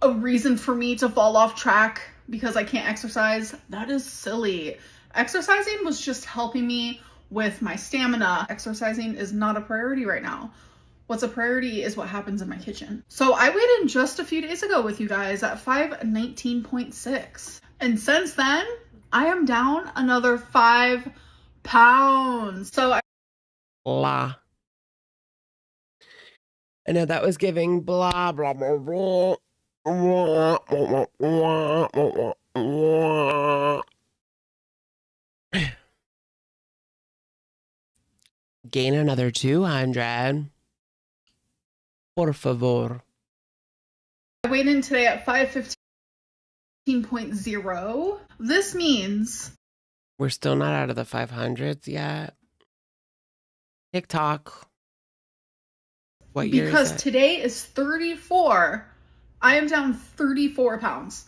a reason for me to fall off track because I can't exercise. That is silly. Exercising was just helping me with my stamina. Exercising is not a priority right now. What's a priority is what happens in my kitchen. So I weighed in just a few days ago with you guys at 519.6. And since then, I am down another 5 pounds. So blah. I know that was giving blah, blah, blah, blah. Gain another 200. Por favor. I weighed in today at 515.0. This means we're still not out of the 500s yet. TikTok. What year because is it? Today is 34. I am down 34 pounds.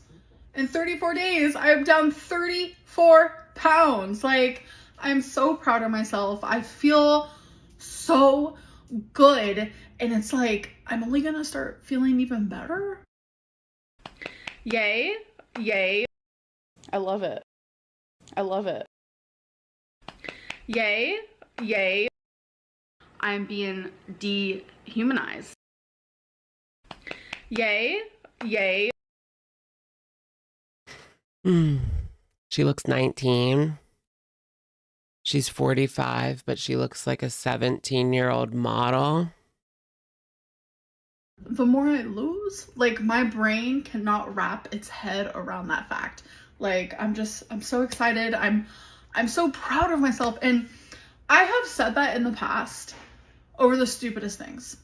In 34 days, I am down 34 pounds. Like, I'm so proud of myself. I feel so good. And it's like, I'm only gonna start feeling even better. Yay. I love it. Yay. I'm being dehumanized. Yay. She looks 19. She's 45, but she looks like a 17-year-old model. The more I lose, like, my brain cannot wrap its head around that fact. Like, I'm so excited. I'm so proud of myself. And I have said that in the past over the stupidest things.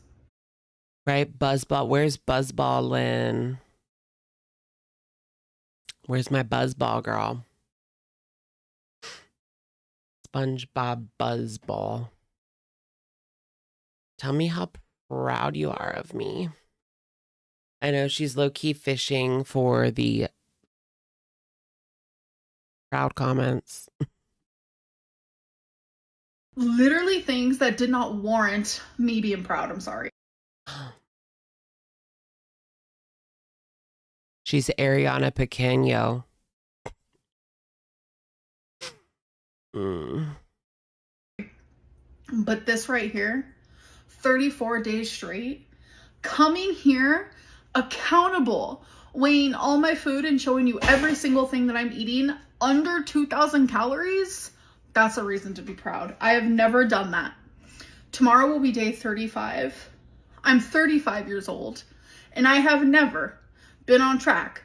Right? Buzzball. Where's Buzzball Lynn? Where's my Buzzball girl? SpongeBob Buzzball. Tell me how proud you are of me. I know she's low-key fishing for the proud comments. Literally things that did not warrant me being proud. I'm sorry. She's Ariana Pequeño. But this right here, 34 days straight, coming here accountable, weighing all my food and showing you every single thing that I'm eating under 2,000 calories, that's a reason to be proud. I have never done that. Tomorrow will be day 35. I'm 35 years old, and I have never been on track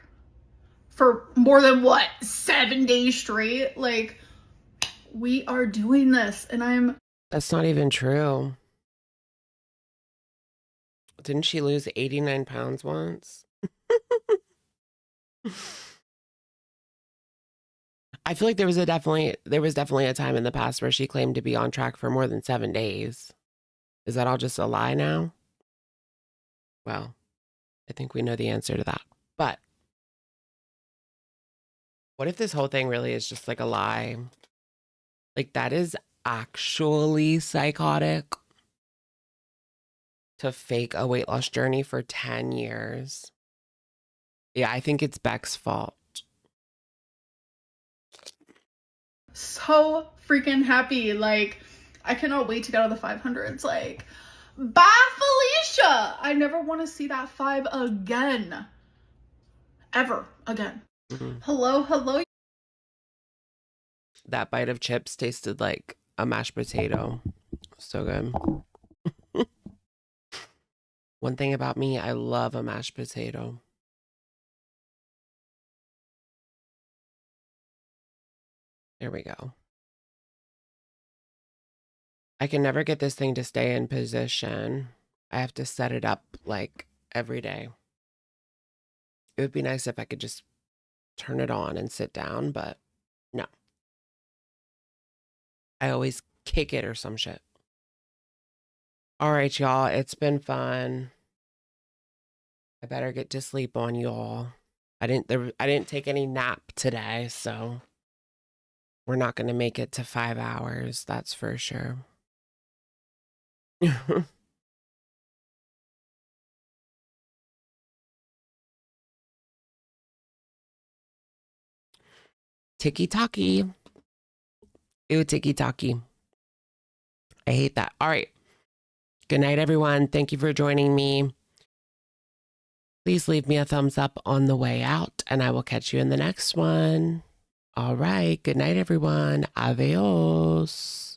for more than what, 7 days straight. Like, we are doing this, and That's not even true. Didn't she lose 89 pounds once? I feel like there was definitely a time in the past where she claimed to be on track for more than 7 days. Is that all just a lie now? Well, I think we know the answer to that. But what if this whole thing really is just like a lie? Like, that is actually psychotic to fake a weight loss journey for 10 years. Yeah, I think it's Beck's fault. so freaking happy. Like, I cannot wait to get out of the 500s. Like, bye, Felicia. I never want to see that 5 again. Ever again. Hello, hello. That bite of chips tasted like a mashed potato. So good. One thing about me, I love a mashed potato. There we go. I can never get this thing to stay in position. I have to set it up like every day. It would be nice if I could just turn it on and sit down, but no. I always kick it or some shit. All right, y'all. It's been fun. I better get to sleep on y'all. I didn't take any nap today, so we're not going to make it to 5 hours. That's for sure. Tiki-taki. Ew, tiki-taki. I hate that. All right. Good night, everyone. Thank you for joining me. Please leave me a thumbs up on the way out, and I will catch you in the next one. All right. Good night, everyone. Adios.